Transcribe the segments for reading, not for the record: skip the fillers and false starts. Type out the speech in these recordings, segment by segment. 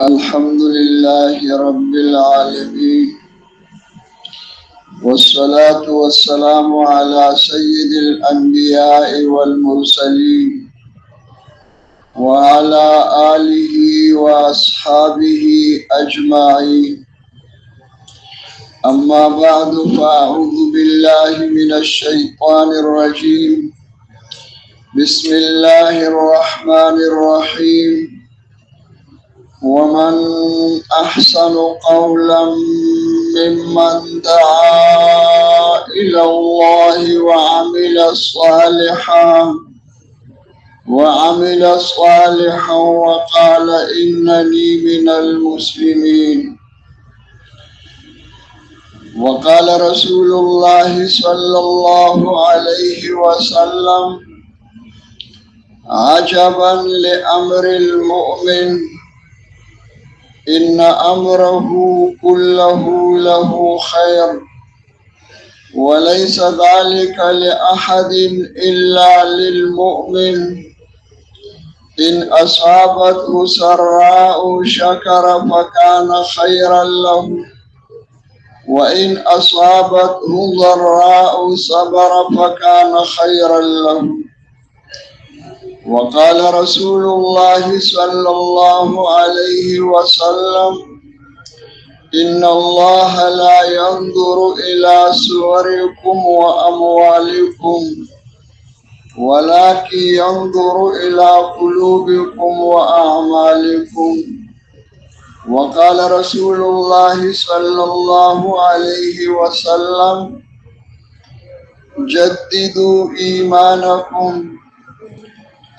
الحمد لله رب العالمين والصلاة والسلام على سيد الأنبياء والمرسلين وعلى آله وأصحابه أجمعين. أما بعد فأعوذ بالله من الشيطان الرجيم. بسم الله الرحمن الرحيم. ومن أحسن قولا ممن دعا إلى الله وعمل صالحا وقال إنني من المسلمين. وقال رسول الله صلى الله عليه وسلم: عجبا لأمر المؤمن إن أمره كله له خير وليس ذلك لأحد إلا للمؤمن. إن أصابته سراء شكر فكان خيرا له وإن أصابته ضراء صبر فكان خيرا له. وقال رسول الله صلى الله عليه وسلم: إن الله لا ينظر إلى صوركم وأموالكم ولكن ينظر إلى قلوبكم وأعمالكم. وقال رسول الله صلى الله عليه وسلم: جددوا إيمانكم.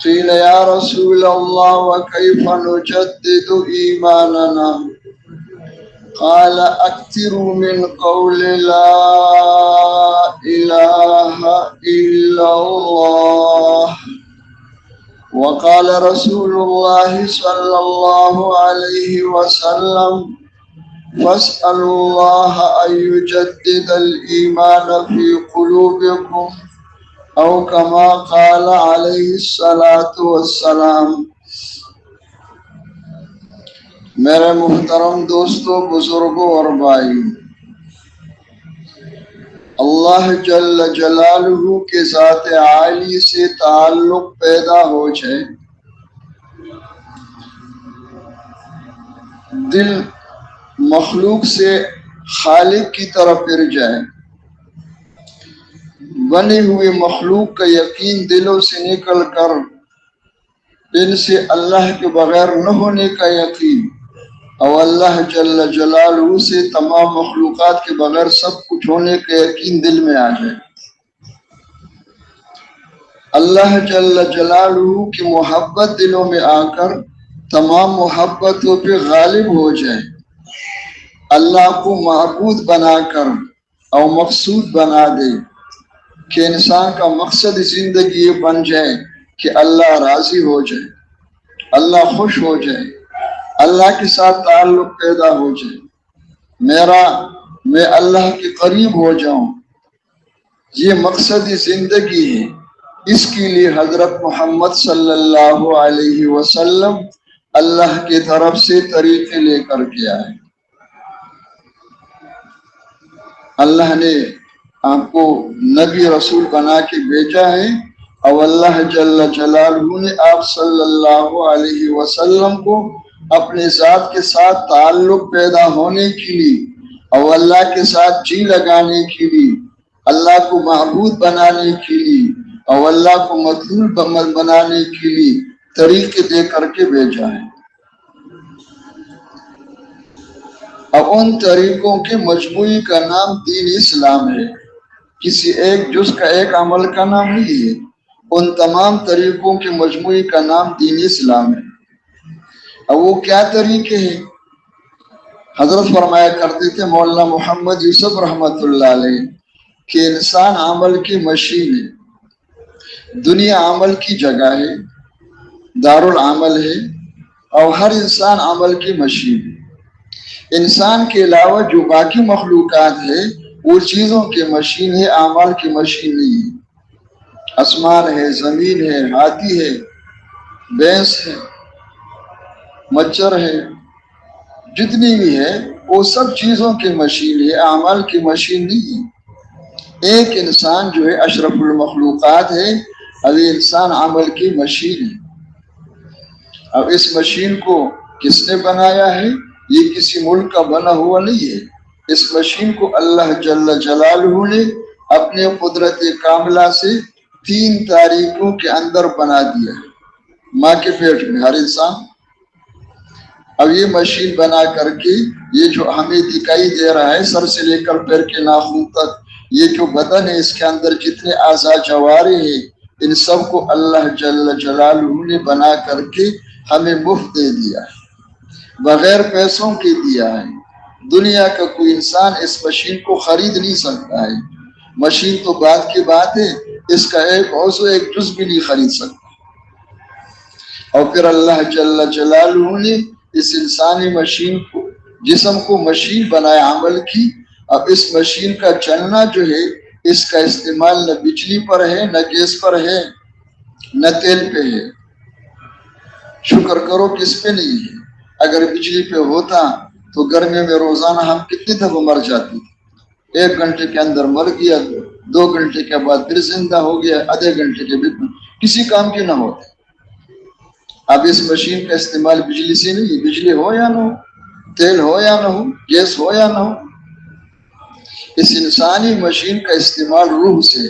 قيل يا رسول الله وكيف نجدد إيماننا؟ قال: أكثروا من قول لا إله إلا الله. وقال رسول الله صلى الله عليه وسلم: فاسألوا الله أن يجدد الإيمان في قلوبكم او کما قال علیہ الصلاۃ والسلام. میرے محترم دوستوں، بزرگوں اور بھائی، اللہ جل جلالہ کے ذات عالی سے تعلق پیدا ہو جائے، دل مخلوق سے خالق کی طرف پھر جائے، بنی ہوئی مخلوق کا یقین دلوں سے نکل کر ان سے اللہ کے بغیر نہ ہونے کا یقین، اور اللہ جل جلالہ سے تمام مخلوقات کے بغیر سب کچھ ہونے کا یقین دل میں آ جائے، اللہ جل جلالہ کی محبت دلوں میں آ کر تمام محبتوں پہ غالب ہو جائے، اللہ کو معبود بنا کر اور مقصود بنا دے کہ انسان کا مقصد زندگی یہ بن جائے کہ اللہ راضی ہو جائے، اللہ خوش ہو جائے، اللہ کے ساتھ تعلق پیدا ہو جائے، میں اللہ کے قریب ہو جاؤں، یہ مقصد زندگی ہے۔ اس کے لیے حضرت محمد صلی اللہ علیہ وسلم اللہ کی طرف سے طریقے لے کر کے آئے۔ اللہ نے آپ کو نبی رسول بنا کے بھیجا ہے، اور اللہ جل جلالہ نے آپ صلی اللہ علیہ وسلم کو اپنے ذات کے ساتھ تعلق پیدا ہونے کے لیے اور اللہ کے ساتھ جی لگانے کے لیے، اللہ کو معبود بنانے کے لیے اور اللہ کو مطلوب بنانے کے لیے طریقے دے کر کے بھیجا ہے۔ اب ان طریقوں کے مجموعی کا نام دین اسلام ہے، کسی ایک جز کا ایک عمل کا نام نہیں ہے، ان تمام طریقوں کے مجموعی کا نام دین اسلام ہے۔ اب وہ کیا طریقے ہیں؟ حضرت فرمایا کرتے تھے مولانا محمد یوسف رحمۃ اللہ علیہ کہ انسان عمل کی مشین ہے، دنیا عمل کی جگہ ہے، دارالعمل ہے، اور ہر انسان عمل کی مشین ہے۔ انسان کے علاوہ جو باقی مخلوقات ہے وہ چیزوں کی مشین ہے، اعمال کی مشین نہیں ہے۔ آسمان ہے، زمین ہے، ہاتھی ہے، بھینس ہے، مچھر ہے، جتنی بھی ہے وہ سب چیزوں کی مشین ہے، اعمال کی مشین نہیں ہے۔ ایک انسان جو ہے اشرف المخلوقات ہے، اب یہ انسان عمل کی مشین ہے۔ اب اس مشین کو کس نے بنایا ہے؟ یہ کسی ملک کا بنا ہوا نہیں ہے، اس مشین کو اللہ جل جلالہ نے اپنے قدرت کاملہ سے 3 تاریخوں کے اندر بنا دیا ہے، ماں کے پیٹ میں ہر انسان۔ اب یہ مشین بنا کر کے یہ جو ہمیں دکھائی دے رہا ہے سر سے لے کر پیر کے ناخن تک، یہ جو بدن ہے اس کے اندر جتنے اعضاء جوارے ہیں، ان سب کو اللہ جل جلالہ نے بنا کر کے ہمیں مفت دے دیا ہے، بغیر پیسوں کے دیا ہے۔ دنیا کا کوئی انسان اس مشین کو خرید نہیں سکتا ہے، مشین تو بات کی بات ہے، اس کا ایک عضو ایک جز بھی نہیں خرید سکتا۔ اور پھر اللہ جل جلالہ نے اس انسانی مشین کو، جسم کو مشین بنایا عمل کی۔ اب اس مشین کا چلنا جو ہے، اس کا استعمال نہ بجلی پر ہے، نہ گیس پر ہے، نہ تیل پہ ہے۔ شکر کرو کہ اس پہ نہیں ہے۔ اگر بجلی پہ ہوتا تو گرمی میں روزانہ ہم کتنی دفعہ مر جاتی تھے، 1 گھنٹے کے اندر مر گیا، 2 گھنٹے کے بعد پھر زندہ ہو گیا، آدھے گھنٹے کے بعد کسی کام کے نہ ہوتے۔ اب اس مشین کا استعمال بجلی سے نہیں، بجلی ہو یا نہ ہو، تیل ہو یا نہ ہو، گیس ہو یا نہ ہو، اس انسانی مشین کا استعمال روح سے،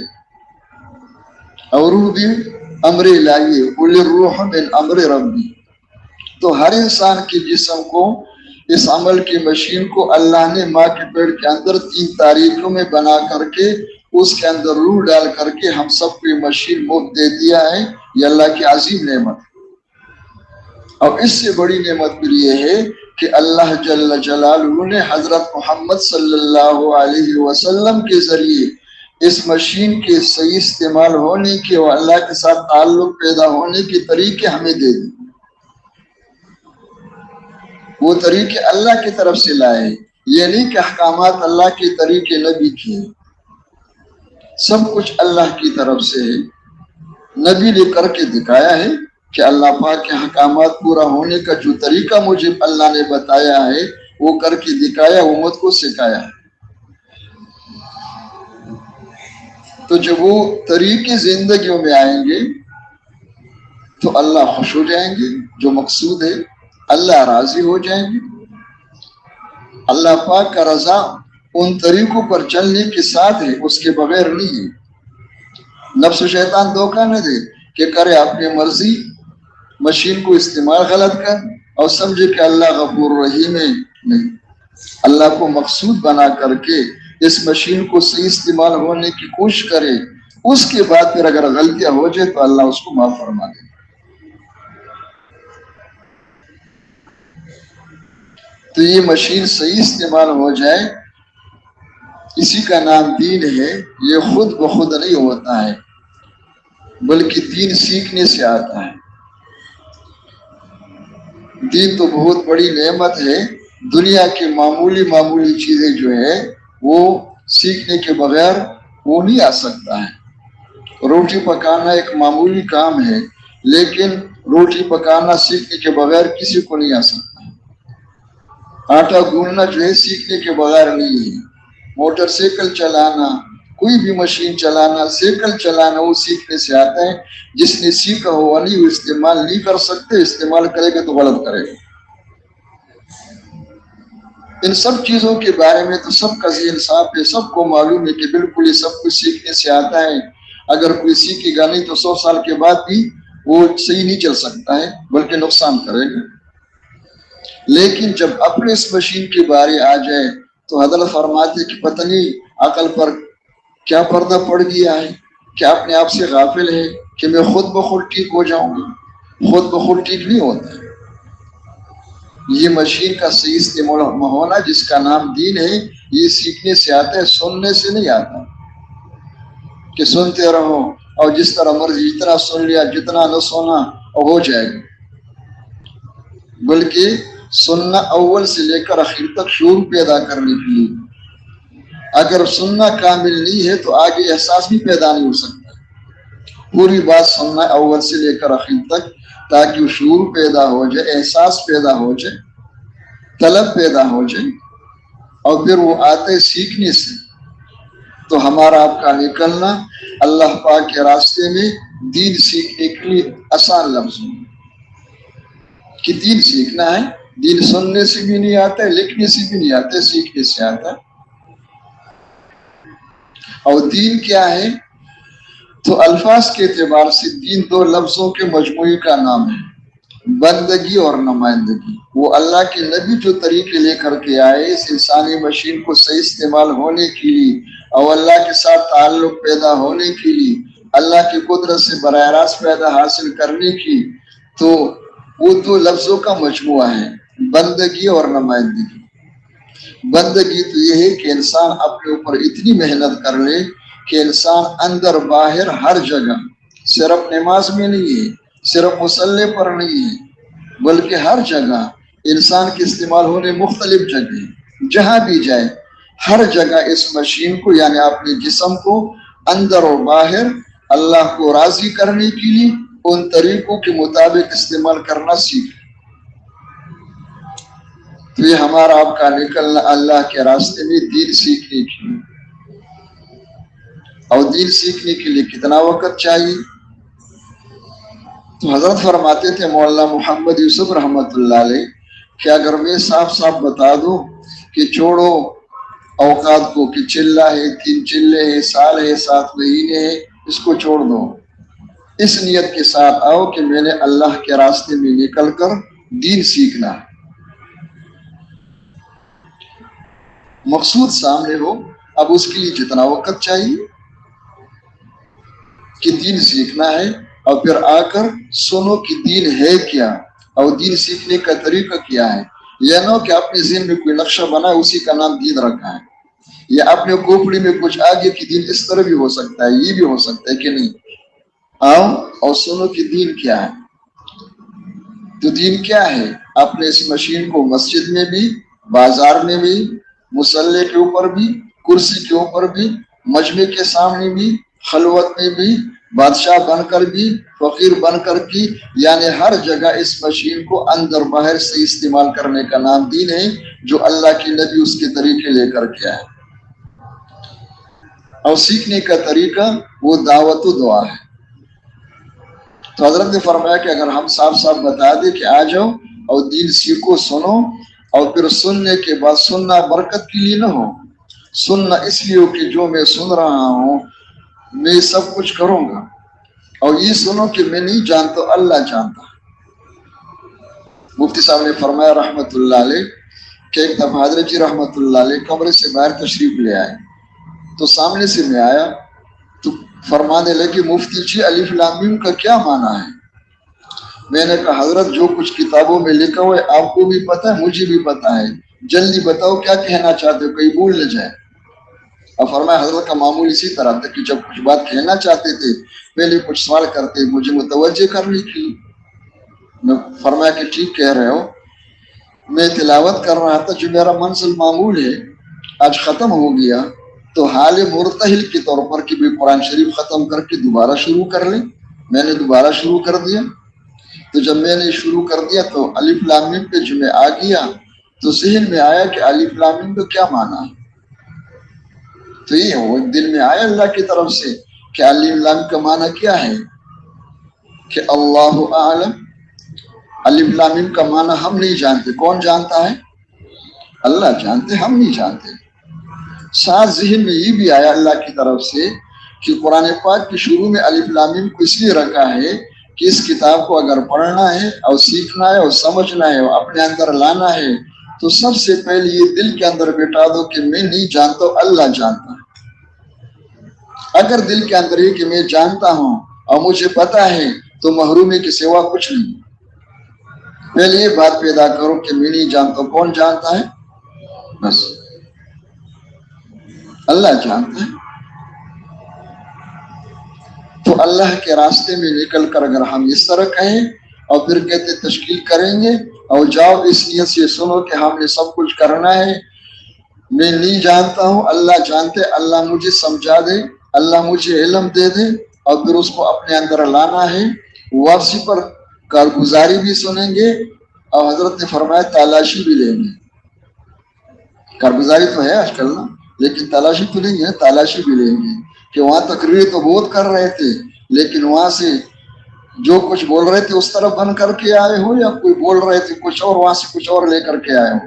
اور روح بھی امر الہی، قل الروح من امر ربی۔ تو ہر انسان کے جسم کو، اس عمل کی مشین کو اللہ نے ماں کے پیٹ کے اندر 3 تاریخوں میں بنا کر کے اس کے اندر روح ڈال کر کے ہم سب کو یہ مشین مفت دے دیا ہے۔ یہ اللہ کی عظیم نعمت ہے۔ اور اس سے بڑی نعمت پھر یہ ہے کہ اللہ جل جلالہ نے حضرت محمد صلی اللہ علیہ وسلم کے ذریعے اس مشین کے صحیح استعمال ہونے کے اور اللہ کے ساتھ تعلق پیدا ہونے کے طریقے ہمیں دے دی۔ وہ طریقے اللہ کی طرف سے لائے، یہ نہیں کہ احکامات اللہ کے طریقے نبی کی، سب کچھ اللہ کی طرف سے ہے۔ نبی نے کر کے دکھایا ہے کہ اللہ پاک کے احکامات پورا ہونے کا جو طریقہ مجھے اللہ نے بتایا ہے وہ کر کے دکھایا، امت کو سکھایا ہے۔ تو جب وہ طریقے زندگیوں میں آئیں گے تو اللہ خوش ہو جائیں گے، جو مقصود ہے اللہ راضی ہو جائیں گے۔ اللہ پاک کا رضا ان طریقوں پر چلنے کے ساتھ ہے، اس کے بغیر نہیں ہے۔ نفس و شیطان دھوکہ نہ دے کہ کرے اپنی مرضی، مشین کو استعمال غلط کر اور سمجھے کہ اللہ غفور رحیم ہے۔ نہیں، اللہ کو مقصود بنا کر کے اس مشین کو صحیح استعمال ہونے کی کوشش کرے، اس کے بعد پھر اگر غلطیاں ہو جائے تو اللہ اس کو معاف فرما دے۔ تو یہ مشین صحیح استعمال ہو جائے، اسی کا نام دین ہے۔ یہ خود بخود نہیں ہوتا ہے، بلکہ دین سیکھنے سے آتا ہے۔ دین تو بہت بڑی نعمت ہے، دنیا کی معمولی چیزیں جو ہے وہ سیکھنے کے بغیر وہ نہیں آ سکتا ہے۔ روٹی پکانا ایک معمولی کام ہے، لیکن روٹی پکانا سیکھنے کے بغیر کسی کو نہیں آ سکتا۔ آٹا گوندنا جو ہے سیکھنے کے بغیر نہیں ہے۔ موٹر سائیکل چلانا، کوئی بھی مشین چلانا، سائیکل چلانا وہ سیکھنے سے آتا ہے۔ جس نے سیکھا ہوا نہیں وہ استعمال نہیں کر سکتے، استعمال کرے گا تو غلط کرے گا۔ ان سب چیزوں کے بارے میں تو سب کا ذہن صاف ہے، سب کو معلوم ہے کہ بالکل یہ سب کچھ سیکھنے سے آتا ہے۔ اگر کوئی سیکھے گا نہیں تو 100 سال کے بعد بھی وہ صحیح نہیں چل سکتا ہے، بلکہ نقصان کرے گا۔ لیکن جب اپنے اس مشین کے بارے آ جائے تو حضرت فرماتے کہ پتہ نہیں عقل پر کیا پردہ پڑ گیا ہے، کیا اپنے آپ سے غافل ہے کہ میں خود بخود ٹھیک ہو جاؤں گا۔ خود بخود ٹھیک نہیں ہوتا ہے۔ یہ مشین کا صحیح استعمال ہونا جس کا نام دین ہے، یہ سیکھنے سے آتا ہے، سننے سے نہیں آتا کہ سنتے رہو اور جس طرح مرضی جتنا سن لیا جتنا نہ سونا اور ہو جائے گا، بلکہ سننا اول سے لے کر آخر تک شعور پیدا کرنے کے لیے۔ اگر سننا کامل نہیں ہے تو آگے احساس بھی پیدا نہیں ہو سکتا۔ پوری بات سننا اول سے لے کر آخر تک، تاکہ شعور پیدا ہو جائے، احساس پیدا ہو جائے، طلب پیدا ہو جائے اور پھر وہ آتے سیکھنے سے، تو ہمارا آپ کا نکلنا اللہ پاک کے راستے میں دین سیکھنے کے لیے آسان لفظ ہوں کہ دین سیکھنا ہے۔ دین سننے سے بھی نہیں آتا ہے، لکھنے سے بھی نہیں آتا ہے، سیکھنے سے آتا ہے۔ اور دین کیا ہے؟ تو الفاظ کے اعتبار سے دین دو لفظوں کے مجموعے کا نام ہے، بندگی اور نمائندگی۔ وہ اللہ کے نبی جو طریقے لے کر کے آئے اس انسانی مشین کو صحیح استعمال ہونے کے لیے اور اللہ کے ساتھ تعلق پیدا ہونے کے لیے، اللہ کی قدرت سے براہ راست پیدا حاصل کرنے کی، تو وہ دو لفظوں کا مجموعہ ہے، بندگی اور نمائندگی۔ بندگی تو یہ ہے کہ انسان اپنے اوپر اتنی محنت کر لے کہ انسان اندر باہر ہر جگہ، صرف نماز میں نہیں ہے، صرف مصلی پر نہیں ہے، بلکہ ہر جگہ انسان کے استعمال ہونے مختلف جگہ، جہاں بھی جائے ہر جگہ اس مشین کو یعنی اپنے جسم کو اندر اور باہر اللہ کو راضی کرنے کے لیے ان طریقوں کے مطابق استعمال کرنا سیکھے۔ تو یہ ہمارا آپ کا نکلنا اللہ کے راستے میں دین سیکھنے کے لیے۔ اور دین سیکھنے کے لیے کتنا وقت چاہیے؟ تو حضرت فرماتے تھے مولانا محمد یوسف رحمۃ اللہ علیہ کہ اگر میں صاف صاف بتا دوں کہ چھوڑو اوقات کو، کہ چلہ ہے، 3 چلے ہے، سال ہے، 7 مہینے ہے، اس کو چھوڑ دو، اس نیت کے ساتھ آؤ کہ میں نے اللہ کے راستے میں نکل کر دین سیکھنا ہے، مقصود سامنے ہو۔ اب اس کے لیے جتنا وقت چاہیے کہ دین سیکھنا ہے، اور پھر آ کر سنو کہ دین ہے کیا اور دین سیکھنے کا طریقہ کیا ہے۔ یہ نہ ہو کہ اپنے ذہن میں کوئی نقشہ بنا اسی کا نام دین رکھا ہے، یا اپنے کوپڑی میں کچھ آگے کہ دین اس طرح بھی ہو سکتا ہے، یہ بھی ہو سکتا ہے کہ نہیں۔ آؤ اور سنو کہ دین کیا ہے۔ تو دین کیا ہے؟ اپنے اس مشین کو مسجد میں بھی، بازار میں بھی، مصلی کے اوپر بھی، کرسی کے اوپر بھی، مجمع کے سامنے بھی، خلوت میں بھی، بادشاہ بن کر بھی، فقیر بن کر بھی، یعنی ہر جگہ اس مشین کو اندر باہر سے استعمال کرنے کا نام دین ہے، جو اللہ کے نبی اس کے طریقے لے کر کے آئے۔ اور سیکھنے کا طریقہ وہ دعوت و دعا ہے۔ تو حضرت نے فرمایا کہ اگر ہم صاف صاف بتا دیں کہ آ جاؤ اور دین سیکھو، سنو، اور پھر سننے کے بعد سننا برکت کے لیے نہ ہو، سننا اس لیے ہو کہ جو میں سن رہا ہوں میں سب کچھ کروں گا، اور یہ سنو کہ میں نہیں جانتا، اللہ جانتا۔ مفتی صاحب نے فرمایا رحمت اللہ علیہ کہ ایک دفعہ حضرت جی رحمت اللہ علیہ کمرے سے باہر تشریف لے آئے، تو سامنے سے میں آیا تو فرمانے لگے مفتی جی الف لام میم کا کیا معنی ہے؟ میں نے کہا حضرت جو کچھ کتابوں میں لکھا ہوا ہے آپ کو بھی پتہ ہے، مجھے بھی پتہ ہے، جلدی بتاؤ کیا کہنا چاہتے ہو، کہیں بھول نہ جائے۔ اور فرمایا حضرت کا معمول اسی طرح تھا کہ جب کچھ بات کہنا چاہتے تھے پہلے کچھ سوال کرتے مجھے متوجہ کرنے کی۔ میں فرمایا کہ ٹھیک کہہ رہے ہو، میں تلاوت کر رہا تھا، جو میرا منزل معمول ہے آج ختم ہو گیا، تو حال مرتحل کے طور پر کہ بھی قرآن شریف ختم کر کے دوبارہ شروع کر لیں، میں نے دوبارہ شروع کر دیا۔ تو جب میں نے شروع کر دیا تو الف لام میم پہ جو میں آ گیا تو ذہن میں آیا کہ الف لام میم کا کیا معنی ہے۔ تو یہ وہ دل میں آیا اللہ کی طرف سے کہ الف لام کا معنی کیا ہے، کہ اللہ اعلم۔ الف لام میم کا معنی ہم نہیں جانتے، کون جانتا ہے؟ اللہ جانتے، ہم نہیں جانتے۔ ساتھ ذہن میں یہ بھی آیا اللہ کی طرف سے کہ قرآن پاک کے شروع میں الف لام میم کو اس لیے رکھا ہے کہ اس کتاب کو اگر پڑھنا ہے اور سیکھنا ہے اور سمجھنا ہے اور اپنے اندر لانا ہے تو سب سے پہلے یہ دل کے اندر بٹھا دو کہ میں نہیں جانتا، اللہ جانتا ہے۔ اگر دل کے اندر ہے کہ میں جانتا ہوں اور مجھے پتا ہے تو محرومی کے سوا کچھ نہیں۔ پہلے یہ بات پیدا کرو کہ میں نہیں جانتا، کون جانتا ہے؟ بس اللہ جانتا ہے۔ تو اللہ کے راستے میں نکل کر اگر ہم اس طرح کہیں اور پھر کہتے تشکیل کریں گے اور جاؤ اس نیت سے سنو کہ ہم نے سب کچھ کرنا ہے، میں نہیں جانتا ہوں، اللہ جانتے، اللہ مجھے سمجھا دے، اللہ مجھے علم دے دے، اور پھر اس کو اپنے اندر لانا ہے۔ واپسی پر کارگزاری بھی سنیں گے اور حضرت نے فرمایا تالاشی بھی لیں گے، کارگزاری تو ہے آج کل نا، لیکن تلاشی تو نہیں ہے، تلاشی بھی لیں گے کہ وہاں تقریر تو بہت کر رہے تھے لیکن وہاں سے جو کچھ بول رہے تھے اس طرف بن کر کے آئے ہو، یا کوئی بول رہے تھے کچھ اور وہاں سے کچھ اور لے کر کے آئے ہو۔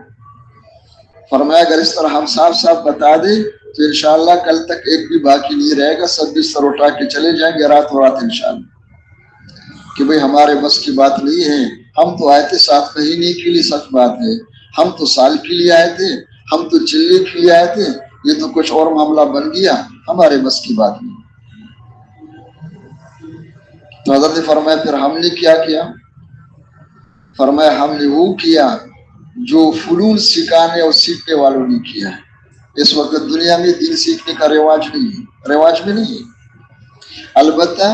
فرمایا اگر اس طرح ہم صاف صاف بتا دیں تو انشاءاللہ کل تک ایک بھی باقی نہیں رہے گا، سب بستر اٹھا کے چلے جائیں گے رات و رات انشاءاللہ، کہ بھئی ہمارے بس کی بات نہیں ہے، ہم تو آئے تھے 7 مہینے کے لیے، سچ بات ہے، ہم تو سال کے لیے آئے تھے، ہم تو چلے کے لیے آئے تھے، یہ تو کچھ اور معاملہ بن گیا، ہمارے بس کی بات نہیں۔ تو حضرت نے فرمایا پھر ہم نے کیا کیا؟ فرمایا ہم نے وہ کیا جو فنون سکھانے اور سیکھنے والوں نے کیا ہے۔ اس وقت دنیا میں دین سیکھنے کا رواج نہیں ہے، رواج میں نہیں ہے، البتہ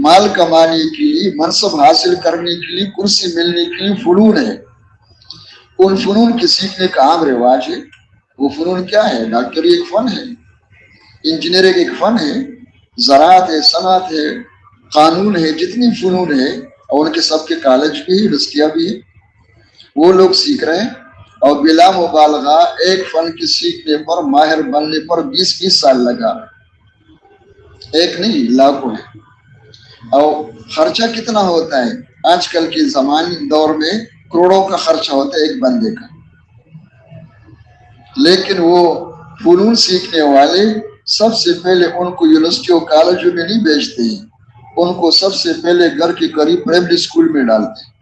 مال کمانے کے لیے، منصب حاصل کرنے کے لیے، کرسی ملنے کے لیے فنون ہے، ان فنون کے سیکھنے کا عام رواج ہے۔ وہ فنون کیا ہے؟ ڈاکٹری ایک فن ہے، انجینئرنگ ایک فن ہے، زراعت ہے، صنعت ہے، قانون ہے، جتنی فنون ہے اور ان کے سب کے کالج بھی یونیورسٹیاں بھی ہیں، وہ لوگ سیکھ رہے ہیں، اور بلا مبالغہ ایک فن کے سیکھنے پر، ماہر بننے پر 20 سال لگا، ایک نہیں لاکھوں ہے۔ اور خرچہ کتنا ہوتا ہے؟ آج کل کے زمانے دور میں کروڑوں کا خرچہ ہوتا ہے ایک بندے کا، لیکن وہ فنون سیکھنے والے سب سے پہلے ان کو یونیورسٹیوں کالجوں میں نہیں بھیجتے ہیں، ان کو سب سے پہلے گھر کے قریب پرائمری اسکول میں ڈالتے ہیں،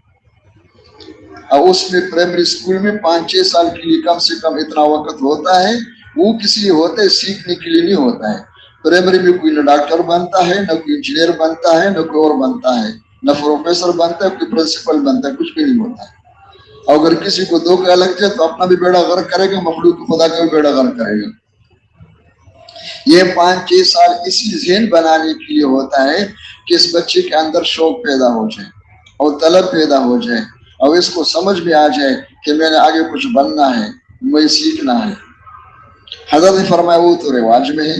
اور اس میں پرائمری اسکول میں 5-6 سال کے لیے کم سے کم اتنا وقت ہوتا ہے، وہ کسی لیے ہوتا ہے، سیکھنے کے لیے نہیں ہوتا ہے۔ پرائمری میں کوئی نہ ڈاکٹر بنتا ہے، نہ کوئی انجینئر بنتا ہے، نہ کوئی اور بنتا ہے، نہ پروفیسر بنتا ہے، کوئی پرنسپل بنتا ہے، کچھ بھی نہیں ہوتا ہے۔ اور اگر کسی کو دھوکہ لگ جائے تو اپنا بھی بیڑا غرق کرے گا، مخلوق خدا کا بھی بیڑا غرق کرے گا۔ یہ 5-6 سال اسی ذہن بنانے کے لیے ہوتا ہے کہ اس بچے کے اندر شوق پیدا ہو جائے اور طلب پیدا ہو جائے، اور اس کو سمجھ میں آ جائے کہ میں نے آگے کچھ بننا ہے، مجھے سیکھنا ہے۔ حضرت نے فرمایا وہ تو رواج میں ہے،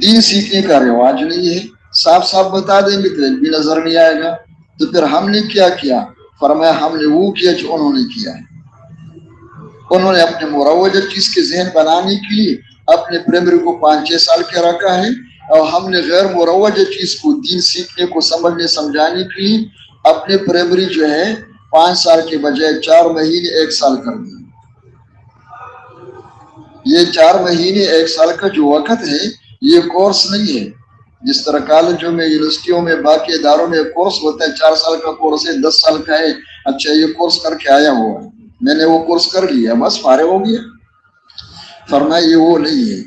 دین سیکھنے کا رواج نہیں ہے۔ صاف صاف بتا دیں گے تو ایک بھی نظر نہیں آئے گا۔ تو پھر ہم نے کیا کیا؟ فرمایا ہم نے وہ کیا جو انہوں نے کیا ہے۔ انہوں نے اپنے مروجہ چیز کے ذہن بنانے کے لیے اپنے پرائمری کو 5-6 سال کے رکھا ہے، اور ہم نے غیر مروجہ چیز کو، دین سیکھنے کو، سمجھنے سمجھانے کے لیے اپنے پرائمری جو ہے 5 سال کے بجائے 4 مہینے 1 سال کر دیا۔ یہ 4 مہینے 1 سال کا جو وقت ہے یہ کورس نہیں ہے، جس طرح کالجوں میں، یونیورسٹیوں میں، باقی اداروں میں کورس ہوتا ہے، 4 سال کا کورس ہے، 10 سال کا ہے، اچھا یہ کورس کر کے آیا ہوا ہے، میں نے وہ کورس کر لیا، بس فارغ ہو گیا۔ فرمایا یہ وہ نہیں ہے،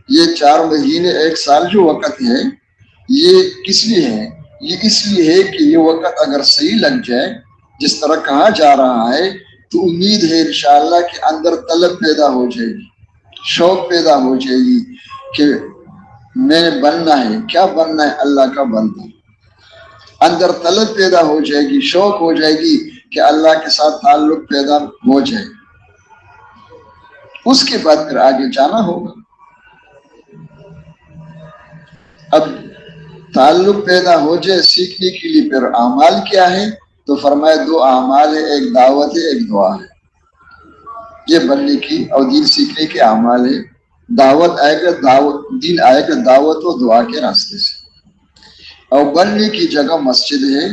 یہ 4 مہینے 1 سال جو وقت ہے یہ کس لیے ہے؟ یہ اس لیے ہے کہ یہ وقت اگر صحیح لگ جائے، جس طرح کہا جا رہا ہے، تو امید ہے انشاءاللہ کہ اندر طلب پیدا ہو جائے گی، شوق پیدا ہو جائے گی کہ میں نے بننا ہے، کیا بننا ہے؟ اللہ کا بندہ۔ اندر طلب پیدا ہو جائے گی، شوق ہو جائے گی کہ اللہ کے ساتھ تعلق پیدا ہو جائے، اس کے بعد پھر آگے جانا ہوگا۔ اب تعلق پیدا ہو جائے سیکھنے کے لیے، پھر اعمال کیا ہے؟ تو فرمایا 2 اعمال ہے، ایک دعوت ہے، ایک دعا ہے۔ یہ بننے کی اور دین سیکھنے کے اعمال ہے۔ دعوت آئے گا، دین آئے گا دعوت و دعا کے راستے سے، اور بننے کی جگہ مسجد ہے،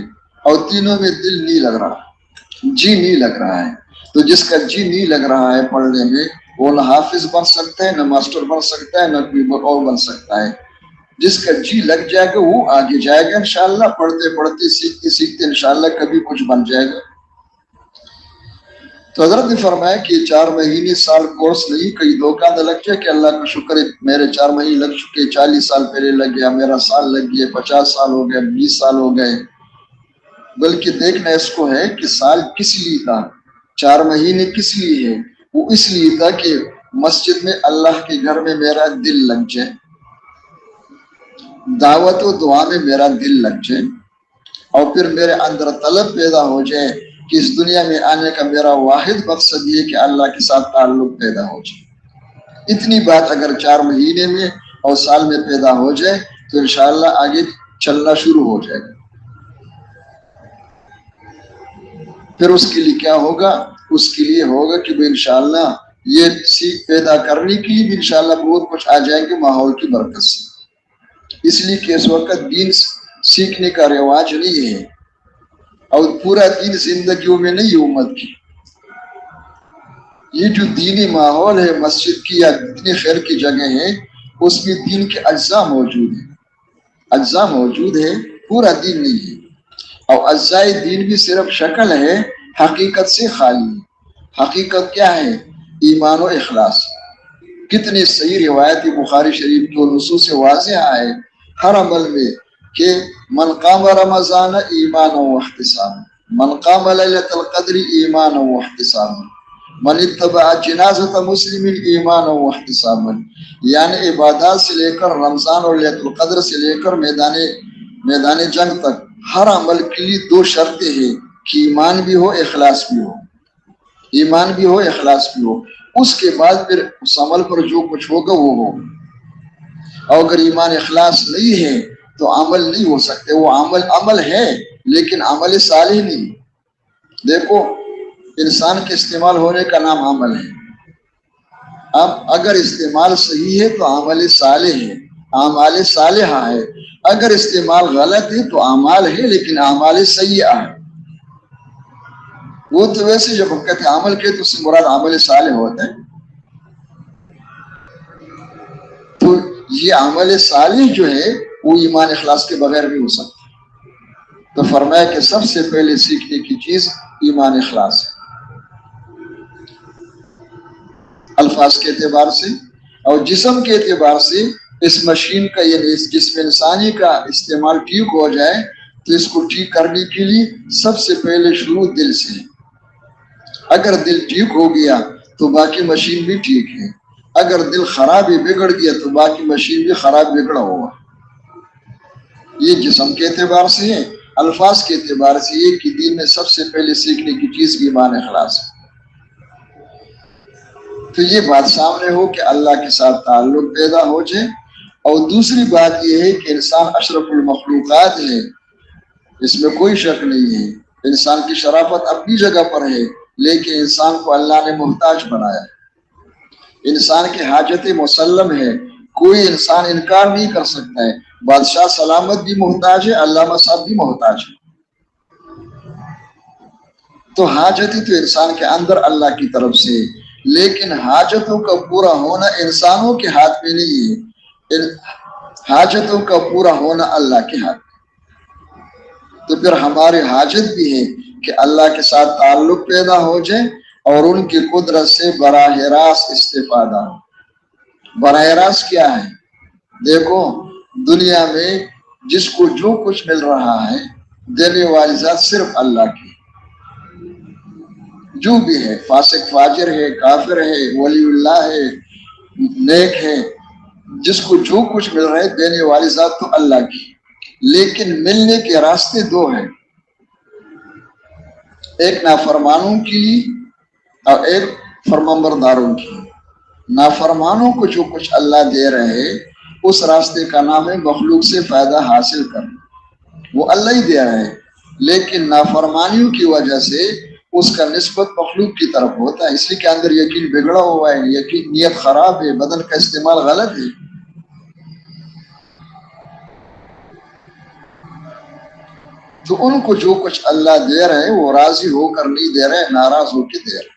اور تینوں میں دل نہیں لگ رہا، جی نہیں لگ رہا ہے۔ تو جس کا جی نہیں لگ رہا ہے پڑھنے میں، وہ نہ حافظ بن سکتا ہے، نہ ماسٹر بن سکتا ہے، نہ کوئی اور بن سکتا ہے۔ جس کا جی لگ جائے گا وہ آگے جائے گا انشاءاللہ، پڑھتے پڑھتے، سیکھتے سیکھتے انشاءاللہ کبھی کچھ بن جائے گا۔ تو حضرت نے فرمایا کہ 4 مہینے سال کورس نہیں، کئی دھوکہ نہ لگ جائے کہ اللہ کا شکر ہے میرے 4 مہینے لگ چکے، 40 سال پہلے لگ گیا، میرا سال لگ گیا، 50 سال ہو گئے، 20 سال ہو گئے۔ بلکہ دیکھنا اس کو ہے کہ سال کس لیے تھا، 4 مہینے کس لیے ہے؟ وہ اس لیے تھا کہ مسجد میں، اللہ کے گھر میں میرا دل لگ جائے، دعوت و دعا میں میرا دل لگ جائے، اور پھر میرے اندر طلب پیدا ہو جائے کہ اس دنیا میں آنے کا میرا واحد مقصد یہ کہ اللہ کے ساتھ تعلق پیدا ہو جائے۔ اتنی بات اگر 4 مہینے میں اور سال میں پیدا ہو جائے تو انشاءاللہ آگے چلنا شروع ہو جائے گا۔ پھر اس کے لیے کیا ہوگا؟ اس کے لیے ہوگا کہ انشاءاللہ یہ سیکھ پیدا کرنے کے لیے بھی انشاءاللہ بہت کچھ آ جائیں گے ماحول کی برکت سے۔ اس لیے کہ اس وقت دین سیکھنے کا رواج نہیں ہے، اور پورا دین زندگیوں میں نہیں ہے امت کی۔ یہ جو دینی ماحول ہے مسجد کی یا جتنی خیر کی جگہ ہے، اس میں دین کے اجزاء موجود ہیں، اجزاء موجود ہے، پورا دین نہیں ہے۔ اور اجزاء دین بھی صرف شکل ہے، حقیقت سے خالی ہے۔ حقیقت کیا ہے؟ ایمان و اخلاص۔ کتنی صحیح روایت بخاری شریف کی نصوص سے واضح آئے ہر عمل میں کہ من قام رمضان ایمانا و احتسابا، من قام لیلۃ القدر ایمانا و احتسابا، من اتبع جنازۃ مسلم ایمانا و احتسابا۔ یعنی عبادات سے لے کر رمضان اور لیلۃ القدر سے لے کر میدان جنگ تک ہر عمل کے لیے دو شرطیں ہیں کہ ایمان بھی ہو، اخلاص بھی ہو، ایمان بھی ہو، اخلاص بھی ہو۔ اس کے بعد پھر اس عمل پر جو کچھ ہوگا وہ ہوگا۔ اور اگر ایمان اخلاص نہیں ہے تو عمل نہیں ہو سکتے۔ وہ عمل ہے لیکن عمل صالح نہیں۔ دیکھو، انسان کے استعمال ہونے کا نام عمل ہے۔ اب اگر استعمال صحیح ہے تو عمل صالح ہے، اعمال صالحہ ہے۔ اگر استعمال غلط ہے تو اعمال ہے لیکن اعمال سیئہ ہے۔ وہ تو ویسے جب ہم کہتے ہیں عمل کے تو اس سے مراد عمل صالح ہوتا ہے۔ تو یہ عمل صالح جو ہے وہ ایمان اخلاص کے بغیر بھی ہو سکتا ہے۔ تو فرمایا کہ سب سے پہلے سیکھنے کی چیز ایمان اخلاص ہے، الفاظ کے اعتبار سے اور جسم کے اعتبار سے۔ اس مشین کا یعنی اس جسم انسانی کا استعمال ٹھیک ہو جائے تو اس کو ٹھیک کرنے کے لیے سب سے پہلے شروع دل سے ہے۔ اگر دل ٹھیک ہو گیا تو باقی مشین بھی ٹھیک ہے، اگر دل خراب ہی بگڑ گیا تو باقی مشین بھی خراب بگڑا ہوگا۔ یہ جسم کے اعتبار سے ہے۔ الفاظ کے اعتبار سے یہ کہ دین میں سب سے پہلے سیکھنے کی چیز ایمان اخلاص ہے۔ تو یہ بات سامنے ہو کہ اللہ کے ساتھ تعلق پیدا ہو جائے۔ اور دوسری بات یہ ہے کہ انسان اشرف المخلوقات ہے، اس میں کوئی شک نہیں ہے۔ انسان کی شرافت اپنی جگہ پر ہے لیکن انسان کو اللہ نے محتاج بنایا ہے۔ انسان کی حاجت مسلم ہے، کوئی انسان انکار نہیں کر سکتا ہے۔ بادشاہ سلامت بھی محتاج ہے، علامہ صاحب بھی محتاج ہے۔ تو حاجت تو انسان کے اندر اللہ کی طرف سے، لیکن حاجتوں کا پورا ہونا انسانوں کے ہاتھ میں نہیں ہے، حاجتوں کا پورا ہونا اللہ کے ہاتھ میں۔ تو پھر ہماری حاجت بھی ہے کہ اللہ کے ساتھ تعلق پیدا ہو جائے اور ان کی قدرت سے براہ راست استفادہ ہو۔ براہ راست کیا ہے؟ دیکھو، دنیا میں جس کو جو کچھ مل رہا ہے دینے والی ذات صرف اللہ کی، جو بھی ہے، فاسق فاجر ہے، کافر ہے، ولی اللہ ہے، نیک ہے، جس کو جو کچھ مل رہا ہے دینے والی ذات تو اللہ کی۔ لیکن ملنے کے راستے دو ہیں، ایک نافرمانوں کے لیے اور ایک فرمانبرداروں کی۔ نافرمانوں کو جو کچھ اللہ دے رہے اس راستے کا نام ہے مخلوق سے فائدہ حاصل کرنا، وہ اللہ ہی دے رہے ہیں، لیکن نافرمانیوں کی وجہ سے اس کا نسبت مخلوق کی طرف ہوتا ہے، اس لیے کہ اندر یقین بگڑا ہوا ہے، یقین نیت خراب ہے، بدن کا استعمال غلط ہے۔ تو ان کو جو کچھ اللہ دے رہے ہیں وہ راضی ہو کر نہیں دے رہے، ناراض ہو کے دے رہے۔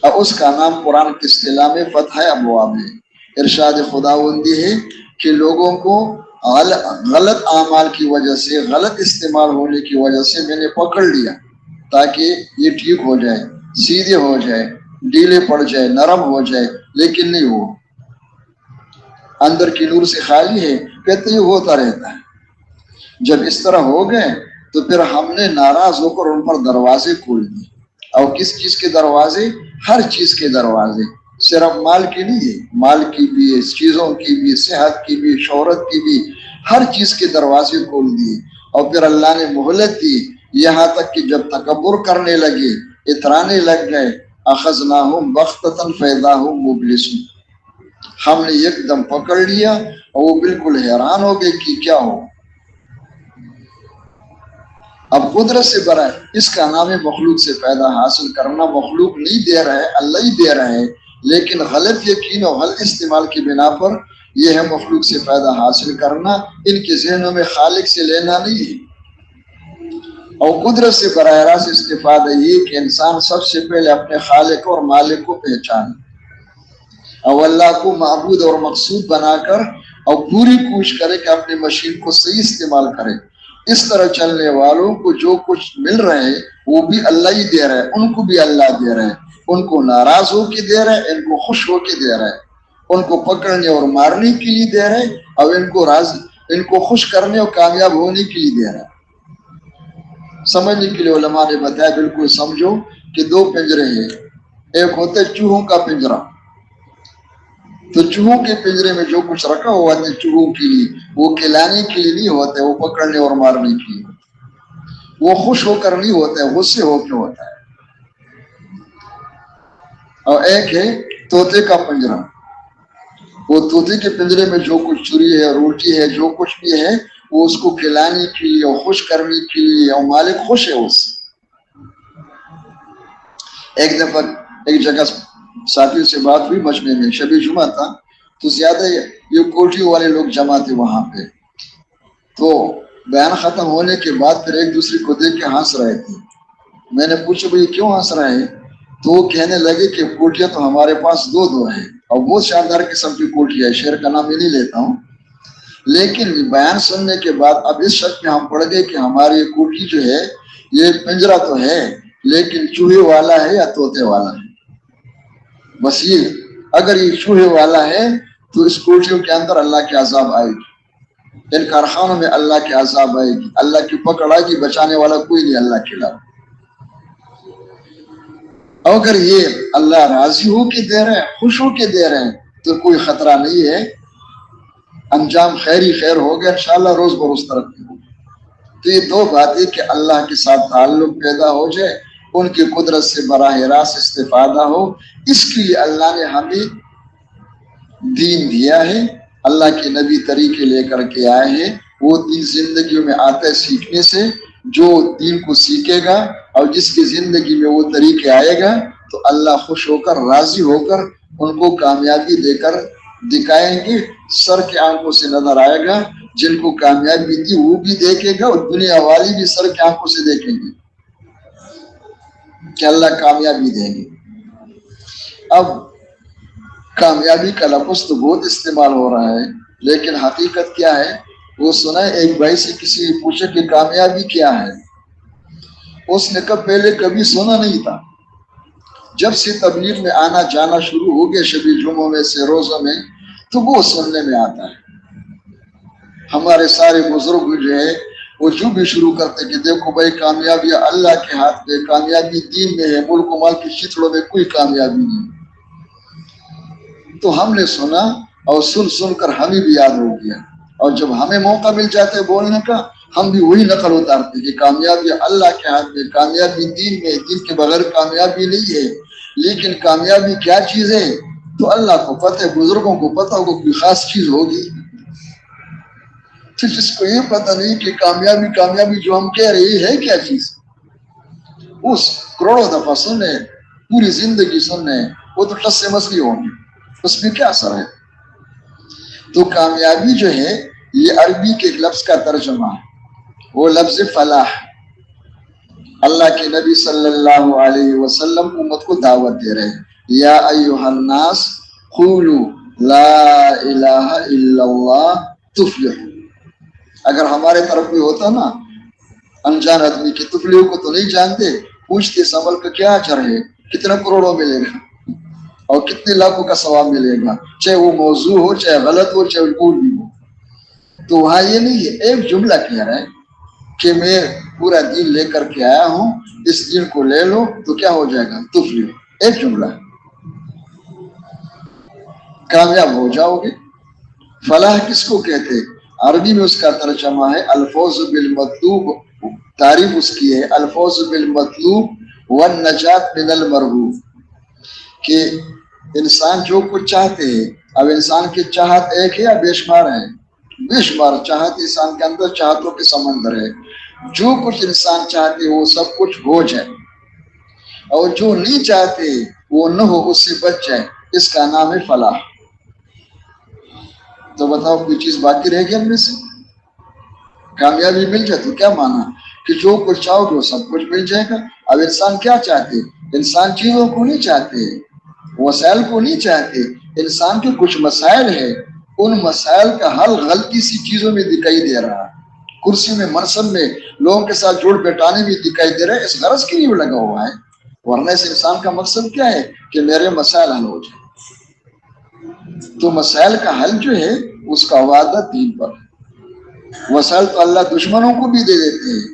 اور اس کا نام قرآن کی اصطلاح میں فتح ابواب ہے۔ ارشاد خداوندی ہے کہ لوگوں کو غلط اعمال کی وجہ سے، غلط استعمال ہونے کی وجہ سے میں نے پکڑ لیا تاکہ یہ ٹھیک ہو جائے، سیدھے ہو جائے، ڈھیلے پڑ جائے، نرم ہو جائے، لیکن نہیں ہو، اندر کی نور سے خالی ہے، کہتے ہی ہوتا رہتا ہے۔ جب اس طرح ہو گئے تو پھر ہم نے ناراض ہو کر ان پر دروازے کھول دیے۔ اور کس چیز کے دروازے؟ ہر چیز کے دروازے، صرف مال کی نہیں ہے، مال کی بھی، چیزوں کی بھی، صحت کی بھی، شہرت کی بھی، ہر چیز کے دروازے کھول دیے۔ اور پھر اللہ نے مہلت دی یہاں تک کہ جب تکبر کرنے لگے، اترانے لگ گئے، اخذناہم بغتۃ فاذا ھم مبلسون، ہم نے ایک دم پکڑ لیا اور وہ بالکل حیران ہو گئے کہ کیا ہو۔ اب قدرت سے برا اس کا نام ہے مخلوق سے پیدا حاصل کرنا. مخلوق نہیں دے رہا ہے، اللہ ہی دے رہا ہے، لیکن غلط یقین اور غلط استعمال کی بنا پر یہ ہے مخلوق سے پیدا حاصل کرنا. ان کے ذہنوں میں خالق سے لینا نہیں ہے. اور قدرت سے براہ راست استفادہ یہ کہ انسان سب سے پہلے اپنے خالق اور مالک کو پہچانے اور اللہ کو معبود اور مقصود بنا کر اور پوری کوشش کرے کہ اپنی مشین کو صحیح استعمال کرے. اس طرح چلنے والوں کو جو کچھ مل رہا ہے وہ بھی اللہ ہی دے رہا ہے، ان کو بھی اللہ دے رہا ہے. ان کو ناراض ہو کے دے رہا ہے، ان کو خوش ہو کے دے رہا ہے. ان کو پکڑنے اور مارنے کے لیے دے رہے اور ان کو خوش کرنے اور کامیاب ہونے کے لیے دے رہے. سمجھنے کے لیے علماء نے بتایا بالکل سمجھو کہ دو پنجرے ہیں. ایک ہوتا ہے چوہوں کا پنجرا، تو چوہوں کے پنجرے میں جو کچھ رکھا ہوا ہے چوہوں کے لیے وہ کھلانے کے لیے نہیں ہوتا ہے، وہ پکڑنے اور مارنے کے لیے. وہ خوش ہو کر نہیں ہوتا ہے، غصے ہو کے ہوتا ہے. اور ایک ہے طوطے کا پنجرا، وہ طوطے کے پنجرے میں جو کچھ چوری ہے، روٹی ہے، جو کچھ بھی ہے وہ اس کو کھلانے کے لیے اور خوش کرنے کے لیے، اور مالک خوش ہے اس سے. ایک دفعہ ایک جگہ ساتھیوں سے بات ہوئی، مجمع میں شب جمعہ تھا، تو زیادہ یہ کوٹھی والے لوگ جمع تھے وہاں پہ. تو بیان ختم ہونے کے بعد پھر ایک دوسرے کو دیکھ کے ہنس رہے تھے. میں نے پوچھا بھائی کیوں ہنس رہے ہیں؟ تو وہ کہنے لگے کہ کوٹیاں تو ہمارے پاس دو ہیں اور بہت شاندار قسم کی کوٹھی ہے، شہر کا نام میں نہیں لیتا ہوں، لیکن بیان سننے کے بعد اب اس شک میں ہم پڑ گئے کہ ہماری یہ کوٹھی جو ہے یہ پنجرا تو ہے لیکن چوہے والا ہے یا طوطے والا ہے. بس یہ اگر یہ چوہے والا ہے تو اس کوٹھیوں کے اندر اللہ کے عذاب آئے گی، ان کارخانوں میں اللہ کے عذاب آئے گی، اللہ کی پکڑ آئے گی، بچانے والا کوئی نہیں اللہ کے علاوہ. اگر یہ اللہ راضی ہو کے دے رہے ہیں، خوش ہو کے دے رہے ہیں تو کوئی خطرہ نہیں ہے، انجام خیری خیر ہوگا انشاءاللہ، روز بروز ترقی ہوگی. تو یہ دو باتیں کہ اللہ کے ساتھ تعلق پیدا ہو جائے، ان کی قدرت سے براہ راست استفادہ ہو، اس کے لیے اللہ نے ہمیں دین دیا ہے. اللہ کے نبی طریقے لے کر کے آئے ہیں، وہ دین زندگیوں میں آتا ہے سیکھنے سے. جو دین کو سیکھے گا اور جس کی زندگی میں وہ طریقے آئے گا تو اللہ خوش ہو کر راضی ہو کر ان کو کامیابی دے کر دکھائیں گے. سر کے آنکھوں سے نظر آئے گا، جن کو کامیابی دی وہ بھی دیکھے گا اور دنیا والی بھی سر کے آنکھوں سے دیکھیں گے کہ اللہ کامیابی دیں گے. اب کامیابی کا لفظ تو بہت استعمال ہو رہا ہے، لیکن حقیقت کیا ہے وہ سنا ہے. ایک بھائی سے کسی نے پوچھا کہ کامیابی کیا ہے، اس نے کہا پہلے کبھی سنا نہیں تھا، جب سے تبلیغ میں آنا جانا شروع ہو گیا شبی جمعوں میں سے روزوں میں تو وہ سننے میں آتا ہے. ہمارے سارے بزرگ جو ہے وہ جو بھی شروع کرتے کہ دیکھو بھائی کامیابی اللہ کے ہاتھ میں، کامیابی دین میں ہے، ملک و مال کی چتڑوں میں کوئی کامیابی نہیں. تو ہم نے سنا اور سن کر ہمیں بھی یاد ہو گیا، اور جب ہمیں موقع مل جاتا ہے بولنے کا ہم بھی وہی نقل اتارتے کہ کامیابی اللہ کے ہاتھ میں، کامیابی دین میں، دین کے بغیر کامیابی نہیں ہے. لیکن کامیابی کیا چیز ہے تو اللہ کو پتہ ہے، بزرگوں کو پتہ ہوگا کوئی خاص چیز ہوگی. تو جس کو یہ پتہ نہیں کہ کامیابی جو ہم کہہ رہے ہے کیا چیز، اس کروڑوں دفعہ سننے، پوری زندگی سننے، وہ تو ٹس سے مسئلے ہوں گے، اس میں کیا اثر ہے. تو کامیابی جو ہے یہ عربی کے لفظ کا ترجمہ ہے، وہ لفظ فلاح. اللہ کے نبی صلی اللہ علیہ وسلم امت کو دعوت دے رہے ہیں، یا ایھا الناس قولوا لا الہ الا اللہ تفلحوا. اگر ہمارے طرف بھی ہوتا نا انجان آدمی کی تفلیح کو تو نہیں جانتے، پوچھتے سنبھل کا کیا اجر ہے، کتنا کروڑوں ملے گا اور کتنے لاکھوں کا ثواب ملے گا، چاہے وہ موضوع ہو، چاہے غلط ہو، چاہے کوئی بھی ہو. تو وہاں یہ نہیں ہے، ایک جملہ کہہ رہا ہے کہ میں پورا دین لے کر کے آیا ہوں، اس دین کو لے لو تو کیا ہو جائے گا، تفلیح. ایک جملہ، کامیاب ہو جاؤ گے. فلاح کس کو کہتے؟ عربی میں اس کا ترجمہ ہے الفوز بالمطلوب. تعریف اس کی ہے الفوز بالمطلوب والنجات من المرغوب، کہ انسان جو کچھ چاہتے ہیں. اب انسان کی چاہت ایک ہے یا بے شمار ہے؟ بے شمار چاہت انسان کے اندر، چاہتوں کے سمندر ہے. جو کچھ انسان چاہتے وہ سب کچھ ہو جائے، اور جو نہیں چاہتے وہ نہ ہو، اس سے بچ جائے، اس کا نام ہے فلاح۔ تو بتاؤ کوئی چیز باقی رہ گئی ہم میں سے؟ کامیابی مل جائے تو کیا مانا کہ جو کچھ چاہو گے وہ سب کچھ مل جائے گا۔ اب انسان کیا چاہتے؟ انسان چیزوں کو نہیں چاہتے، وسائل کو نہیں چاہتے، انسان کے کچھ مسائل ہیں، ان مسائل کا حل غلطی سی چیزوں میں دکھائی دے رہا ہے، کرسی میں، منصب میں، لوگوں کے ساتھ جوڑ بیٹھانے میں دکھائی دے رہا ہے، اس غرض کے لیے لگا ہوا ہے، ورنہ اس انسان کا مقصد کیا ہے کہ میرے مسائل حل ہو جائیں۔ تو مسائل کا حل جو ہے اس کا وعدہ دین پر ہے۔ وسائل تو اللہ دشمنوں کو بھی دے دیتے ہیں،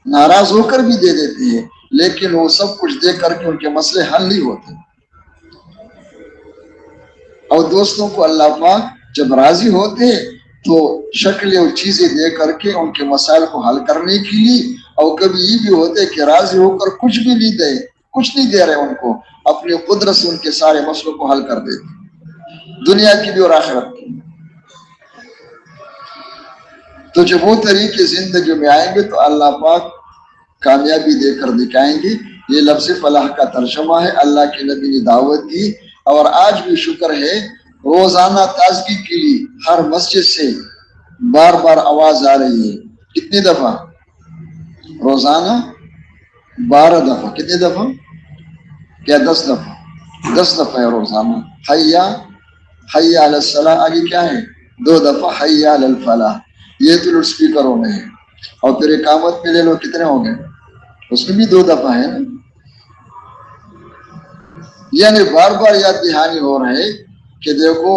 ناراض ہو کر بھی دے دیتے ہیں، لیکن وہ سب کچھ دے کر کے ان کے مسئلے حل نہیں ہوتے۔ اور دوستوں کو اللہ پاک جب راضی ہوتے تو شکلیں اور چیزیں دے کر کے ان کے مسائل کو حل کرنے کے لیے، اور کبھی یہ بھی ہوتے کہ راضی ہو کر کچھ بھی نہیں دے، کچھ نہیں دے رہے ان کو، اپنی قدرت سے ان کے سارے مسئلوں کو حل کر دیتے، دنیا کی بھی اور آخرت کی۔ تو جب وہ طریقے زندگی میں آئیں گے تو اللہ پاک کامیابی دے کر دکھائیں گے۔ یہ لفظ فلاح کا ترجمہ ہے، اللہ کے نبی نے دعوت دی، اور آج بھی شکر ہے روزانہ تازگی کے لیے ہر مسجد سے بار بار آواز آ رہی ہے۔ کتنی دفعہ؟ روزانہ 12 دفعہ۔ کتنی دفعہ؟ کیا 10 دفعہ؟ 10 دفعہ ہے روزانہ۔ حیا حیا علی الصلاح، آگے کیا ہے؟ 2 دفعہ حیا علی الفلاح، یہ تو لاؤڈ اسپیکروں میں ہے۔ اور پھر اقامت میں لے لو، کتنے ہو گئے؟ اس میں بھی 2 دفعہ ہے نا۔ یعنی بار بار یاد دہانی ہو رہے کہ دیکھو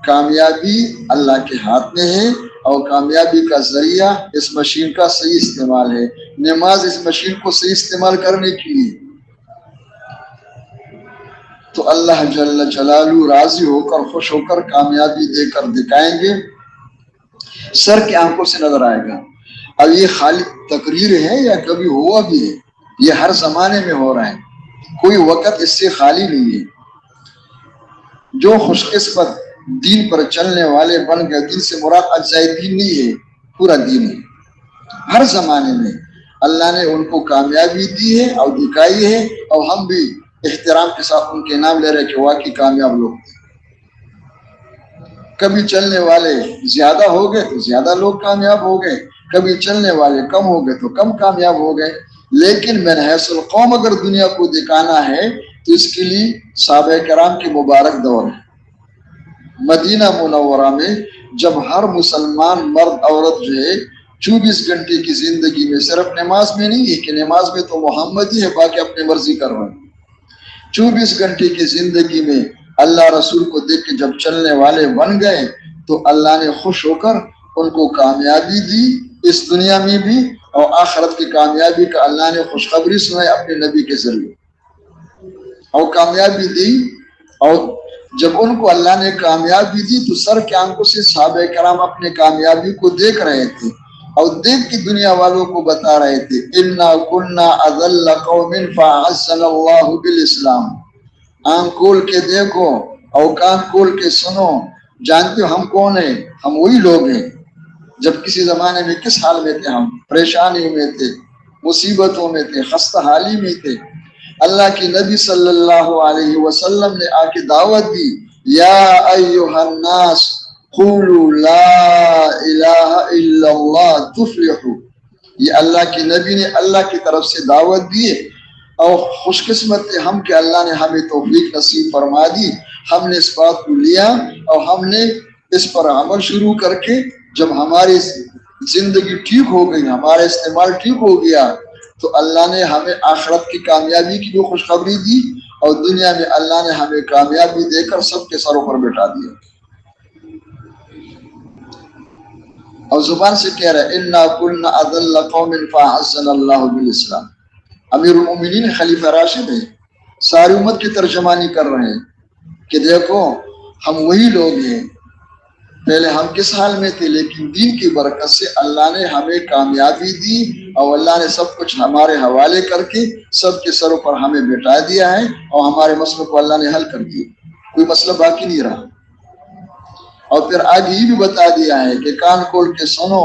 کامیابی اللہ کے ہاتھ میں ہے، اور کامیابی کا ذریعہ اس مشین کا صحیح استعمال ہے۔ نماز اس مشین کو صحیح استعمال کرنے کے لیے تو اللہ جل جلالہ راضی ہو کر، خوش ہو کر کامیابی دے کر دکھائیں گے، سر کی آنکھوں سے نظر آئے گا۔ اب یہ خالی تقریر ہے یا کبھی ہوا بھی ہے؟ یہ ہر زمانے میں ہو رہا ہے، کوئی وقت اس سے خالی نہیں ہے۔ جو خوش قسمت دین پر چلنے والے بن گئے، دین سے مراد اجزائے دین نہیں ہے، پورا دین ہے۔ ہر زمانے میں اللہ نے ان کو کامیابی دی ہے اور دکھائی ہے، اور ہم بھی احترام کے ساتھ ان کے نام لے رہے کہ واقعی کامیاب لوگ تھے۔ کبھی چلنے والے زیادہ ہو گئے تو زیادہ لوگ کامیاب ہو گئے، کبھی چلنے والے کم ہو گئے تو کم کامیاب ہو گئے۔ لیکن من حیث القوم اگر دنیا کو دکھانا ہے تو اس کے لیے صحابہ کرام کے مبارک دور ہے۔ مدینہ منورہ میں جب ہر مسلمان مرد عورت جو ہے 24 گھنٹے کی زندگی میں، صرف نماز میں نہیں ہے کہ نماز میں تو محمد ہی ہے، باقی اپنی مرضی کر رہے ہیں، 24 گھنٹے کی زندگی میں اللہ رسول کو دیکھ کے جب چلنے والے بن گئے تو اللہ نے خوش ہو کر ان کو کامیابی دی، اس دنیا میں بھی، اور آخرت کی کامیابی کا اللہ نے خوشخبری سنائی اپنے نبی کے ذریعے، اور کامیابی دی۔ اور جب ان کو اللہ نے کامیابی دی تو سر کے آنکھوں سے صحابہ کرام اپنے کامیابی کو دیکھ رہے تھے، اور دیکھ کے دنیا والوں کو بتا رہے تھے اِنَّا كُنَّا أَذَلَّ قَوْمٍ فَأَعَزَّنَا اللَّهُ بِالْإِسْلَامِ۔ آنکھ کھول کے دیکھو اور کان کھول کے سنو، جانتے ہو ہم کون ہیں؟ ہم وہی لوگ ہیں جب کسی زمانے میں کس حال میں تھے، ہم پریشانیوں میں تھے، مصیبتوں میں تھے، خستہ حالی میں تھے۔ اللہ کے نبی صلی اللہ علیہ وسلم نے آ کے دعوت دی، یا ایہا الناس قولوا لا الہ الا اللہ تفلحوا۔ یہ اللہ کے نبی نے اللہ کی طرف سے دعوت دی، اور خوش قسمت ہم کہ اللہ نے ہمیں توفیق نصیب فرما دی۔ ہم نے اس بات کو لیا اور ہم نے اس پر عمل شروع کر کے جب ہماری زندگی ٹھیک ہو گئی، ہمارا استعمال ٹھیک ہو گیا، تو اللہ نے ہمیں آخرت کی کامیابی کی بھی خوشخبری دی، اور دنیا میں اللہ نے ہمیں کامیابی دے کر سب کے سروں پر بٹھا دیا، اور زبان سے کہہ رہا ہے اِنَّا كُنَّا أَذَلَّ قَوْمٍ فَأَعَزَّنَا اللَّهُ بِالْإِسْلَامِ۔ امیر المومنین خلیفہ راشد ہے، ساری امت کی ترجمانی کر رہے ہیں کہ دیکھو ہم وہی لوگ ہیں، پہلے ہم کس حال میں تھے، لیکن دین کی برکت سے اللہ نے ہمیں کامیابی دی، اور اللہ نے سب کچھ ہمارے حوالے کر کے سب کے سروں پر ہمیں بٹھا دیا ہے، اور ہمارے مسئلوں کو اللہ نے حل کر دیا، کوئی مسئلہ باقی نہیں رہا۔ اور پھر آگے یہ بھی بتا دیا ہے کہ کان کھول کے سنو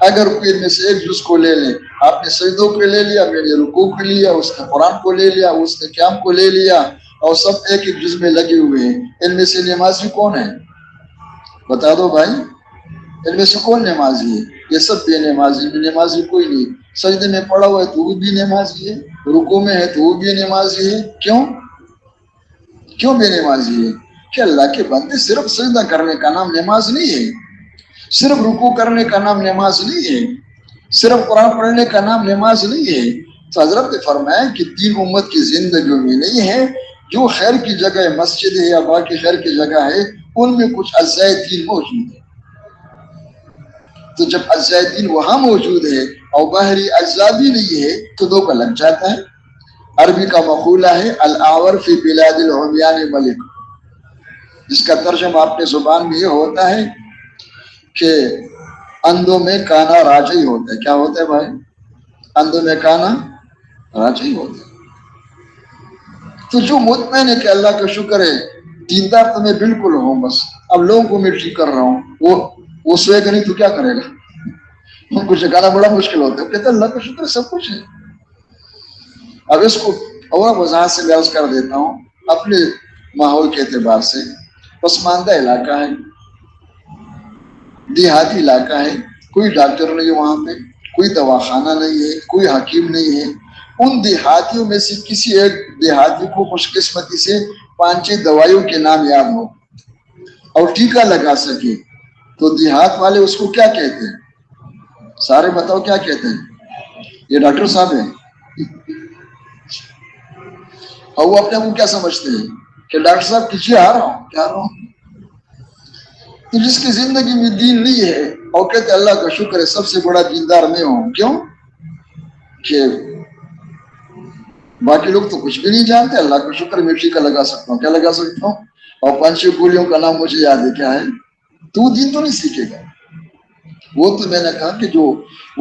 اگر کوئی ان میں سے ایک جز کو لے لیں، آپ نے سجدوں کو لے لیا، میں نے رکوع کو لیا، اس نے قرآن کو لے لیا، اس نے قیام کو لے لیا، اور سب ایک ایک جز میں لگے ہوئے ہیں، ان میں سے نمازی کون ہے؟ بتا دو بھائی، ان میں سے کون نمازی ہے؟ یہ سب بے نمازی، نمازی کوئی نہیں۔ سجدے میں پڑا ہوا ہے تو وہ بھی نمازی ہے، رکوع میں ہے تو وہ بھی نمازی ہے۔ کیوں بے نمازی ہے؟ کہ اللہ کے بندے صرف سجدہ کرنے کا نام نماز نہیں ہے، صرف رکوع کرنے کا نام نماز نہیں ہے، صرف قرآن پڑھنے کا نام نماز نہیں ہے۔ تو حضرت نے فرمایا کہ دین امت کی زندگیوں میں نہیں ہے، جو خیر کی جگہ ہے، مسجد ہے یا باقی خیر کی جگہ ہے، ان میں کچھ اجزائے دین موجود ہے۔ تو جب اجزائے دین وہاں موجود ہے اور باہری اجزاء بھی نہیں ہے تو دھوکہ لگ جاتا ہے۔ عربی کا مقولہ ہے الاور فی بلاد العمیان ملک، جس کا ترجمہ اپنے زبان میں یہ ہوتا ہے کہ اندھوں میں کانا راجہ ہی ہوتا ہے۔ کیا ہوتا ہے بھائی؟ اندھوں میں کانا راجہ ہی ہوتا ہے۔ تو جو مطمئن ہے کہ اللہ کا شکر ہے دیندار تو میں بالکل ہوں، بس اب لوگوں کو میں ٹھیک کر رہا ہوں، وہ سوئے گا نہیں تو کیا کرے گا؟ ان کو جگانا بڑا مشکل ہوتا ہے، کہتے ہیں اللہ کا شکر ہے سب کچھ ہے۔ اب اس کو اور وضاحت سے بیان کر دیتا ہوں۔ اپنے ماحول کے اعتبار سے پسماندہ علاقہ ہے، دیہاتی علاقہ ہے، کوئی ڈاکٹر نہیں ہے وہاں پہ، کوئی دواخانہ نہیں ہے، کوئی حکیم نہیں ہے۔ ان دیہاتیوں میں سے کسی ایک دیہاتی کو خوش قسمتی سے 5-6 دوائیوں کے نام یاد ہو اور ٹیکہ لگا سکے تو دیہات والے اس کو کیا کہتے ہیں؟ سارے بتاؤ کیا کہتے ہیں؟ یہ ڈاکٹر صاحب ہیں، اور وہ اپنے کو کیا سمجھتے ہیں کہ ڈاکٹر صاحب کچھ آ رہا ہوں کیا رہا ہوں۔ تو جس کی زندگی میں دین نہیں ہے اور کہتے اللہ کا شکر ہے سب سے بڑا دیندار میں ہوں، کیوں کہ باقی لوگ تو کچھ بھی نہیں جانتے، اللہ کا شکر میں ٹیکہ لگا سکتا ہوں، کیا لگا سکتا ہوں، اور 5-6 گولیوں کا نام مجھے یاد ہے، کیا ہے؟ تو دین تو نہیں سیکھے گا۔ وہ تو میں نے کہا کہ جو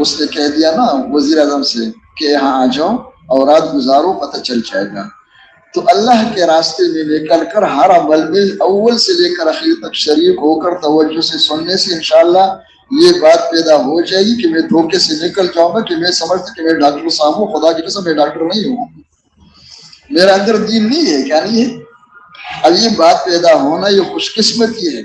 اس نے کہہ دیا نا وزیر اعظم سے کہ یہاں آ جاؤ اور رات گزارو، پتہ چل جائے گا۔ تو اللہ کے راستے میں نکل کر ہر عمل میں اول سے لے کر آخر تک شریک ہو کر توجہ سے سننے سے انشاءاللہ یہ بات پیدا ہو جائے گی کہ میں دھوکے سے نکل جاؤں گا کہ میں سمجھتا کہ میں ڈاکٹر صاحب ہوں، خدا کی قسم میں ڈاکٹر نہیں ہوں، میرا اندر دین نہیں ہے۔ کیا نہیں ہے؟ اب یہ بات پیدا ہونا یہ خوش قسمتی ہے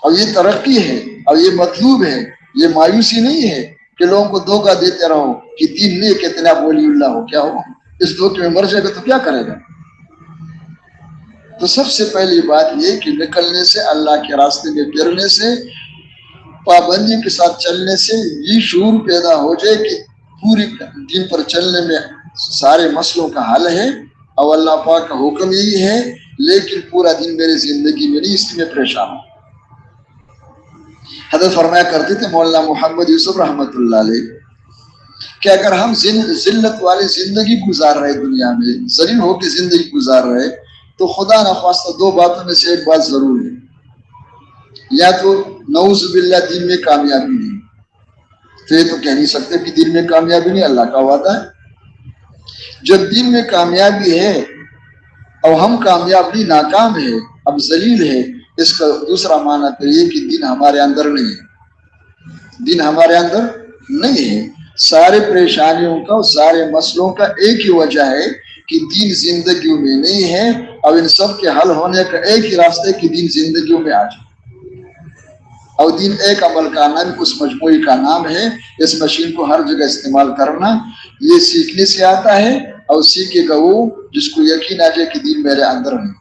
اور یہ ترقی ہے اور یہ مطلوب ہے، یہ مایوسی نہیں ہے کہ لوگوں کو دھوکہ دیتے رہو کہ دین نہیں کہتے آپ ولی اللہ ہو، کیا ہو اس دھوکے میں مر جائے گا تو کیا کرے گا؟ تو سب سے پہلی بات یہ کہ نکلنے سے، اللہ کے راستے میں پھرنے سے، پابندی کے ساتھ چلنے سے یہ شعور پیدا ہو جائے کہ پوری دین پر چلنے میں سارے مسئلوں کا حل ہے اور اللہ پاک کا حکم یہی ہے، لیکن پورا دن میری زندگی میں نہیں، اس لیے میں پریشان ہوں۔ حضرت فرمایا کرتے تھے مولانا محمد یوسف رحمۃ اللہ علیہ کہ اگر ہم ذلت والی زندگی گزار رہے، دنیا میں ذلیل ہو کے زندگی گزار رہے، تو خدا نخواستہ 2 باتوں میں سے ایک بات ضرور ہے، یا تو نعوذ باللہ دین میں کامیابی نہیں، تو یہ تو کہہ نہیں سکتے کہ دین میں کامیابی نہیں، اللہ کا وعدہ ہے۔ جب دین میں کامیابی ہے اور ہم کامیاب نہیں، ناکام ہے، اب ذلیل ہے، اس کا دوسرا معنی پھر یہ کہ دین ہمارے اندر نہیں ہے، دین ہمارے اندر نہیں ہے۔ سارے پریشانیوں کا، سارے مسئلوں کا ایک ہی وجہ ہے کہ دین زندگیوں میں نہیں ہے، اور ان سب کے حل ہونے کا ایک ہی راستہ ہے کہ دین زندگیوں میں آ جائے۔ اور دین ایک عمل کا نام، اس مجموعی کا نام ہے۔ اس مشین کو ہر جگہ استعمال کرنا یہ سیکھنے سے آتا ہے، اور سیکھے گا وہ جس کو یقین آ جائے کہ دین میرے اندر ہے۔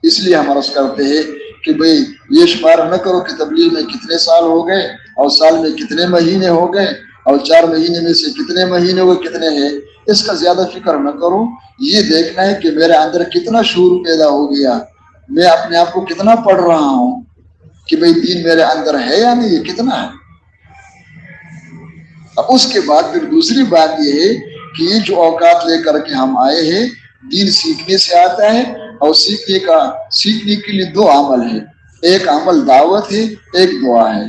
اس لیے ہم عرض کرتے ہیں کہ بھئی یہ شمار نہ کرو کہ تبلیغ میں کتنے سال ہو گئے اور سال میں کتنے مہینے ہو گئے اور 4 مہینے میں سے کتنے مہینے ہوئے، کتنے ہیں، اس کا زیادہ فکر نہ کرو۔ یہ دیکھنا ہے کہ میرے اندر کتنا شعور پیدا ہو گیا، میں اپنے آپ کو کتنا پڑھ رہا ہوں کہ بھئی دین میرے اندر ہے یا نہیں، یہ کتنا ہے۔ اب اس کے بعد پھر دوسری بات یہ ہے کہ یہ جو اوقات لے کر کے ہم آئے ہیں، دین سیکھنے سے آتا ہے، اور سیکھنے کے لیے 2 عمل ہے، ایک عمل دعوت ہے، ایک دعا ہے،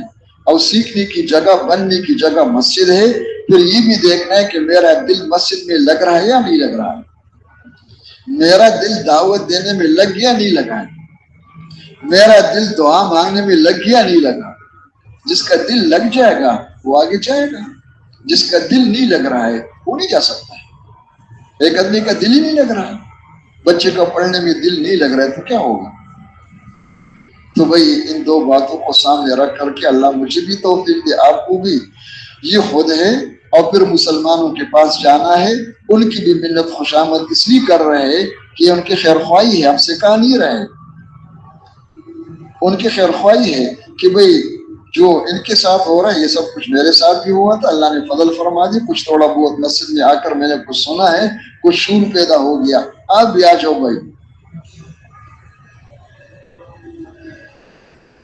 اور سیکھنے کی جگہ، بننے کی جگہ مسجد ہے۔ پھر یہ بھی دیکھنا ہے کہ میرا دل مسجد میں لگ رہا ہے یا نہیں لگ رہا ہے، میرا دل دعوت دینے میں لگ گیا نہیں لگا ہے، میرا دل دعا مانگنے میں لگ گیا نہیں لگا۔ جس کا دل لگ جائے گا وہ آگے جائے گا، جس کا دل نہیں لگ رہا ہے وہ نہیں جا سکتا ہے۔ ایک آدمی کا دل ہی نہیں لگ رہا ہے، بچے کا پڑھنے میں دل نہیں لگ رہا ہے تو کیا ہوگا؟ تو بھائی ان دو باتوں کو سامنے رکھ کر کے اللہ مجھے بھی توفیق دے، آپ کو بھی۔ یہ خود ہے، اور پھر مسلمانوں کے پاس جانا ہے، ان کی بھی ملت خوشامد اس لیے کر رہے ہیں کہ ان کی خیر خواہی ہے، ہم سے کہا نہیں رہے، ان کی خیر خواہی ہے کہ بھئی جو ان کے ساتھ ہو رہا ہے یہ سب کچھ میرے ساتھ بھی ہوا تھا، اللہ نے فضل فرما دی، کچھ تھوڑا بہت مسجد میں آ کر میں نے کچھ سنا ہے، کچھ شور پیدا ہو گیا، آپ بھی آ جاؤ بھائی۔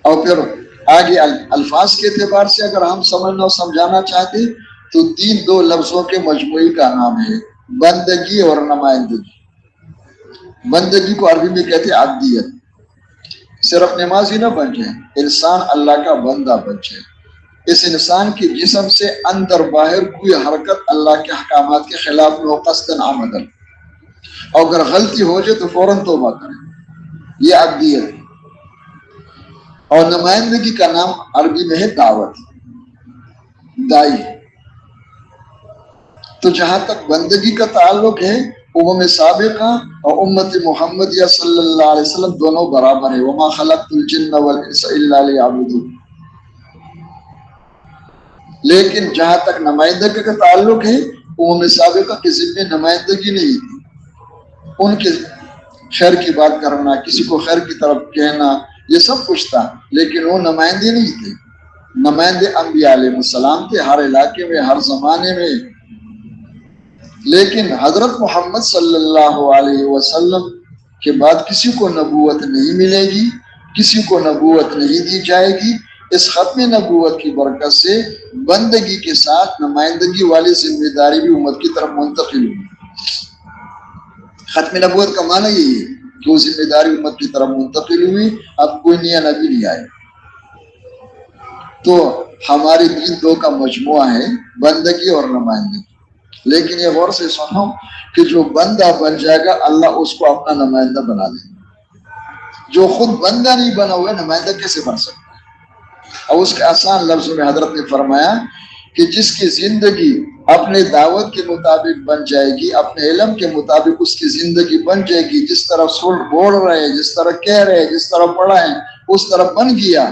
اور پھر آگے الفاظ کے اعتبار سے اگر ہم سمجھنا اور سمجھانا چاہتے تو دو لفظوں کے مجموعی کا نام ہے بندگی اور نمائندگی۔ بندگی کو عربی میں کہتے ہیں عبدیت، صرف نمازی نہ بن جائے، انسان اللہ کا بندہ بن جائے، اس انسان کے جسم سے اندر باہر کوئی حرکت اللہ کے احکامات کے خلاف نہ ہو قصداً عمدن، اور اگر غلطی ہو جائے تو فوراً توبہ کریں، یہ عبدیت ہے۔ اور نمائندگی کا نام عربی میں ہے دعوت، دائی۔ تو جہاں تک بندگی کا تعلق ہے امم سابقہ اور امت محمدیہ صلی اللہ علیہ وسلم دونوں برابر ہے، وما خلقت الجن والانس الا لیعبدون۔ لیکن جہاں تک نمائندگی کا تعلق ہے امم سابقہ کے ذمہ نمائندگی نہیں تھی، ان کے خیر کی بات کرنا، کسی کو خیر کی طرف کہنا، یہ سب کچھ تھا، لیکن وہ نمائندے نہیں تھے، نمائندے انبیاء علیہ السلام تھے ہر علاقے میں، ہر زمانے میں۔ لیکن حضرت محمد صلی اللہ علیہ وسلم کے بعد کسی کو نبوت نہیں ملے گی، کسی کو نبوت نہیں دی جائے گی۔ اس ختم نبوت کی برکت سے بندگی کے ساتھ نمائندگی والی ذمہ داری بھی امت کی طرف منتقل ہوئی۔ ختم نبوت کا معنی یہی ہے کہ وہ ذمہ داری امت کی طرف منتقل ہوئی، اب کوئی نیا نبی نہیں آئے۔ تو ہمارے دین دو کا مجموعہ ہے، بندگی اور نمائندگی۔ لیکن یہ غور سے سنو کہ جو بندہ بن جائے گا اللہ اس کو اپنا نمائندہ بنا دے گا، جو خود بندہ نہیں بنا ہوا ہے نمائندہ کیسے بن سکتا ہے؟ اور اس کے آسان لفظوں میں حضرت نے فرمایا کہ جس کی زندگی اپنے دعوت کے مطابق بن جائے گی، اپنے علم کے مطابق اس کی زندگی بن جائے گی، جس طرح سر بول رہے ہیں، جس طرح کہہ رہے ہیں، جس طرح پڑھا ہے اس طرح بن گیا،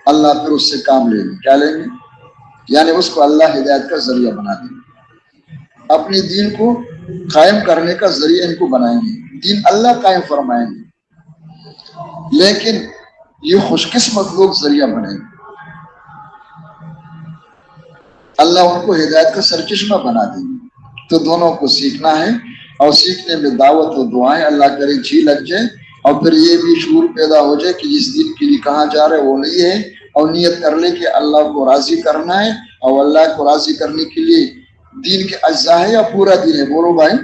اللہ پھر اس سے کام لیں گے۔ کیا لیں گے؟ یعنی اس کو اللہ ہدایت کا ذریعہ بنا دیں گے، اپنی دین کو قائم کرنے کا ذریعہ ان کو بنائیں گے، دین اللہ قائم فرمائیں گے، لیکن یہ خوش قسمت لوگ ذریعہ بنیں گے، اللہ ان کو ہدایت کا سرچشمہ بنا دیں گے۔ تو دونوں کو سیکھنا ہے، اور سیکھنے میں دعوت و دعائیں اللہ کرے جی لگ جائے، اور پھر یہ بھی شعور پیدا ہو جائے کہ جس دین کے لیے کہاں جا رہے وہ نہیں ہے، اور نیت کر لے کہ اللہ کو راضی کرنا ہے، اور اللہ کو راضی کرنے کے لیے دین کے اجزاء ہے یا پورا دین ہے؟ بولو بھائی،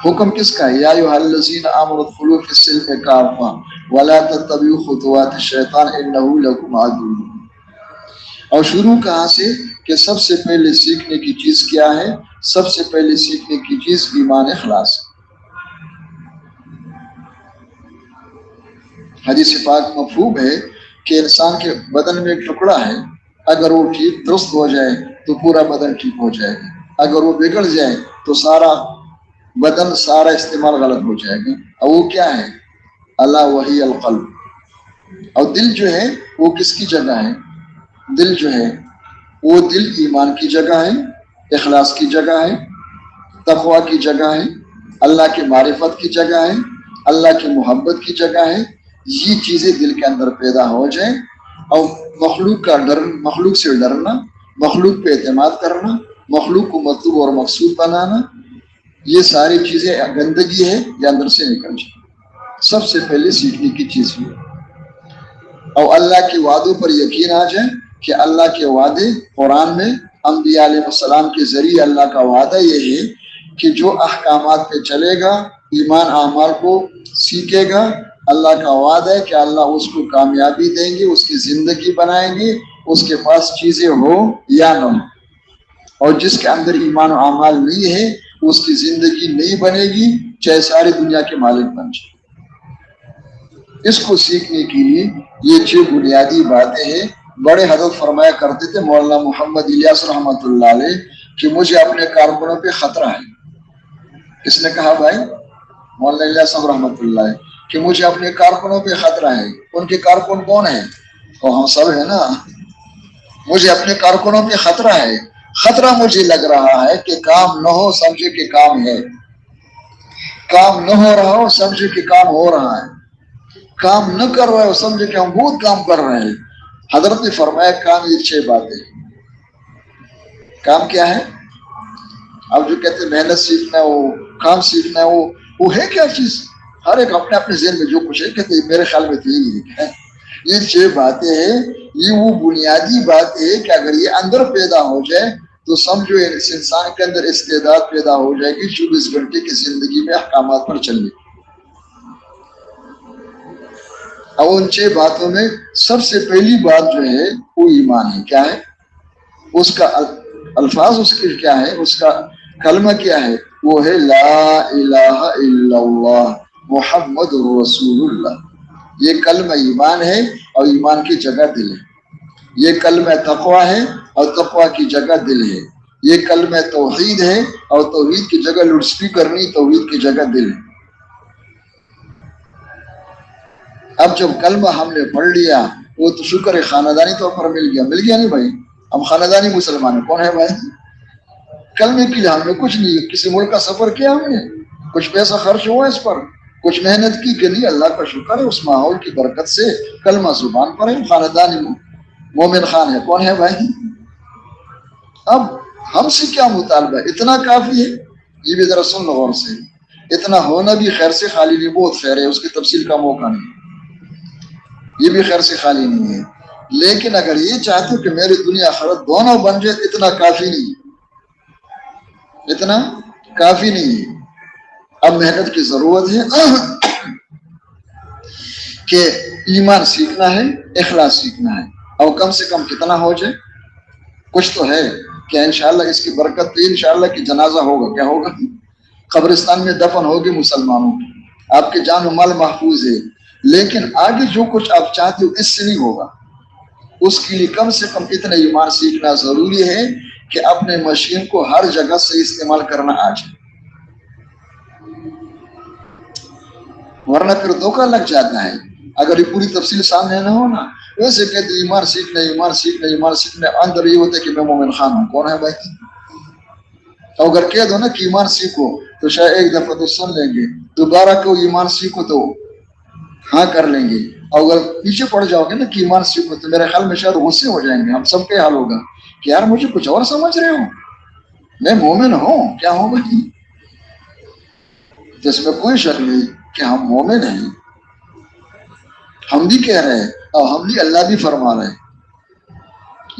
حکم کس کا ہے؟ یا ایھا الذین آمنوا ادخلوا فی السلم کافۃ ولا تتبعوا خطوات الشیطان انہ لکم عدو۔ اور شروع کہاں سے کہ سب سے پہلے سیکھنے کی چیز کیا ہے؟ سب سے پہلے سیکھنے کی چیز ایمان اخلاص۔ حدیث پاک مفہوم ہے کہ انسان کے بدن میں ایک ٹکڑا ہے، اگر وہ ٹھیک درست ہو جائے تو پورا بدن ٹھیک ہو جائے گا، اگر وہ بگڑ جائے تو سارا بدن، سارا استعمال غلط ہو جائے گا۔ اور وہ کیا ہے؟ اللہ وحی القلب۔ اور دل جو ہے وہ کس کی جگہ ہے؟ دل جو ہے وہ دل ایمان کی جگہ ہے، اخلاص کی جگہ ہے، تقوی کی جگہ ہے، اللہ کی معرفت کی جگہ ہے، اللہ کی محبت کی جگہ ہے۔ یہ چیزیں دل کے اندر پیدا ہو جائیں، اور مخلوق کا ڈر، مخلوق سے ڈرنا، مخلوق پہ اعتماد کرنا، مخلوق کو مطلوب اور مقصود بنانا، یہ ساری چیزیں گندگی ہے یہ اندر سے نکل جائے۔ سب سے پہلے سیکھنے کی چیز ہے، اور اللہ کے وعدوں پر یقین آ جائے کہ اللہ کے وعدے قرآن میں انبیاء علیہ السلام کے ذریعے اللہ کا وعدہ یہ ہے کہ جو احکامات پہ چلے گا، ایمان اعمال کو سیکھے گا، اللہ کا وعدہ ہے کہ اللہ اس کو کامیابی دیں گے، اس کی زندگی بنائیں گے، اس کے پاس چیزیں ہو یا نہ ہو۔ اور جس کے اندر ایمان و اعمال نہیں ہے اس کی زندگی نہیں بنے گی، چاہے ساری دنیا کے مالک بن جائے۔ اس کو سیکھنے کے لیے یہ 6 بنیادی باتیں ہیں بڑے حضرت فرمایا کرتے تھے مولانا محمد الیاس رحمۃ اللہ علیہ کہ مجھے اپنے کارکنوں پہ خطرہ ہے. کس نے کہا بھائی؟ مولانا الیاس صاحب رحمۃ اللہ علیہ کہ مجھے اپنے کارکنوں پہ خطرہ ہے. ان کے کارکن کون ہیں؟ تو ہم سب ہیں نا. مجھے اپنے کارکنوں پہ خطرہ ہے. خطرہ مجھے لگ رہا ہے کہ کام نہ ہو سمجھے کہ کام ہے، کام نہ ہو رہا ہو سمجھے کہ کام ہو رہا ہے، کام نہ کر رہے ہو سمجھے کہ ہم بہت کام کر رہے ہیں. حضرت نے فرمایا کام یہ 6 باتیں. کام کیا ہے؟ اب جو کہتے ہیں محنت سیکھنا ہے، وہ کام سیکھنا ہے، وہ ہے کیا چیز؟ ہر ایک اپنے اپنے ذہن میں جو کچھ ہے کہتے ہیں میرے خیال میں تو یہی ہے. یہ 6 باتیں ہیں. یہ وہ بنیادی بات ہے کہ اگر یہ اندر پیدا ہو جائے تو سمجھو اس انسان کے اندر استعداد پیدا ہو جائے گی 24 گھنٹے کی زندگی میں احکامات پر چلنے. اب ان 6 باتوں میں سب سے پہلی بات جو ہے وہ ایمان ہے. کیا ہے اس کا الفاظ؟ اس کے کیا ہے؟ اس کا کلمہ کیا ہے؟ وہ ہے لا الہ الا اللہ محمد رسول اللہ. یہ کلمہ ایمان ہے اور ایمان کی جگہ دل ہے. یہ کلمہ تقوی ہے اور تقوی کی جگہ دل ہے. یہ کلمہ توحید ہے اور توحید کی جگہ لاؤڈ اسپیکر نہیں، توحید کی جگہ دل ہے. اب جب کلمہ ہم نے پڑھ لیا وہ تو شکر ہے خاندانی طور پر مل گیا نہیں بھائی؟ ہم خاندانی مسلمان ہیں. کون ہے بھائی؟ کلمے کے لیے ہم نے کچھ نہیں، کسی ملک کا سفر کیا ہم نے، کچھ پیسہ خرچ ہوا اس پر، کچھ محنت کی کہ نہیں؟ اللہ کا شکر ہے اس ماحول کی برکت سے کلمہ زبان پر ہے، خاندانی مومن خان ہے. کون ہے بھائی؟ اب ہم سے کیا مطالبہ؟ اتنا کافی ہے. یہ بھی ذرا سن لو غور سے. اتنا ہونا بھی خیر سے خالی نہیں، بہت خیر ہے، اس کی تفصیل کا موقع نہیں. یہ بھی خیر سے خالی نہیں ہے. لیکن اگر یہ چاہتے ہو کہ میری دنیا آخرت دونوں بن جائے اتنا کافی نہیں، اتنا کافی نہیں ہے. اب محنت کی ضرورت ہے کہ ایمان سیکھنا ہے، اخلاص سیکھنا ہے. اور کم سے کم کتنا ہو جائے؟ کچھ تو ہے کہ انشاءاللہ اس کی برکت پہ انشاءاللہ کی جنازہ ہوگا. کیا ہوگا؟ قبرستان میں دفن ہوگی مسلمانوں کی، آپ کے جان و مال محفوظ ہے. لیکن آگے جو کچھ آپ چاہتے ہو اس سے نہیں ہوگا. اس کے لیے کم سے کم اتنا ایمان سیکھنا ضروری ہے کہ اپنے مشین کو ہر جگہ سے استعمال کرنا آ جائے، ورنہ پھر دھوکہ لگ جاتا ہے. اگر یہ پوری تفصیل سامنے نہ ہو نا، ویسے کہتے ایمان سیکھنا ایمان سیکھنا ایمان سیکھنا، اندر یہ ہوتا ہے کہ میں مومن خان ہوں. کون ہے بھائی؟ تو اگر کہہ دو نا کہ ایمان سیکھو تو شاید ایک دفعہ تو سن لیں گے، دوبارہ کو ایمان سیکھو تو ہاں کر لیں گے. اور اگر پیچھے پڑ جاؤ گے نا کہ ایمان سیکھو تو میرے خیال میں شاید غصے ہو جائیں گے. ہم سب کے حال ہوگا کہ یار مجھے کچھ اور سمجھ رہے ہو، میں مومن ہوں. کیا ہوں بھائی؟ تو اس میں کوئی شک نہیں کہ ہم مومن ہیں. ہم بھی کہہ رہے ہیں اور ہم بھی اللہ بھی فرما رہے ہیں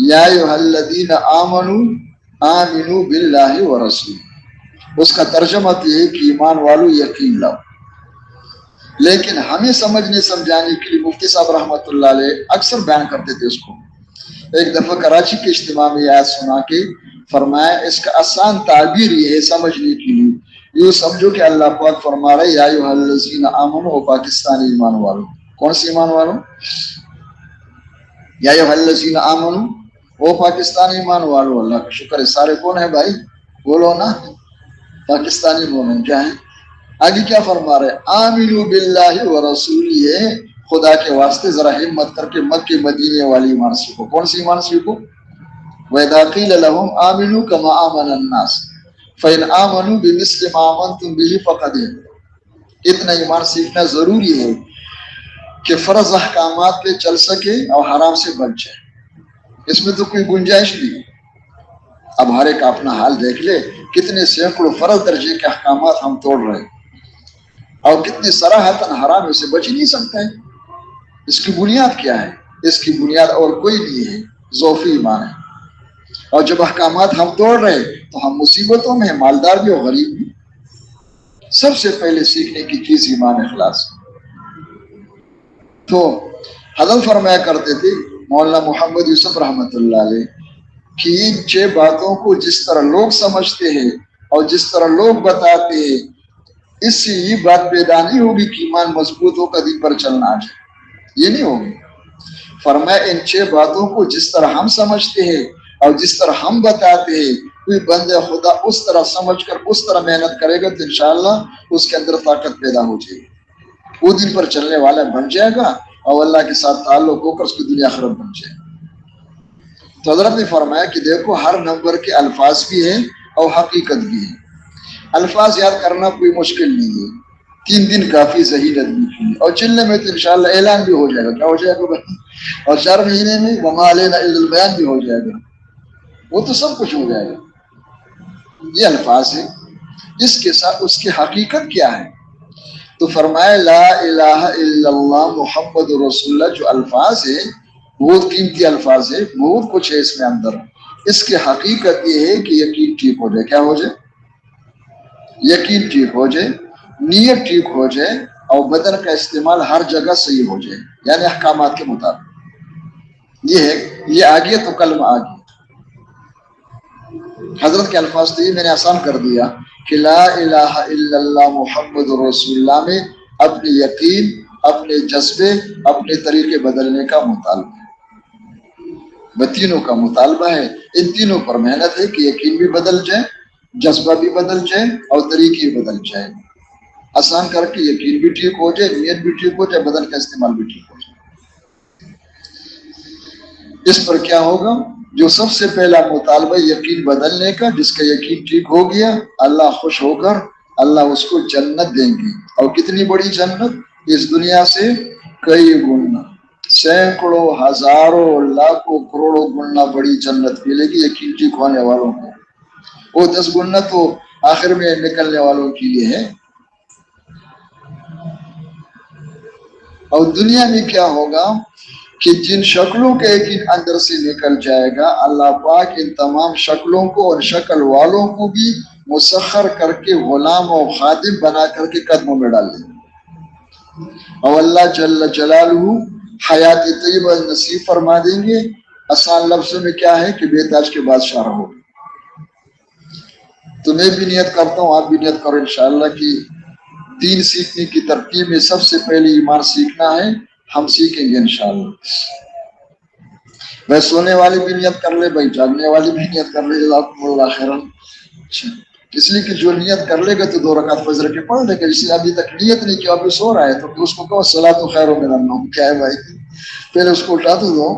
یا ایھا الذین آمنوا آمنوا باللہ ورسولہ. اس کا ترجمہ یہ ہے کہ ایمان والو یقین لاؤ. لیکن ہمیں سمجھنے سمجھانے کے لیے مفتی صاحب رحمۃ اللہ علیہ اکثر بیان کرتے تھے اس کو. ایک دفعہ کراچی کے اجتماع میں آیت سنا کے فرمایا اس کا آسان تعبیر یہ ہے سمجھنے کے لیے، یوں سمجھو کہ اللہ پاک فرما رہے یا ایھا الذین آمنوا، پاکستانی ایمان والو. کون سی ایمان والو؟ یا ایھا الذین آمنوا، وہ پاکستانی ایمان والو. اللہ کا شکر ہے سارے کون ہیں بھائی؟ بولو نا، پاکستانی مومن. کیا ہے آگے کیا فرما رہے؟ آمنوا باللہ ورسولہ، خدا کے واسطے ذرا ہمت کر کے مکے مدینے والی ایمان سیکھو. کون سی ایمان سیکھو؟ وَإِذَا قِيلَ لَهُمْ آمِنُوا كَمَا آمَنَ النَّاسُ فَإِنْ آمَنُوا بِمِثْلِ مَا آمَنْتُمْ بِهِ فَقَدْ اهْتَدَوْا. اتنا ایمان سیکھنا ضروری ہے کہ فرض احکامات پہ چل سکے اور حرام سے بچ جائے. اس میں تو کوئی گنجائش نہیں. اب ہر ایک اپنا حال دیکھ لے، کتنے سینکڑوں فرض درجے کے احکامات ہم توڑ رہے ہیں اور کتنے صراحتاً حرام سے بچ نہیں سکتا ہے. اس کی بنیاد کیا ہے؟ اس کی بنیاد اور کوئی نہیں ہے، ضعف ایمان ہے. اور جب احکامات ہم توڑ رہے تو ہم مصیبتوں میں ہیں، مالدار بھی اور غریب بھی. سب سے پہلے سیکھنے کی چیز ایمان اخلاص. تو حضرت فرمایا کرتے تھے مولانا محمد یوسف رحمۃ اللہ علیہ کہ ان 6 باتوں کو جس طرح لوگ سمجھتے ہیں اور جس طرح لوگ بتاتے ہیں، اس سے یہ بات پیدا نہیں ہوگی کہ ایمان مضبوط ہو کا دین پر چلنا آ جائے. یہ نہیں ہوگی. فرمایا ان 6 باتوں کو جس طرح ہم سمجھتے ہیں اور جس طرح ہم بتاتے ہیں، کوئی بندہ خدا اس طرح سمجھ کر اس طرح محنت کرے گا تو انشاءاللہ اس کے اندر طاقت پیدا ہو جائے گی، وہ دن پر چلنے والا بن جائے گا اور اللہ کے ساتھ تعلق ہو کر اس کی دنیا آخرت بن جائے گا۔ تو حضرت نے فرمایا کہ دیکھو ہر نمبر کے الفاظ بھی ہیں اور حقیقت بھی ہے۔ الفاظ یاد کرنا کوئی مشکل نہیں ہے، 3 دن کافی صحیح ندمی کی، اور چلنے میں تو انشاءاللہ اعلان بھی ہو جائے گا، کیا ہو جائے گا بھائی، اور 4 مہینے میں وما علینا الا البیان بھی ہو جائے گا، وہ تو سب کچھ ہو جائے گا۔ یہ الفاظ ہیں، اس کے ساتھ اس کی حقیقت کیا ہے؟ تو فرمایا لا الہ الا اللہ محمد رسول اللہ، جو الفاظ ہے بہت قیمتی الفاظ ہے، بہت کچھ ہے اس میں اندر۔ اس کی حقیقت یہ ہے کہ یقین ٹھیک ہو جائے، کیا ہو جائے؟ یقین ٹھیک ہو جائے، نیت ٹھیک ہو جائے، اور بدن کا استعمال ہر جگہ صحیح ہو جائے، یعنی احکامات کے مطابق۔ یہ ہے، یہ آگے تو کلمہ آگے۔ حضرت کے الفاظ تو یہ میں نے آسان کر دیا کہ لا الہ الا اللہ محمد رسول اللہ میں اپنے یقین، اپنے جذبے، اپنے طریقے بدلنے کا مطالبہ ہے، تینوں کا مطالبہ ہے۔ ان تینوں پر محنت ہے کہ یقین بھی بدل جائے، جذبہ بھی بدل جائے اور طریقے بھی بدل جائے۔ آسان کر کے یقین بھی ٹھیک ہو جائے، نیت بھی ٹھیک ہو جائے، بدن کا استعمال بھی ٹھیک ہو جائے۔ اس پر کیا ہوگا؟ جو سب سے پہلا مطالبہ یقین بدلنے کا، جس کا یقین ٹھیک ہو گیا، اللہ خوش ہو کر اللہ اس کو جنت دیں گے، اور کتنی بڑی جنت، اس دنیا سے کئی گنا، سینکڑوں، ہزاروں، لاکھوں، کروڑوں گنا بڑی جنت ملے گی یقین ٹھیک ہونے والوں کو۔ وہ 10 گنا تو آخر میں نکلنے والوں کے لیے ہے۔ اور دنیا میں کیا ہوگا کہ جن شکلوں کے یقین اندر سے نکل جائے گا، اللہ پاک ان تمام شکلوں کو اور شکل والوں کو بھی مسخر کر کے غلام اور خادم بنا کر کے قدموں میں ڈال دیں گے، اور اللہ جل جلالہ حیات طیبہ نصیب فرما دیں گے۔ آسان لفظوں میں کیا ہے کہ بے تاج کے بادشاہ رہو۔ تو میں بھی نیت کرتا ہوں، آپ بھی نیت کرو انشاءاللہ کہ دین سیکھنے کی ترتیب میں سب سے پہلے ایمان سیکھنا ہے، ہم سیکھیں گے انشاءاللہ۔ بھائی سونے والی بھی نیت کر لے، بھائی جاگنے والی بھی نیت کر لے، جزاکم اللہ خیرا۔ اس لیے کہ جو نیت کر لے گا تو 2 رکعت فجر کے پڑھ لے گا، اس لیے ابھی تک نیت نہیں کیا، ابھی سو رہا ہے تو اس کو کہو الصلاۃ خیر من النوم، کیا ہے بھائی، پہلے اس کو اٹھا تو دو۔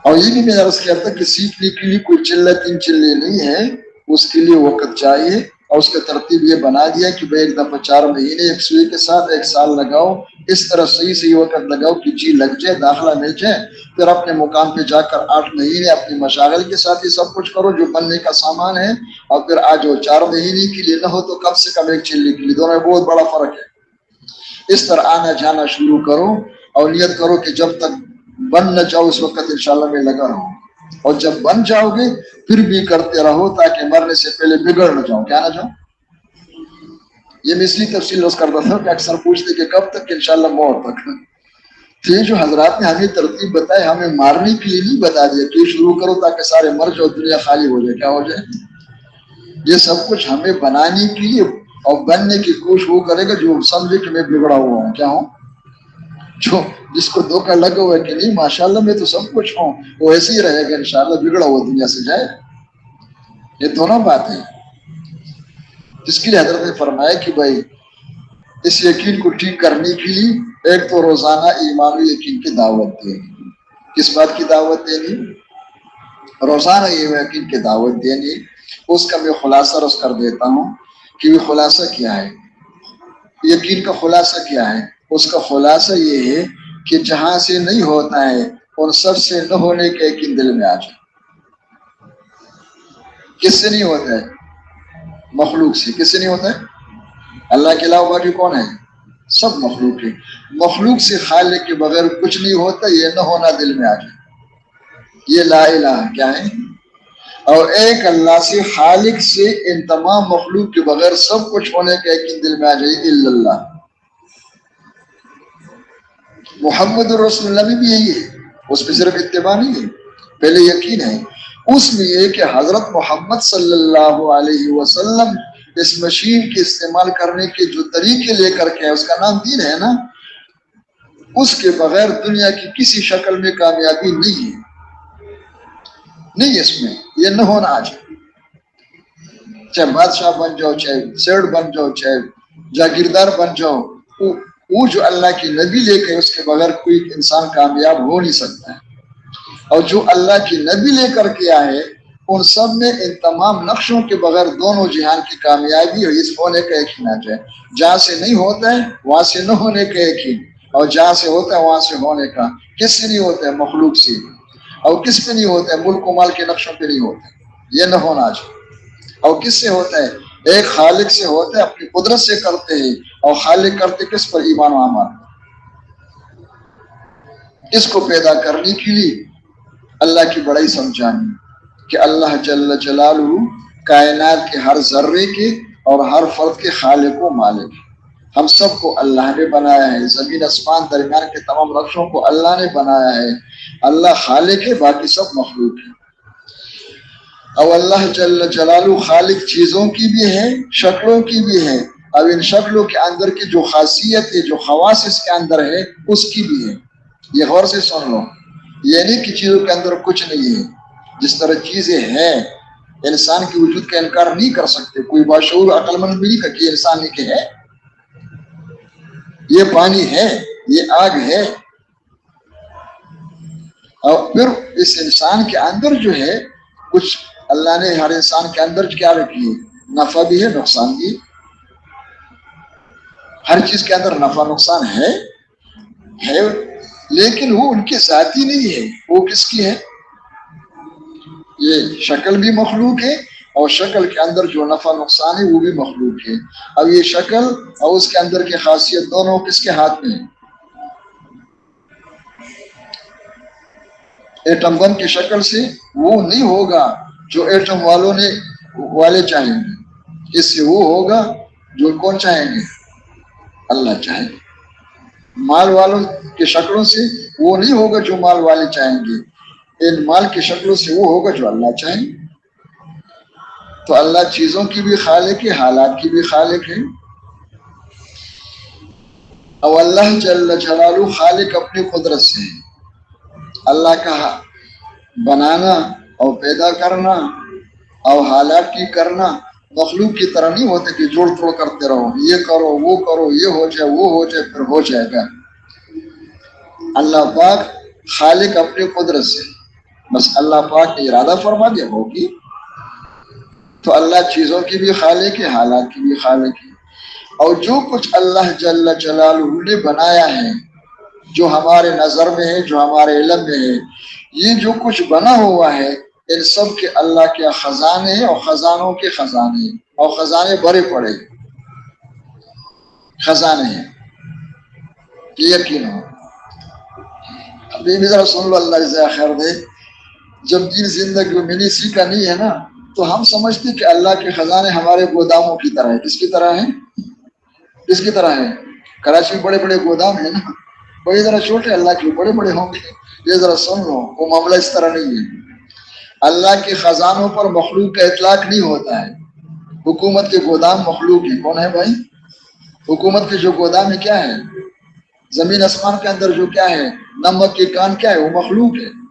اور یہ بھی میں عرض کیا تھا کہ سیکھنے کے لیے کوئی چلے 3 چلے نہیں ہے، اس کے لیے وقت چاہیے، اور اس کا ترتیب یہ بنا دیا کہ بھائی ایک دفعہ 4 مہینے ایک سوئی کے ساتھ 1 سال لگاؤ، اس طرح صحیح وقت لگاؤ کہ جی لگ جائے، داخلہ مل جائے، پھر اپنے مقام پہ جا کر 8 مہینے اپنے مشاغل کے ساتھ یہ سب کچھ کرو جو بننے کا سامان ہے، اور پھر آج وہ 4 مہینے کے لیے نہ ہو تو کم سے کم 1 چلنے کے لیے، دونوں میں بہت بڑا فرق ہے۔ اس طرح آنا جانا شروع کرو اور نیت کرو کہ جب تک بن نہ جاؤ اس وقت انشاءاللہ میں لگا رہوں، اور جب بن جاؤ گے پھر بھی کرتے رہو تاکہ مرنے سے پہلے بگڑ نہ جاؤ، کیا نہ جاؤ۔ یہ میں اس لیے تفصیل عرض کرتا تھا کہ اکثر پوچھتے کہ کب تک، انشاءاللہ موت تک۔ تو یہ جو حضرات نے ہمیں ترتیب بتائے، ہمیں مارنے کے لیے نہیں بتا دیا کہ شروع کرو تاکہ سارے مر جاؤ، دنیا خالی ہو جائے، کیا ہو جائے۔ یہ سب کچھ ہمیں بنانے کے لیے اور بننے کی کوشش وہ کرے گا جو سمجھے کہ میں بگڑا ہوا ہوں، کیا ہوں، جو جس کو دھوکہ لگا ہوا ہے کہ نہیں ماشاءاللہ میں تو سب کچھ ہوں، وہ ایسے ہی رہے گا انشاءاللہ، بگڑا ہوا دنیا سے جائے۔ یہ دونوں باتیں، جس کے لیے حضرت نے فرمایا کہ بھائی اس یقین کو ٹھیک کرنے کے لیے ایک تو روزانہ ایمان و یقین کی دعوت دینی۔ کس بات کی دعوت دینی؟ روزانہ یقین کی دعوت دینی۔ اس کا میں خلاصہ رس کر دیتا ہوں کہ یہ خلاصہ کیا ہے، یقین کا خلاصہ کیا ہے۔ اس کا خلاصہ یہ ہے کہ جہاں سے نہیں ہوتا ہے ان سب سے نہ ہونے کا یقین دل میں آ جائے۔ کس سے نہیں ہوتا ہے؟ مخلوق سے۔ کس سے نہیں ہوتا ہے؟ اللہ کے علاوہ باقی کون ہے؟ سب مخلوق ہے۔ مخلوق سے خالق کے بغیر کچھ نہیں ہوتا، یہ نہ ہونا دل میں آ جائے، یہ لا الہ کیا ہے۔ اور ایک اللہ سے، خالق سے ان تمام مخلوق کے بغیر سب کچھ ہونے کا یقین دل میں آ جائے، الا اللہ۔ محمد رسول اللہ میں بھی یہی ہے، اس میں صرف اتباع نہیں ہے، پہلے یقین ہے۔ اس میں یہ کہ حضرت محمد صلی اللہ علیہ وسلم اس مشین کے استعمال کرنے کے جو طریقے لے کر کے اس کا نام دین ہے نا، اس کے بغیر دنیا کی کسی شکل میں کامیابی نہیں ہے، نہیں اس میں یہ نہ ہونا چاہیے، چاہے بادشاہ بن جاؤ، چاہے سیٹ بن جاؤ، چاہے جاگیردار بن جاؤ، وہ جو اللہ کی نبی لے کے اس کے بغیر کوئی انسان کامیاب ہو نہیں سکتا ہے۔ اور جو اللہ کی نبی لے کر کے آئے ان سب میں ان تمام نقشوں کے بغیر دونوں جہان کی کامیابی اور اس ہونے کا یقین آ جائے، جہاں سے نہیں ہوتا ہے وہاں سے نہ ہونے کا یقین، اور جہاں سے ہوتا ہے وہاں سے ہونے کا۔ کس سے نہیں ہوتا ہے؟ مخلوق سے۔ اور کس پہ نہیں ہوتا ہے؟ ملک و مال کے نقشوں پہ نہیں ہوتا ہے، یہ نہ ہونا چاہیے۔ اور کس سے ہوتا ہے؟ ایک خالق سے ہوتا ہے، اپنی قدرت سے کرتے ہیں، اور خالق کرتے کس پر؟ ایمان و عمل۔ اس کو پیدا کرنے کے لیے اللہ کی بڑائی سمجھانی کہ اللہ جل جلالہ کائنات کے ہر ذرے کے اور ہر فرد کے خالق و مالک ہے۔ ہم سب کو اللہ نے بنایا ہے، زمین آسمان درمیان کے تمام رقصوں کو اللہ نے بنایا ہے۔ اللہ خالق ہے، باقی سب مخلوق ہے۔ اور اللہ جل جلالہ خالق چیزوں کی بھی ہے، شکلوں کی بھی ہے، اب ان شکلوں کے اندر کی جو خاصیت ہے، جو خواص اس کے اندر ہے، اس کی بھی ہے۔ یہ غور سے سن لو، یہ نہیں کہ چیزوں کے اندر کچھ نہیں ہے، جس طرح چیزیں ہیں انسان کے وجود کا انکار نہیں کر سکتے، کوئی باشعور عقل مند بھی نہیں کہ یہ انسان نہیں کہ ہے، یہ پانی ہے، یہ آگ ہے۔ اور پھر اس انسان کے اندر جو ہے کچھ اللہ نے ہر انسان کے اندر کیا رکھی ہے؟ نفع بھی ہے، نقصان بھی۔ ہر چیز کے اندر نفع نقصان ہے، لیکن وہ ان کی ذاتی نہیں ہے، وہ کس کی ہے؟ یہ شکل بھی مخلوق ہے، اور شکل کے اندر جو نفع نقصان ہے وہ بھی مخلوق ہے۔ اب یہ شکل اور اس کے اندر کی خاصیت دونوں کس کے ہاتھ میں ہے؟ ایٹم بم کی شکل سے وہ نہیں ہوگا جو ایٹم والے چاہیں گے، اس سے وہ ہوگا جو کون چاہیں گے؟ اللہ چاہیں گے۔ مال والوں کی شکلوں سے وہ نہیں ہوگا جو مال والے چاہیں گے، ان مال کی شکلوں سے وہ ہوگا جو اللہ چاہیں گے۔ تو اللہ چیزوں کی بھی خالق ہے، حالات کی بھی خالق ہے۔ اور اللہ جل جلالہ خالق اپنی قدرت سے ہے۔ اللہ کا بنانا اور پیدا کرنا اور حالات کی کرنا مخلوق کی طرح نہیں ہوتے کہ جوڑ توڑ کرتے رہو، یہ کرو وہ کرو، یہ ہو جائے وہ ہو جائے پھر ہو جائے گا۔ اللہ پاک خالق اپنی قدرت سے، بس اللہ پاک نے ارادہ فرما دیا ہوگی۔ تو اللہ چیزوں کی بھی خالق ہے، حالات کی بھی خالق ہے۔ اور جو کچھ اللہ جل جلالہ نے بنایا ہے، جو ہمارے نظر میں ہے، جو ہمارے علم میں ہے، یہ جو کچھ بنا ہوا ہے ان سب کے اللہ کے خزانے ہیں، اور خزانوں کے خزانے ہیں، اور خزانے بڑے پڑے خزانے ہیں، یہ یقین ہو۔ ابھی بھی ذرا سن لو، اللہ جزائے خیر دے۔ جب دین زندگی میں نہیں سیکھا نہیں ہے نا، تو ہم سمجھتے کہ اللہ کے خزانے ہمارے گوداموں کی طرح ہے۔ کس کی طرح ہے؟ کس کی طرح ہے؟ کراچی میں بڑے بڑے گودام ہیں نا، وہی ذرا چھوٹے، اللہ کے بڑے بڑے ہوں گے۔ یہ ذرا سن لو، وہ معاملہ اس طرح نہیں ہے۔ اللہ کے خزانوں پر مخلوق کا اطلاق نہیں ہوتا ہے۔ حکومت کے گودام مخلوق ہے، کون ہے بھائی؟ حکومت کے جو گودام ہے کیا ہے؟ زمین آسمان کے اندر جو کیا ہے، نمک کے کان کیا ہے؟ وہ مخلوق ہے۔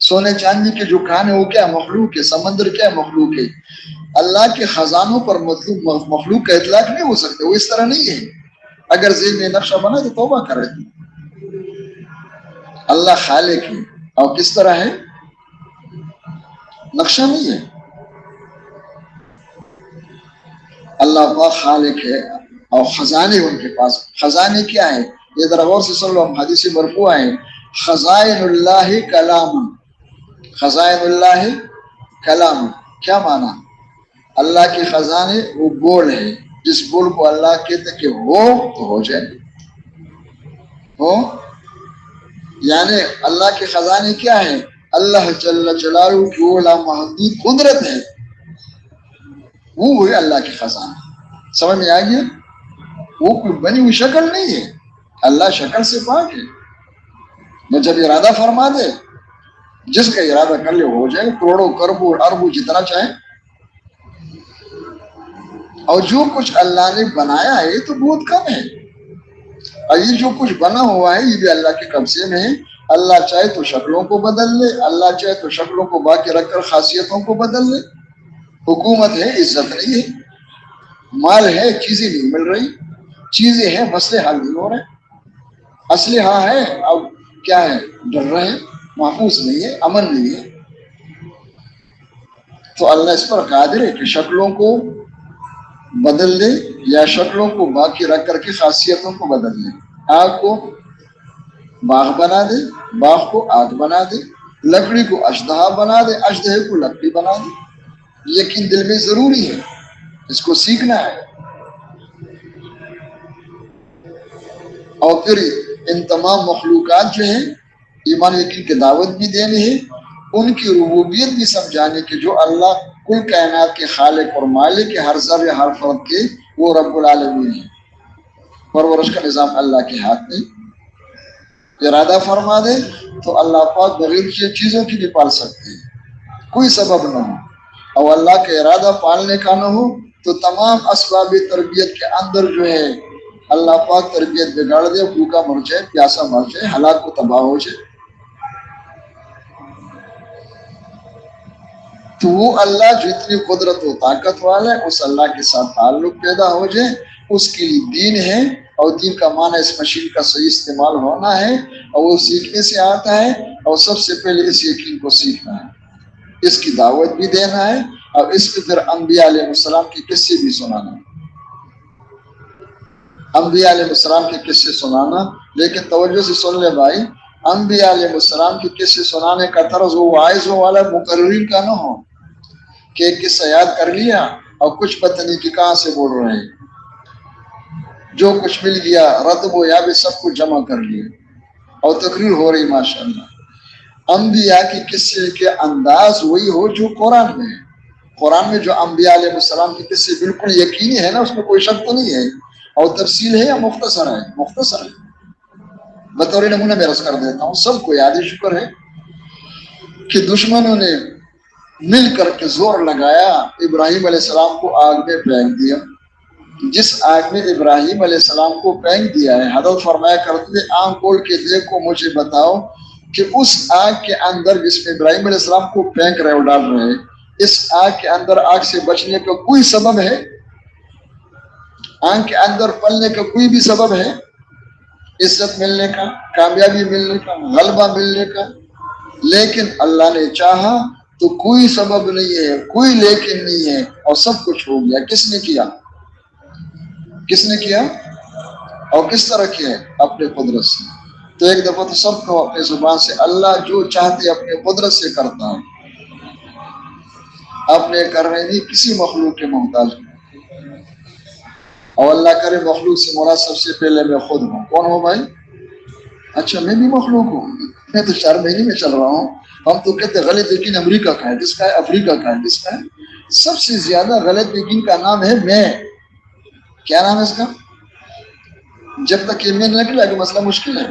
سونے چاندی کے جو کان ہے وہ کیا ہے؟ مخلوق ہے۔ سمندر کیا ہے؟ مخلوق ہے۔ اللہ کے خزانوں پر مخلوق کا اطلاق نہیں ہو سکتا، وہ اس طرح نہیں ہے۔ اگر ذہن میں نقشہ بنا تو توبہ کرے۔ اللہ خالق ہے، اور کس طرح ہے؟ نقشہ نہیں ہے۔ اللہ پاک خالق ہے، اور خزانے ان کے پاس۔ خزانے کیا ہے؟ یہ ذرا غور سے سن لو، حدیث مرفوع ہے، خزائن اللہ کلام۔ خزائن اللہ کلام کیا معنی؟ اللہ کے خزانے وہ بول ہے، جس بول کو اللہ کہتے کہ ہو تو ہو جائے، ہو۔ یعنی اللہ کے خزانے کیا ہے؟ اللہ جل جلالہ کی وہ لامحدود قدرت ہے، وہ ہے اللہ کے خزانے۔ سمجھ میں آ گیا؟ وہ کوئی بنی ہوئی شکل نہیں ہے، اللہ شکل سے پاک ہے۔ میں جب ارادہ فرما دے، جس کا ارادہ کر لے ہو جائے، کروڑوں کربوں اربوں جتنا چاہے۔ اور جو کچھ اللہ نے بنایا ہے تو بہت کم ہے، اور یہ جو کچھ بنا ہوا ہے یہ بھی اللہ کے قبضے میں ہے. اللہ چاہے تو شکلوں کو بدل لے, اللہ چاہے تو شکلوں کو باقی رکھ کر خاصیتوں کو بدل لے. حکومت ہے, عزت نہیں ہے, مال ہے, چیزیں نہیں مل رہی, چیزیں ہیں, مسئلے حل نہیں ہو رہے, اسلحہ ہے, اب کیا ہے, ڈر رہے ہیں, محفوظ نہیں ہے, امن نہیں ہے. تو اللہ اس پر قادر ہے کہ شکلوں کو بدل دے یا شکلوں کو باقی رکھ کر کے خاصیتوں کو بدل دے. آگ کو باغ بنا دے, باغ کو آگ بنا دے, لکڑی کو اژدہا بنا دے, اژدہے کو لکڑی بنا دے. یقین دل میں ضروری ہے, اس کو سیکھنا ہے. اور پھر ان تمام مخلوقات جو ہیں ایمان یقین کی دعوت بھی دینی ہے, ان کی ربوبیت بھی سمجھانے کی, جو اللہ کل کائنات کے خالق اور مالک ہے, ہر ذرے ہر فرد کے وہ رب العالمین ہے. پرورش کا نظام اللہ کے ہاتھ میں, ارادہ فرما دے تو اللہ پاک بغیر چیزوں کی بھی پال سکتے ہیں, کوئی سبب نہ ہو. اور اللہ کا ارادہ پالنے کا نہ ہو تو تمام اسباب تربیت کے اندر جو ہے اللہ پاک تربیت بگاڑ دے, بھوکا مر جائے, پیاسا مر جائے, ہلاک و تباہ ہو جائے. تو وہ اللہ جو اتنی قدرت و طاقت والا ہے, اس اللہ کے ساتھ تعلق پیدا ہو جائے. اس کے لیے دین ہے, اور دین کا معنی اس مشین کا صحیح استعمال ہونا ہے, اور وہ سیکھنے سے آتا ہے. اور سب سے پہلے اس یقین کو سیکھنا ہے, اس کی دعوت بھی دینا ہے, اور اس پہ پھر انبیاء علیہ السلام کے قصے بھی سنانا ہے. انبیاء علیہ السلام کے قصے سنانا, لیکن توجہ سے سن لے بھائی, انبیاء علیہ السلام کے قصے سنانے کا طرز وہ واعظوں والا مقررین کا نہ ہو کہ ایک قصہ یاد کر لیا اور کچھ پتہ نہیں کہ کہاں سے بول رہے ہیں, جو کچھ مل گیا رتب و یابس سب کچھ جمع کر لیا اور تقریر ہو رہی. ماشاءاللہ انبیاء کی قصے کے انداز وہی ہو جو قرآن میں ہے. قرآن میں جو انبیاء علیہ السلام کے قصے بالکل یقینی ہے نا, اس میں کوئی شک تو نہیں ہے, اور تفصیل ہے یا مختصر ہے, مختصر ہے. بطور نمونہ میں عرض کر دیتا ہوں, سب کو یاد شکر ہے کہ دشمنوں نے مل کر کے زور لگایا, ابراہیم علیہ السلام کو آگ میں پھینک دیا. جس آگ میں ابراہیم علیہ السلام کو پھینک دیا ہے, حضرت فرمایا کرتے آنکھ کھول کے دیکھو, مجھے بتاؤ کہ اس آگ کے اندر جس میں ابراہیم علیہ السلام کو پھینک رہے اور ڈال رہے ہیں, اس آگ کے اندر آگ سے بچنے کا کوئی سبب ہے؟ آگ کے اندر پلنے کا کوئی بھی سبب ہے؟ عزت ملنے کا, کامیابی ملنے کا, غلبہ ملنے کا؟ لیکن اللہ نے چاہا تو کوئی سبب نہیں ہے, کوئی لیکن نہیں ہے, اور سب کچھ ہو گیا. کس نے کیا؟ کس نے کیا اور کس طرح کیا؟ اپنے قدرت سے. تو ایک دفعہ تو سب کو اپنے زبان سے اللہ جو چاہتے اپنے قدرت سے کرتا ہے, اپنے کرنے نہیں کسی مخلوق کے محتاج نہیں. اور اللہ کرے مخلوق سے مراد سب سے پہلے میں خود ہوں. کون ہوں بھائی؟ اچھا میں بھی مخلوق ہوں, میں تو 4 مہینے میں چل رہا ہوں. ہم تو کہتے ہیں غلط یقین امریکہ کا ہے, کس کا ہے؟ افریقہ کا ہے, کس کا ہے؟ سب سے زیادہ غلط یقین کا نام ہے میں. کیا نام ہے اس کا؟ جب تک یہ میں نہ نکلا کہ مسئلہ مشکل ہے.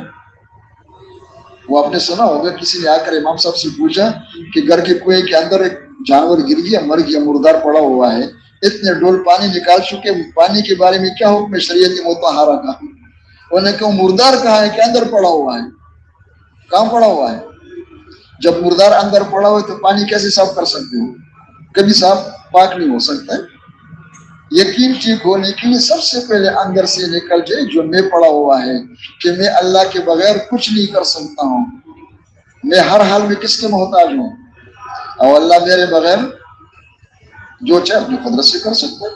وہ آپ نے سنا ہوگا کسی نے آ کر امام صاحب سے پوچھا کہ گھر کے کنویں کے اندر ایک جانور گر گیا, مر گیا, مردار پڑا ہوا ہے, اتنے ڈول پانی نکال چکے, پانی کے بارے میں کیا حکم ہے شریعت مطہرہ کا؟ انہوں نے کہا مردار کہاں ہے کہ اندر پڑا ہوا ہے. کہاں پڑا ہوا ہے؟ جب مردار اندر پڑا ہوا ہے تو پانی کیسے صاف کر سکتے ہو؟ کبھی صاف پاک نہیں ہو سکتا ہے. یقین ٹھیک ہونے کے لیے سب سے پہلے اندر سے نکل جائے جو میں پڑا ہوا ہے کہ میں اللہ کے بغیر کچھ نہیں کر سکتا ہوں, میں ہر حال میں کس کے محتاج ہوں, اور اللہ میرے بغیر جو چاہے اپنی قدرت سے کر سکتا ہے.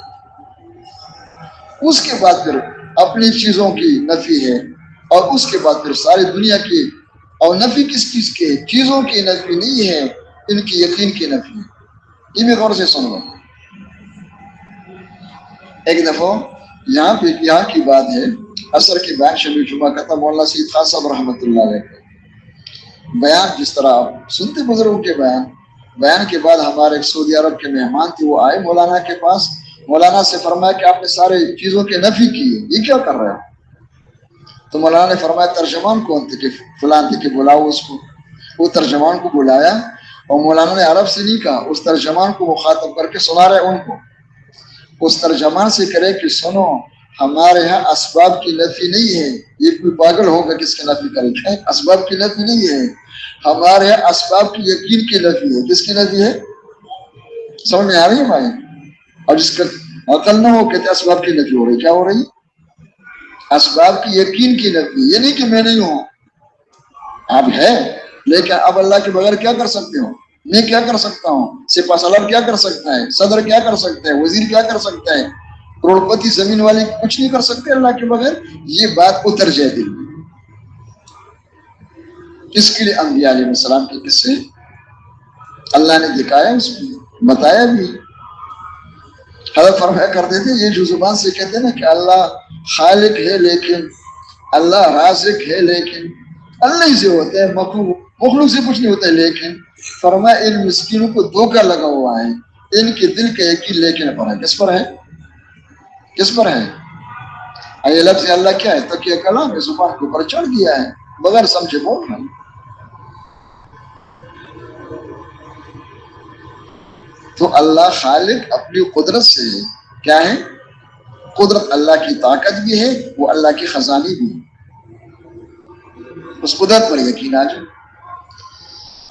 اس کے بعد پھر اپنی چیزوں کی نفی ہے, اور اس کے بعد پھر ساری دنیا کی. اور نفی کس چیز کے؟ چیزوں کی نفی نہیں ہے, ان کی یقین کی نفی ہے. یہ میں غور سے سن لوں. ایک دفعہ یہاں کی بات ہے, عصر کے بیان شبی جمعہ کا تھا. مولانا سید خان صاحب رحمۃ اللہ علیہ بیان, جس طرح آپ سنتے بزرگوں کے بیان کے بعد ہمارے ایک سعودی عرب کے مہمان تھے, وہ آئے مولانا کے پاس. مولانا سے فرمایا کہ آپ نے سارے چیزوں کی نفی کی, یہ کیا کر رہے ہیں؟ تو مولانا نے فرمایا ترجمان کون تھے؟ کہ فلان تھے, کہ بلاؤ اس کو. وہ ترجمان کو بلایا, اور مولانا نے عرب سے نہیں کہا, اس ترجمان کو مخاطب کر کے سنا رہے ان کو. اس ترجمان سے کرے کہ سنو ہمارے یہاں اسباب کی نفی نہیں ہے. یہ کوئی پاگل ہوگا کس کی نفی کرے گا؟ اسباب کی نفی نہیں ہے. ہمارے یہاں اسباب کی یقین کی نفی ہے. کس کی نفی ہے؟ سمجھ میں آ رہی ہے بھائی؟ اور جس کا عقل نہ ہو کہتے اسباب کی نفی ہو رہی. کیا ہو رہی؟ اسباب کی یقین کی نفی. یہ نہیں کہ میں نہیں ہوں، آپ ہے، لیکن اب اللہ کے بغیر کیا کر سکتے ہو؟ میں کیا کر سکتا ہوں؟ سپاہ سالار کیا کر سکتا ہے؟ صدر کیا کر سکتا ہے؟ وزیر کیا کر سکتا ہے؟ کروڑ پتی زمین والے کچھ نہیں کر سکتے اللہ کے بغیر. یہ بات اتر جائے دل میں. کس کے لیے؟ انبیاء علیہ السلام کے قصے اللہ نے دکھایا، اس میں بتایا بھی. حضرت فرمایا کرتے تھے یہ جو زبان سے کہتے ہیں نا کہ اللہ خالق ہے لیکن اللہ رازق ہے لیکن اللہ ہی سے ہوتا ہے، مخلوق سے کچھ نہیں ہوتا ہے. لیکن فرمایا ان مسکینوں کو دھوکہ لگا ہوا ہے، ان کے دل کا یقین لیکن پر ہے. کس پر ہے؟ کس پر ہے؟ یہ لفظ اللہ کیا ہے؟ تکیہ کلام ہے، زبان کے اوپر چڑھ دیا ہے، بغیر سمجھے بول رہا ہے. تو اللہ خالق اپنی قدرت سے ہے. کیا ہے؟ قدرت. اللہ کی طاقت بھی ہے، وہ اللہ کی خزانی بھی ہے. اس قدرت پر یقین آ جائے.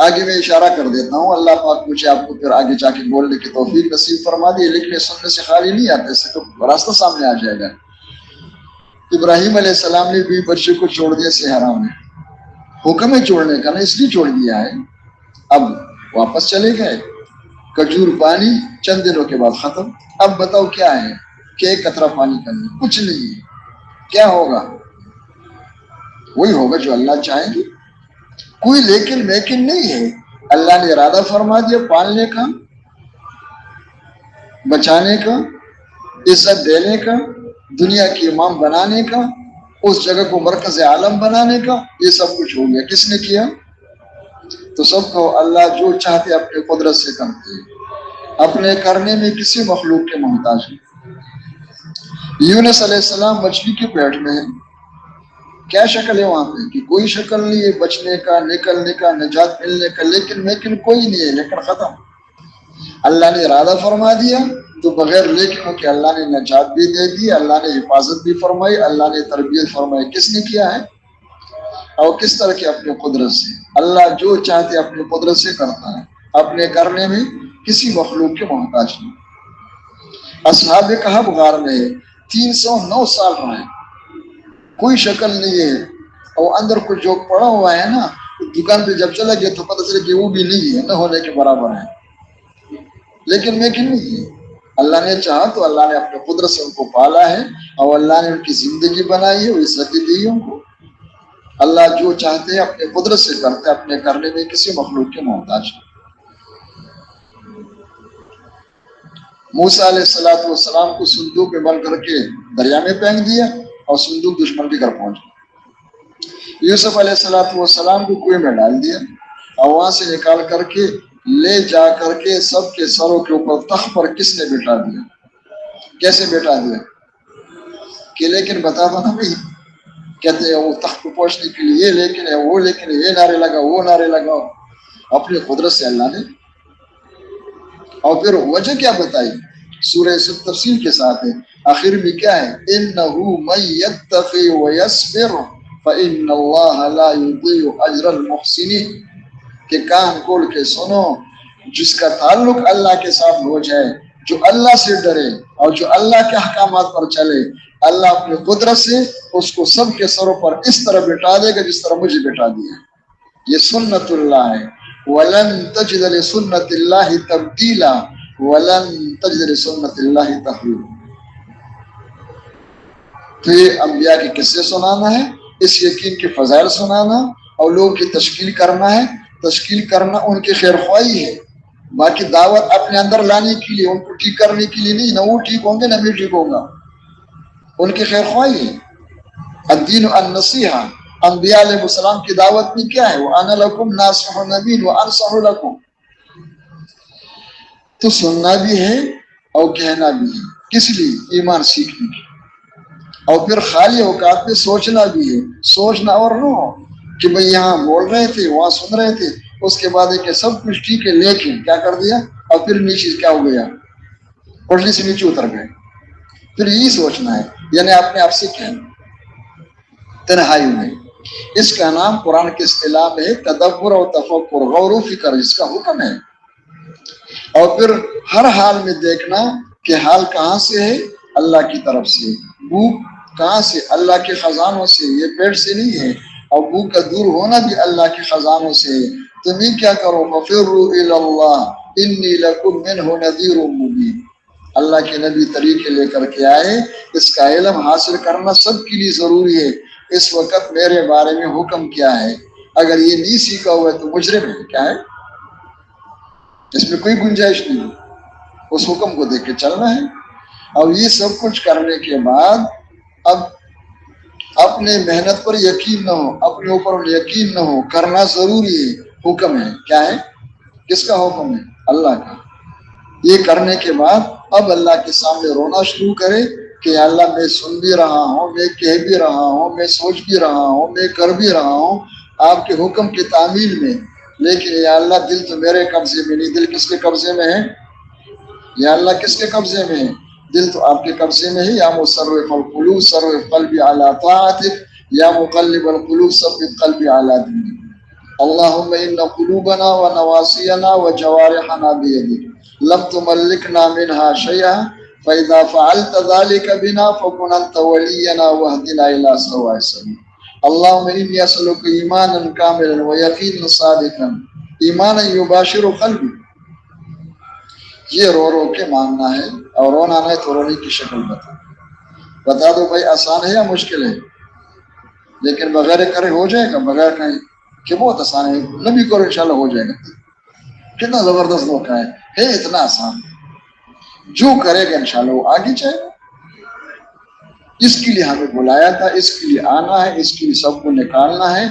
آگے میں اشارہ کر دیتا ہوں. اللہ پاک مجھے آپ کو پھر آگے جا کے بولنے کی توفیق نصیب فرما دی. لکھنے سننے سے خالی نہیں آتے، اس سے تو راستہ سامنے آ جائے گا. ابراہیم علیہ السلام نے بھی بچے کو چھوڑ دیا صحرا میں. حکم ہے چھوڑنے کا، نا اس لیے چھوڑ دیا ہے. اب واپس چلے گئے، کھجور پانی چند دنوں کے بعد ختم. اب بتاؤ کیا ہے کہ ایک قطرہ پانی کا نہیں، کچھ نہیں ہے. کیا ہوگا؟ وہی ہوگا جو اللہ چاہیں گے. کوئی لیکن نہیں ہے. اللہ نے ارادہ فرما دیا پالنے کا، بچانے کا، عزت دینے کا، دنیا کی امام بنانے کا، اس جگہ کو مرکز عالم بنانے کا. یہ سب کچھ ہو گیا. کس نے کیا؟ تو سب کو اللہ جو چاہتے اپنے قدرت سے کرتے ہیں. اپنے کرنے میں کسی مخلوق کے محتاج ہے. یونس علیہ السلام مچھلی کے پیٹ میں ہے. کیا شکل ہے وہاں پہ؟ کہ کوئی شکل نہیں ہے بچنے کا، نکلنے کا، نجات ملنے کا. لیکن کوئی نہیں ہے. لیکن ختم. اللہ نے ارادہ فرما دیا تو بغیر لیکنوں کے اللہ نے نجات بھی دے دی، اللہ نے حفاظت بھی فرمائی، اللہ نے تربیت فرمائی. کس نے کیا ہے اور کس طرح کی؟ اپنے قدرت سے. اللہ جو چاہتے اپنے قدرت سے کرتا ہے. اپنے کرنے میں کسی مخلوق کے محتاج نہیں. اصحاب کہف غار میں 309 سال رہے، کوئی شکل نہیں ہے. اور اندر کچھ جو پڑا ہوا ہے نا، دکان پہ جب چلا گیا تو پتہ چلا کہ وہ بھی نہیں ہے، نہ ہونے کے برابر ہے. لیکن نہیں ہے. اللہ نے چاہا تو اللہ نے اپنے قدرت سے ان کو پالا ہے، اور اللہ نے ان کی زندگی بنائی ہے، وہ عزت دی ہے ان کو. اللہ جو چاہتے ہیں اپنے قدرت سے کرتے، اپنے کرنے میں کسی مخلوق کے محتاج. موسیٰ علیہ السلام کو صندوق میں بند کر کے دریا میں پھینک دیا اور صندوق دشمن کے گھر پہنچ گیا. یوسف علیہ السلام کو کنویں میں ڈال دیا اور وہاں سے نکال کر کے لے جا کر کے سب کے سروں کے اوپر تخت پر کس نے بٹھا دیا؟ کیسے بٹھا دیا؟ کہ لیکن بتا دو نا بھائی. کہتے ہیں وہ تخت کو پہنچنے کے لیے لیکن ہے، وہ لیکن یہ نعرے لگا، وہ نعرے لگاؤ. اپنی قدرت سے اللہ نے. اور پھر وجہ کیا بتائی؟ سورہ سب تفصیل کے ساتھ ہے. آخر میں کیا ہے؟ انه من يتقي ويصبر فان الله لا يضيع اجر المحسنين. کہ کان کھول کے سنو، جس کا تعلق اللہ کے ساتھ ہو جائے، جو اللہ سے ڈرے اور جو اللہ کے احکامات پر چلے، اللہ اپنی قدرت سے اس کو سب کے سروں پر اس طرح بٹھا دے گا جس طرح مجھے بٹھا دیا. یہ سنت اللہ ہے. وَلَن تَجِدَ لِسُنَّتِ اللَّهِ تَبْدِيلًا وَلَن تَجِدَ لِسُنَّتِ اللَّهِ تَحْوِيلًا. تو یہ انبیاء کے قصے سنانا ہے، اس یقین کے فضائل سنانا اور لوگوں کی تشکیل کرنا ہے. تشکیل کرنا ان کی خیر خواہی ہے، باقی دعوت اپنے اندر لانے کے لیے، ان کو ٹھیک کرنے کے لیے نہیں. نہ وہ ٹھیک ہوں گے نہ میں ٹھیک ہوگا. ان کی خیر خواہی ہے. الدین النصیحہ. انبیاء علیہ السلام کی دعوت میں کیا ہے؟ وَأَنَا لَكُمْ نَاصِحٌ نَبِيٌّ وَأَنصَحُ لَكُمْ. تو سننا بھی ہے اور کہنا بھی ہے. کس لیے؟ ایمان سیکھنے کی. اور پھر خالی اوقات میں سوچنا بھی ہے. سوچنا اور نہ ہو کہ بھئی یہاں بول رہے تھے، وہاں سن رہے تھے، اس کے بعد ہے کہ سب کچھ ٹھیک ہے لیکن کیا کر دیا اور پھر نیچے کیا ہو گیا؟ پٹری سے نیچے اتر گئے. پھر یہی سوچنا ہے، یعنی اپنے آپ سے کہنا تنہائی میں۔ اس کا نام قرآن کے اصطلاح میں ہے تدبر اور تفکر، غور و فکر، جس کا حکم ہے۔ اور پھر ہر حال میں دیکھنا کہ حال کہاں سے ہے، اللہ کی طرف سے۔ بھوک کہاں سے؟ اللہ کے خزانوں سے، یہ پیٹ سے نہیں ہے۔ اور بھوک کا دور ہونا بھی اللہ کے خزانوں سے ہے۔ تمہیں کیا کرو، فَفِرُّوا إِلَى اللَّهِ إِنِّي لَكُمْ مِنْهُ نَذِيرٌ مُبِينٌ۔ اللہ کے نبی طریقے لے کر کے آئے، اس کا علم حاصل کرنا سب کے لیے ضروری ہے۔ اس وقت میرے بارے میں حکم کیا ہے، اگر یہ نہیں سیکھا ہوا ہے تو مجرم ہے، کیا ہے، اس میں کوئی گنجائش نہیں ہے، اس حکم کو دیکھ کے چلنا ہے۔ اور یہ سب کچھ کرنے کے بعد اب اپنے محنت پر یقین نہ ہو، اپنے اوپر یقین نہ ہو، کرنا ضروری ہے، حکم ہے، کیا ہے، کس کا حکم ہے، اللہ کا۔ یہ کرنے کے بعد اب اللہ کے سامنے رونا شروع کرے کہ اللہ میں سن بھی رہا ہوں، میں کہہ بھی رہا ہوں، میں سوچ بھی رہا ہوں، میں کر بھی رہا ہوں آپ کے حکم کی تعمیل میں، لیکن یا اللہ دل تو میرے قبضے میں نہیں۔ دل کس کے قبضے میں ہے؟ یا اللہ کس کے قبضے میں ہے؟ دل تو آپ کے قبضے میں ہے۔ یا مصرف القلوب صرف قلبی علی طاعتک، یا مقلب القلوب ثبت قلبی علی دینک۔ اللہم ان قلوبنا ونواسینا وجوارحنا بیدک لم تملکنا منها شیئا فاذا فعلت ذلك بنا فكن انت ولينا واهدنا الى سواء السبيل۔ اللهم انی اسألک ایمانا کاملا ویقینا صادقا ایمانا یباشر قلبی۔ یہ رو رو کے مانگنا ہے، اور رونا ہے تو رونے کی شکل بتا دو بھائی، آسان ہے یا مشکل ہے؟ لیکن بغیر کرے ہو جائے گا، بغیر کہیں کہ بہت آسان ہے، نبی کرو انشاءاللہ ہو جائے گا۔ کتنا زبردست موقع ہے اتنا آسان، جو کرے گا انشاءاللہ وہ آگے جائے گا۔ اس کے لیے ہمیں بلایا تھا، اس کے لیے آنا ہے، اس کے لیے سب کو نکالنا ہے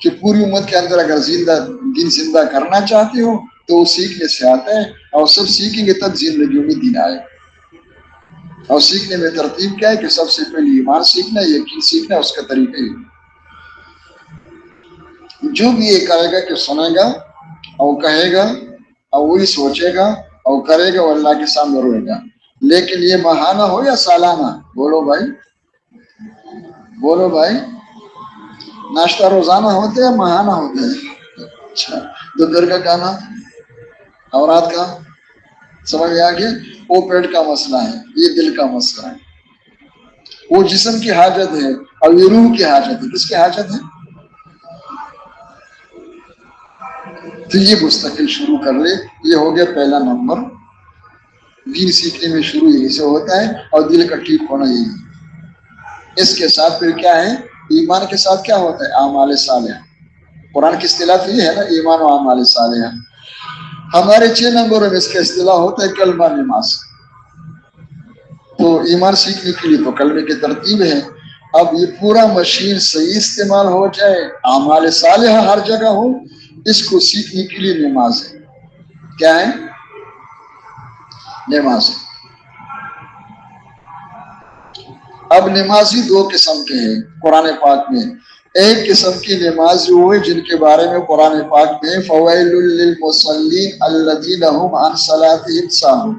کہ پوری امت کے اندر اگر دین زندہ کرنا چاہتے ہو تو وہ سیکھنے سے آتا ہے، اور سب سیکھیں گے تب زندگیوں میں دین آئے۔ اور سیکھنے میں ترتیب کیا ہے کہ سب سے پہلے ایمان سیکھنا ہے، یقین سیکھنا ہے، اس کا طریقہ ہی۔ جو بھی یہ کرے گا کہ سنے گا اور کہے گا اور وہی سوچے گا اور کرے گا، وہ اللہ کے سامنے روئے گا۔ لیکن یہ ماہانہ ہو یا سالانہ، بولو بھائی، بولو بھائی، ناشتہ روزانہ ہوتے ہیں ماہانہ ہوتے ہیں؟ اچھا، دوپہر کا کھانا اور رات کا، سمجھ میں آ گیا؟ وہ پیٹ کا مسئلہ ہے، یہ دل کا مسئلہ ہے، وہ جسم کی حاجت ہے اور یہ روح کی حاجت ہے۔ کس کی حاجت ہے؟ تو یہ مستقل شروع کر لے۔ یہ ہو گیا پہلا نمبر، دین سیکھنے میں شروع یہی سے ہوتا ہے، اور دل کا ٹھیک ہونا یہی ہے۔ اس کے ساتھ پھر کیا ہے؟ ایمان کے ساتھ کیا ہوتا ہے؟ اعمال صالحہ۔ قرآن کی اصطلاح یہ ہے نا، ایمان و اعمال صالحہ۔ ہمارے 6 نمبروں میں اس کا اصطلاح ہوتا ہے کلمہ، نماز۔ تو ایمان سیکھنے کے لیے تو کلمے کی ترتیب ہے۔ اب یہ پورا مشین صحیح استعمال ہو جائے، اعمال صالحہ ہر جگہ ہو، اس کو سیکھنے کے لیے نماز ہے۔ کیا ہے؟ نماز ہے۔ اب نمازی 2 قسم کے ہیں قرآن پاک میں۔ ایک قسم کی نمازی ہوئے جن کے بارے میں قرآن پاک میں فویل للمصلین الذین هم عن صلاتهم ساہون،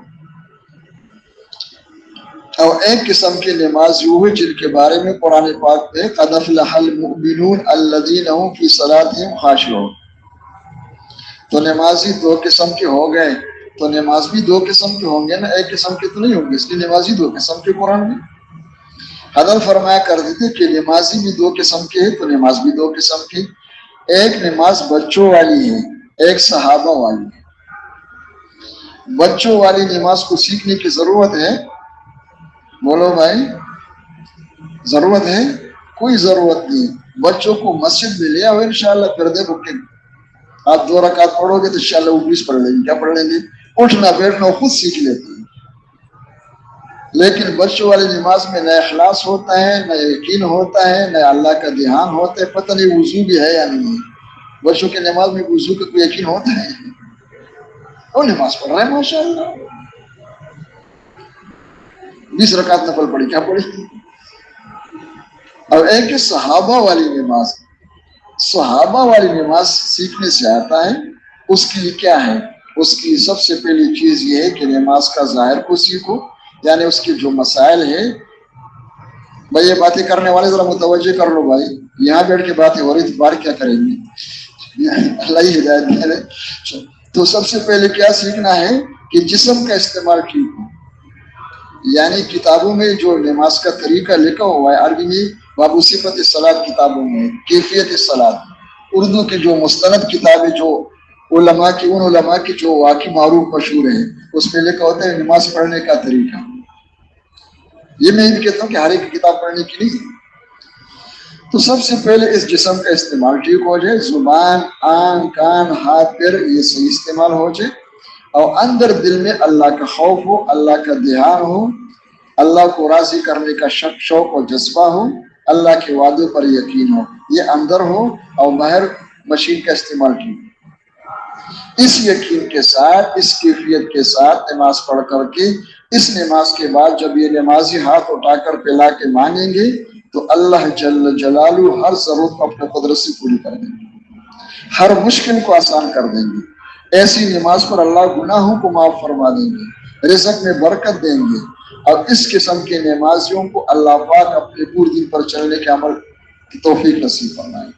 اور ایک قسم کے نمازی ہوئے جن کے بارے میں قرآن پاک میں قد افلح المؤمنون الذین هم فی صلاتهم خاشعون۔ تو نمازی 2 قسم کے ہو گئے، تو نماز بھی 2 قسم کے ہوں گے نا، ایک قسم کے تو نہیں ہوں گے، اس لیے نمازی 2 قسم کے قرآن میں حضرت فرمایا کرتے تھے کہ نمازی بھی 2 قسم کے ہیں، تو نماز بھی 2 قسم کی۔ ایک نماز بچوں والی ہے، ایک صحابہ والی ہے۔ بچوں والی نماز کو سیکھنے کی ضرورت ہے؟ بولو بھائی، ضرورت ہے؟ کوئی ضرورت نہیں۔ بچوں کو مسجد میں لے آؤ انشاءاللہ، پھر دیکھو کہ آپ 2 رکعت پڑھو گے تو انشاءاللہ وہ 20 پڑھ لیں گے۔ کیا پڑھ لیں گے؟ اٹھنا بیٹھنا خود سیکھ لیتے ہیں۔ لیکن بچوں والی نماز میں نہ اخلاص ہوتا ہے، نہ یقین ہوتا ہے، نہ اللہ کا دھیان ہوتا ہے، پتہ نہیں وضو بھی ہے یا نہیں ہے۔ بچوں کی نماز میں وضو کا کوئی یقین ہوتا ہے؟ وہ نماز پڑھ رہا ہے ماشاءاللہ، 20 رکعت نفل پڑھی، کیا پڑھی؟ اور ایک صحابہ والی نماز، صحابہ والی نماز سیکھنے سے آتا ہے۔ اس کی کیا ہے؟ اس کی سب سے پہلی چیز یہ ہے کہ نماز کا ظاہر کو سیکھو، یعنی اس کی جو مسائل ہے. بھائی یہ باتیں کرنے والے ذرا متوجہ کر لو بھائی, یہاں بیٹھ کے باتیں ہو رہی تو بار کیا کریں گے, اللہ ہی ہدایت دے رہے. تو سب سے پہلے کیا سیکھنا ہے کہ جسم کا استعمال ٹھیک ہو. یعنی کتابوں میں جو نماز کا طریقہ لکھا ہوا ہے عربی میں, باب صفت الصلاۃ کتابوں میں, کیفیت الصلاۃ, اردو کی جو مستند کتابیں جو علماء کی, ان علماء کی جو واقعی معروف مشہور ہیں, اس میں لکھا ہوتا ہے نماز پڑھنے کا طریقہ. یہ میں بھی کہتا ہوں کہ ہر ایک کتاب پڑھنے کی نہیں. تو سب سے پہلے اس جسم کا استعمال ٹھیک ہو جائے, زبان, آنکھ, کان, ہاتھ, پیر یہ صحیح استعمال ہو جائے, اور اندر دل میں اللہ کا خوف ہو, اللہ کا دھیان ہو, اللہ کو راضی کرنے کا شوق اور جذبہ ہو, اللہ کے وعدوں پر یقین ہو, یہ اندر ہو, اور باہر مشین کا استعمال ٹھیک ہو. اس یقین کے ساتھ, اس کیفیت کے ساتھ نماز پڑھ کر کے, اس نماز کے بعد جب یہ نمازی ہاتھ اٹھا کر پلا کے مانگیں گے تو اللہ جل جلالہ ہر ضرورت کو اپنے قدرت سے پوری کر دیں گے, ہر مشکل کو آسان کر دیں گے. ایسی نماز پر اللہ گناہوں کو معاف فرما دیں گے, رزق میں برکت دیں گے, اور اس قسم کے نمازیوں کو اللہ پاک اپنے پورے دن پر چلنے کے عمل کی توفیق نصیب فرمائے.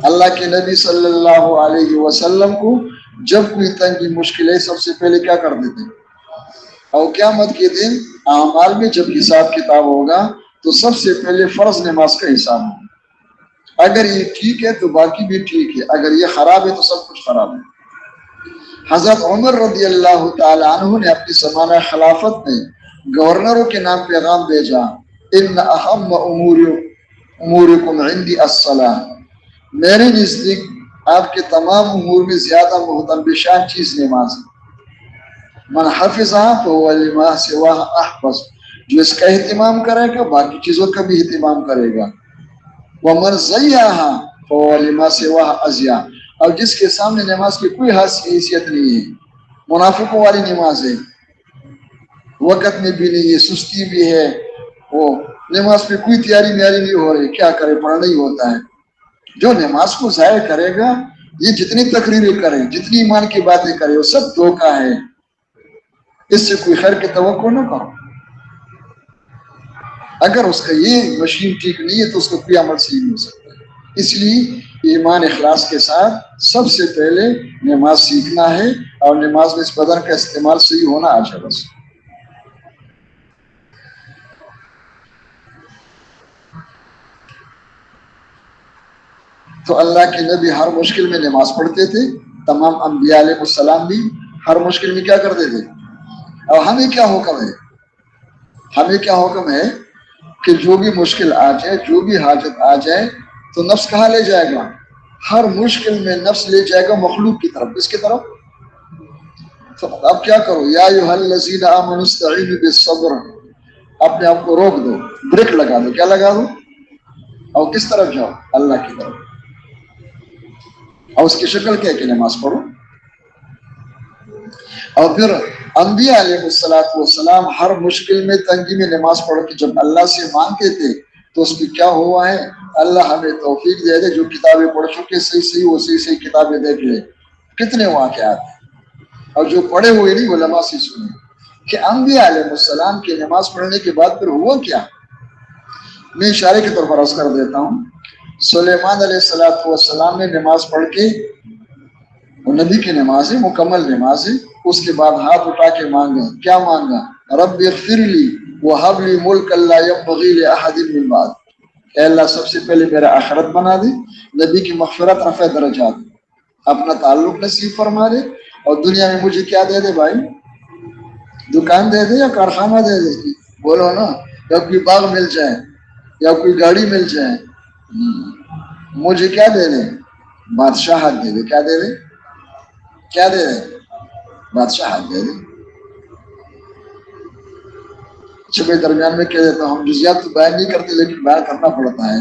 اللہ کے نبی صلی اللہ علیہ وسلم کو جب کوئی تنگی مشکل ہے سب سے پہلے کیا کر دیتے, اور قیامت کے دن اعمال میں جب حساب کتاب ہوگا تو سب سے پہلے فرض نماز کا حساب ہوگا. اگر یہ ٹھیک ہے تو باقی بھی ٹھیک ہے, اگر یہ خراب ہے تو سب کچھ خراب ہے. حضرت عمر رضی اللہ تعالی عنہ نے اپنی زمانہ خلافت میں گورنروں کے نام پیغام بھیجا, ان اہم امورکم عندی الصلاۃ, میرے نزدیک آپ کے تمام امور میں زیادہ محترم بشان چیز نماز ہے. من حفظها فهو لما سواها احفظ, جو اس کا اہتمام کرے گا باقی چیزوں کا بھی اہتمام کرے گا. ومن ضيعها فهو لما سواها اضيع, اور جس کے سامنے نماز کی کوئی حیثیت نہیں ہے, منافقوں والی نماز ہے, وقت میں بھی نہیں ہے, سستی بھی ہے, وہ نماز پہ کوئی تیاری میاری نہیں ہو رہی, کیا کرے, پڑھنا ہی ہوتا ہے. جو نماز کو ضائع کرے گا, یہ جتنی تقریریں کرے, جتنی ایمان کی باتیں کرے, وہ سب دھوکہ ہے. اس سے کوئی خیر کی توقع نہ کرو. اگر اس کا یہ مشین ٹھیک نہیں ہے تو اس کا کوئی عمل صحیح نہیں ہو سکتا. اس لیے ایمان اخلاص کے ساتھ سب سے پہلے نماز سیکھنا ہے, اور نماز میں اس بدن کا استعمال صحیح ہونا آج ہے بس. تو اللہ کے نبی ہر مشکل میں نماز پڑھتے تھے, تمام انبیاء علیہ السلام بھی ہر مشکل میں کیا کرتے تھے. اور ہمیں کیا حکم ہے, ہمیں کیا حکم ہے کہ جو بھی مشکل آ جائے, جو بھی حاجت آ جائے, تو نفس کہاں لے جائے گا, ہر مشکل میں نفس لے جائے گا مخلوق کی طرف. کس کی طرف؟ تو اب کیا کرو, یا ایھا الذین آمنوا استعینوا بالصبر, اپنے آپ کو روک دو, بریک لگا دو. کیا لگا دو؟ اور کس طرف جاؤ, اللہ کی طرف. اور اس کی شکل کیا کہ نماز پڑھو. اور پھر انبیاء علیہ السلام ہر مشکل میں تنگی میں نماز پڑھ کے جب اللہ سے مانگتے تھے تو اس میں کیا ہوا ہے, اللہ ہمیں توفیق دے دے, جو کتابیں پڑھ چکے صحیح وہ صحیح کتابیں دیکھ لے, کتنے واقعات ہیں. اور جو پڑھے ہوئے نہیں علماء سے سنیں کہ انبیاء علیہ السلام کی نماز پڑھنے کے بعد پھر ہوا کیا. میں اشارے کے طور پر عرض کر دیتا ہوں, سلیمان علیہ السلام نے نماز پڑھ کے, وہ نبی کی نماز ہے, مکمل نماز ہے, اس کے بعد ہاتھ اٹھا کے مانگا. کیا مانگا؟ رب اغفر لی وہب لی ملک لا ينبغی لأحد من بعد, اے اللہ سب سے پہلے میرا آخرت بنا دے, نبی کی مغفرت, رفع درجات, اپنا تعلق نصیب فرما دے, اور دنیا میں مجھے کیا دے دے بھائی, دکان دے دے یا کارخانہ دے دے, بولو نا, یا کوئی باغ مل جائے یا کوئی گاڑی مل جائے, مجھے کیا دے دے, بادشاہت دے دے. کیا دے دے, کیا دے دے, بادشاہت دے دے. اچھا میں درمیان میں کہہ دیتا ہوں, ہم جزیات تو بیان نہیں کرتے لیکن بیان کرنا پڑتا ہے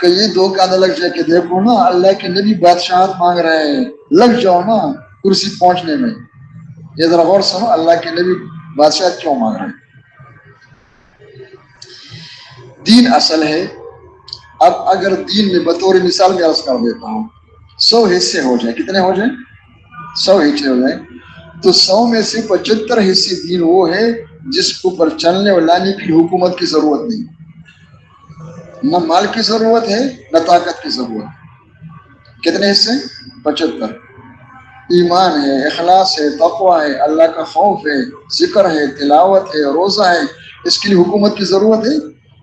کہ یہ دو کان لگ جائے کہ دیکھو نا اللہ کے نبی بادشاہت مانگ رہے ہیں, لگ جاؤ نا کرسی پہنچنے میں. یہ ذرا غور سنو, اللہ کے نبی بادشاہت کیوں مانگ رہے ہیں. دین اصل ہے. اب اگر دین میں بطور مثال میں عرض کر دیتا ہوں, 100 حصے ہو جائیں, کتنے ہو جائیں, 100 حصے ہو جائیں, تو 100 میں سے 75 حصے دین وہ ہے جس کو پر چلنے اور لانے کی حکومت کی ضرورت نہیں، نہ مال کی ضرورت ہے نہ طاقت کی ضرورت ہے۔ کتنے حصے؟ 75۔ ایمان ہے، اخلاص ہے، تقویٰ ہے، اللہ کا خوف ہے، ذکر ہے، تلاوت ہے، روزہ ہے۔ اس کے لیے حکومت کی ضرورت ہے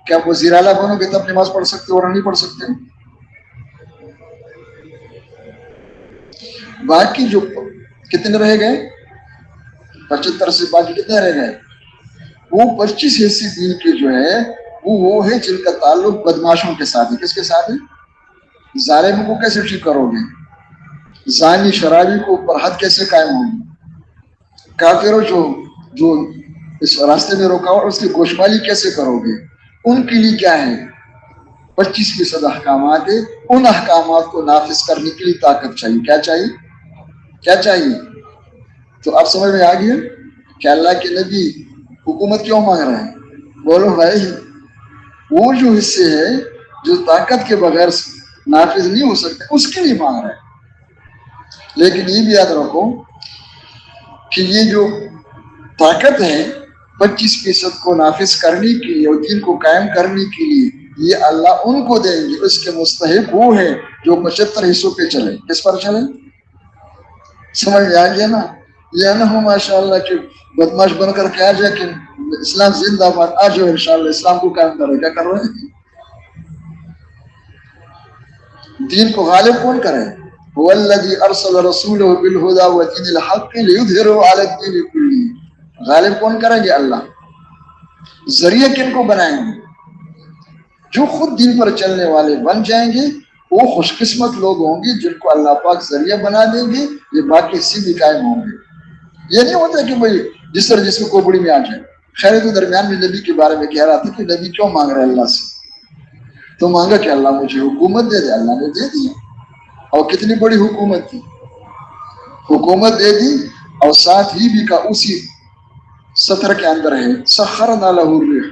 کہ آپ وزیر اعلیٰ بنو گے تب نماز پڑھ سکتے اور نہیں پڑھ سکتے؟ باقی جو کتنے رہ گئے؟ 75 سے باقی کتنے رہ گئے؟ وہ 25 حصے دین کے جو ہے وہ ہے جن کا تعلق بدماشوں کے ساتھ ہے۔ کس کے ساتھ ہے؟ ظالموں کو کیسے ٹھیک کرو گے؟ زانی شرابی کو اوپر حد کیسے قائم ہوگی؟ کافروں جو اس راستے میں رکاوٹ اس کی گوشمالی کیسے کرو گے؟ ان کے لیے کیا ہے؟ 25% احکامات ہے۔ ان احکامات کو نافذ کرنے کے لیے طاقت چاہیے۔ کیا چاہیے؟ کیا چاہیے؟ تو اب سمجھ میں آ گیا کہ اللہ کے نبی حکومت کیوں مانگ رہے ہیں؟ بولو بھائی، وہ جو حصے ہے جو طاقت کے بغیر نافذ نہیں ہو سکتے اس کے لیے مانگ رہے ہیں۔ لیکن یہ بھی یاد رکھو کہ یہ جو طاقت ہے 25% کو نافذ کرنے کے لیے اور دین کو قائم کرنے کے لیے یہ اللہ ان کو دیں گے۔ اس کے مستحق وہ ہے جو 75 حصوں پہ چلے۔ کس پر چلے؟ سمجھ میں آ گیا نا؟ یہ نہ ہو ماشاء اللہ کہ بدماش بن کر کے آ جائے کہ اسلام زندہ باد، آ جاؤ انشاءاللہ اسلام کو قائم کرے۔ کیا کر رہے ہیں؟ دین کو غالب کون کرے؟ هو الذي ارسل رسوله بالهدى ودين الحق ليظهره على الدين كله۔ غالب کون کریں گے؟ اللہ۔ ذریعہ کن کو بنائیں گے؟ جو خود دین پر چلنے والے بن جائیں گے وہ خوش قسمت لوگ ہوں گے جن کو اللہ پاک ذریعہ بنا دیں گے، یہ باقی سیدھی قائم ہوں گے۔ یہ نہیں ہوتا کہ بھائی جس طرح جس میں کوبڑی میں آ جائے۔ خیر تو درمیان میں نبی کے بارے میں کہہ رہا تھا کہ نبی کیوں مانگ رہے اللہ سے؟ تو مانگا کہ اللہ مجھے حکومت دے دے، اللہ نے دے دی۔ اور کتنی بڑی حکومت تھی، حکومت دے دی اور ساتھ ہی بھی کا اسی سطر کے اندر ہے سخرنا لہ الريح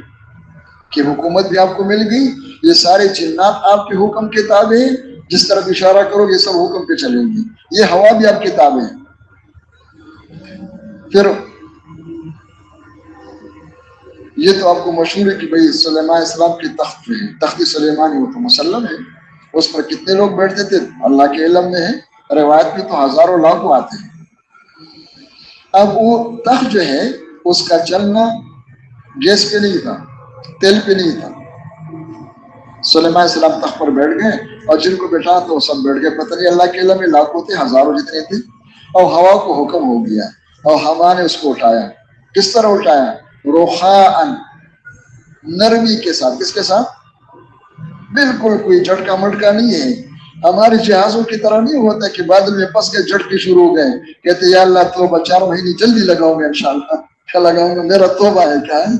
کہ حکومت بھی آپ کو مل گئی، یہ سارے جنات آپ کے حکم کے تابع ہیں، جس طرف اشارہ کرو گے سب حکم پہ چلیں گے، یہ ہوا بھی آپ کے تابع ہے۔ پھر یہ تو آپ کو مشہور ہے کہ بھئی سلیمان اسلام کی تخت ہے، تخت سلیمانی، وہ تو مسلم ہے، اس پر کتنے لوگ بیٹھتے تھے اللہ کے علم میں ہے، روایت میں تو ہزاروں لاکھوں آتے ہیں۔ اب وہ تخت جو ہے اس کا چلنا گیس پہ نہیں تھا، تیل پہ نہیں تھا۔ سلیمان السلام تخت پر بیٹھ گئے اور جن کو بیٹھا تو وہ سب بیٹھ گئے، پتہ نہیں اللہ کے علم میں لاکھوں تھے، ہزاروں جتنے تھے، اور ہوا کو حکم ہو گیا اور ہوا نے اس کو اٹھایا۔ کس طرح اٹھایا؟ رخاءً، نرمی کے ساتھ۔ کس کے ساتھ؟ بالکل کوئی جھٹکا مٹکا نہیں ہے، ہمارے جہازوں کی طرح نہیں ہوتا کہ بادل میں پس گئے جھٹکے شروع ہو گئے، کہتے یا اللہ توبہ 4 مہینے جلدی لگاؤں گا انشاءاللہ، کیا لگاؤں گا، میرا توبہ ہے کیا ہے۔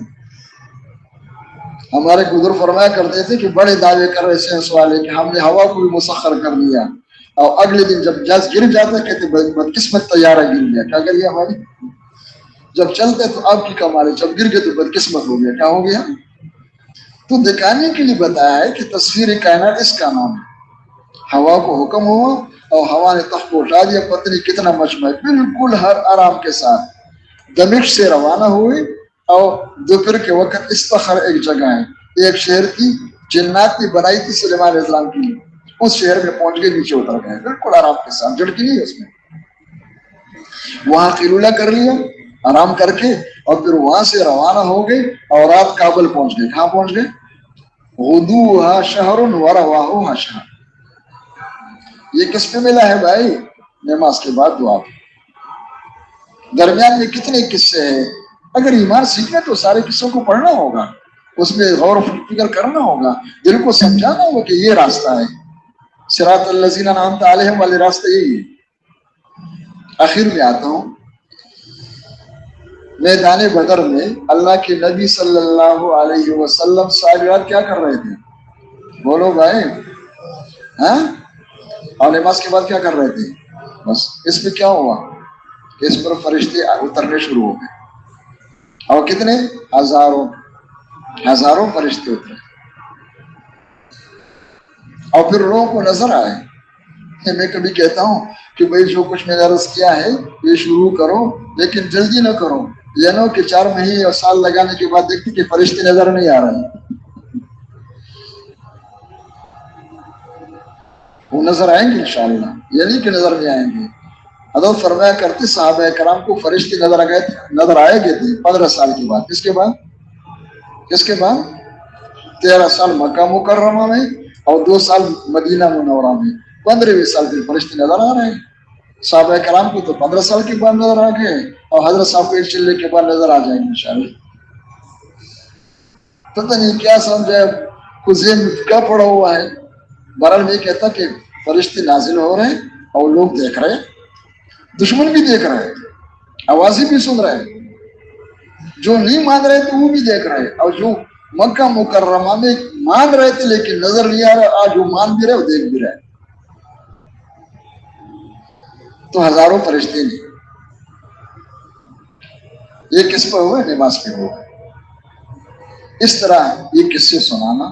ہمارے بزرگ فرمایا کرتے تھے کہ بڑے دعوے کر رہے سائنس والے کہ ہم نے ہوا کو بھی مسخر کر دیا، اور اگلے دن جب جہاز گر جاتا کہتے بدقسمت طیارہ گر گیا۔ کیا گر گیا ہماری؟ جب چلتے تو آپ کی کمال ہے، جب گر گئے تو بدقسمت ہو گیا۔ کیا ہو گیا؟ تو دکھانے کے لیے بتایا ہے کہ تصویر کائنات اس کا نام ہے۔ ہوا کو حکم ہوا اور ہوا نے تخت کو اٹھا دیا، پتہ نہیں کتنا مجمع بالکل ہر آرام کے ساتھ دمشق سے روانہ ہوئے، اور دوپہر کے وقت استخر ایک جگہ ہے، ایک شہر کی جنات نے بنائی تھی سلیمان علیہ السلام کی، اس شہر میں پہنچ کے نیچے اتر گئے بالکل آرام کے ساتھ، جھٹکی نہیں ہے اس میں۔ وہاں قیلولہ کر لیا آرام کر کے، اور پھر وہاں سے روانہ ہو گئے اور رات کابل پہنچ گئے۔ کہاں پہنچ گئے؟ غدوہا شہر ورواحوہا شہر۔ یہ کس پہ ملا ہے بھائی؟ نماز کے بعد دعا۔ درمیان میں کتنے قصے ہیں، اگر ایمان سیکھنا تو سارے قصوں کو پڑھنا ہوگا، اس میں غور و فکر کرنا ہوگا، دل کو سمجھانا ہوگا کہ یہ راستہ ہے، صراط الذین انعمت علیہم والے راستہ یہی ہے۔ آخر میں آتا ہوں، میدان بدر میں اللہ کے نبی صلی اللہ علیہ وسلم ساری رات کیا کر رہے تھے؟ بولو بھائی، ہاں؟ اور نماز کے بعد کیا کر رہے تھے؟ بس اس میں کیا ہوا کہ اس پر فرشتے اترنے شروع ہو گئے، اور کتنے؟ ہزاروں فرشتے اترے، اور پھر لوگوں کو نظر آئے میں کبھی کہتا ہوں کہ بھائی جو کچھ میں نے عرض کیا ہے یہ شروع کرو، لیکن جلدی نہ کرو، یہ نہ کہ 4 مہینے اور سال لگانے کے بعد دیکھتے کہ فرشتے نظر نہیں آ رہے ہیں۔ وہ نظر آئیں گے انشاءاللہ، یہ نہیں کہ نظر نہیں آئیں گے۔ حضرت فرمایا کرتے صحابہ کرام کو فرشتے نظر آئے گئے تھے 15 سال کے بعد۔ کس کے بعد؟ 13 سال مکہ مکرمہ میں اور 2 سال مدینہ منورہ میں، 15ویں سال کے فرشتے نظر آ رہے ہیں۔ صحابہ کرام کو تو 15 سال کے بعد نظر آ گئے، اور حضرت صاحب کو ایک چلے کے بعد نظر آ جائیں گے انشاءاللہ۔ پتہ نہیں کیا سمجھے، کچھ ذہن میں کیا پڑا ہوا ہے۔ بہرحال میں کہتا کہ فرشتے نازل ہو رہے ہیں اور لوگ دیکھ رہے ہیں، دشمن بھی دیکھ رہے ہیں، آوازیں بھی سن رہے ہیں، جو نہیں مان رہے تھے وہ بھی دیکھ رہے ہیں، اور جو مکہ مکرمہ میں مان رہے تھے لیکن نظر نہیں آ رہا، آج جو مان بھی رہے وہ دیکھ بھی رہے۔ تو ہزاروں فرشتے نہیں، یہ کس پر ہوئے؟ نماز پہ ہوئے۔ اس طرح یہ قصے سنانا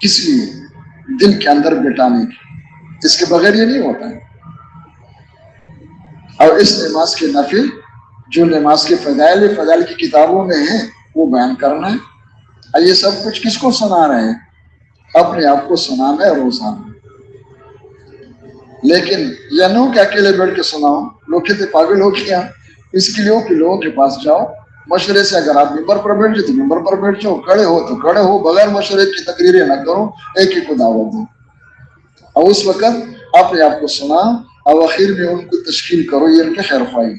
کس لیے؟ دل کے اندر بٹانے کی، اس کے بغیر یہ نہیں ہوتا ہے۔ اور اس نماز کے نفل جو نماز کے فضائل کی کتابوں میں ہیں وہ بیان کرنا ہے۔ اور یہ سب کچھ کس کو سنا رہے ہیں؟ اپنے آپ کو سنانا ہے روزانہ۔ لیکن یہ نہ کہ اکیلے بیٹھ کے سناؤ، لوگ کہتے پاگل ہو کیا، اس کے لیے کہ لوگوں کے پاس جاؤ مشورے سے۔ اگر آپ ممبر پر بیٹھ جاؤ تو ممبر پر بیٹھ جاؤ، کھڑے ہو تو کھڑے ہو، بغیر مشورے کی تقریریں نہ کرو، ایک ایک کو دعوت دو، اور اس وقت اپنے آپ کو سنا، اور آخر میں ان کو تشکیل کرو، یہ ان کے خیر خواہی۔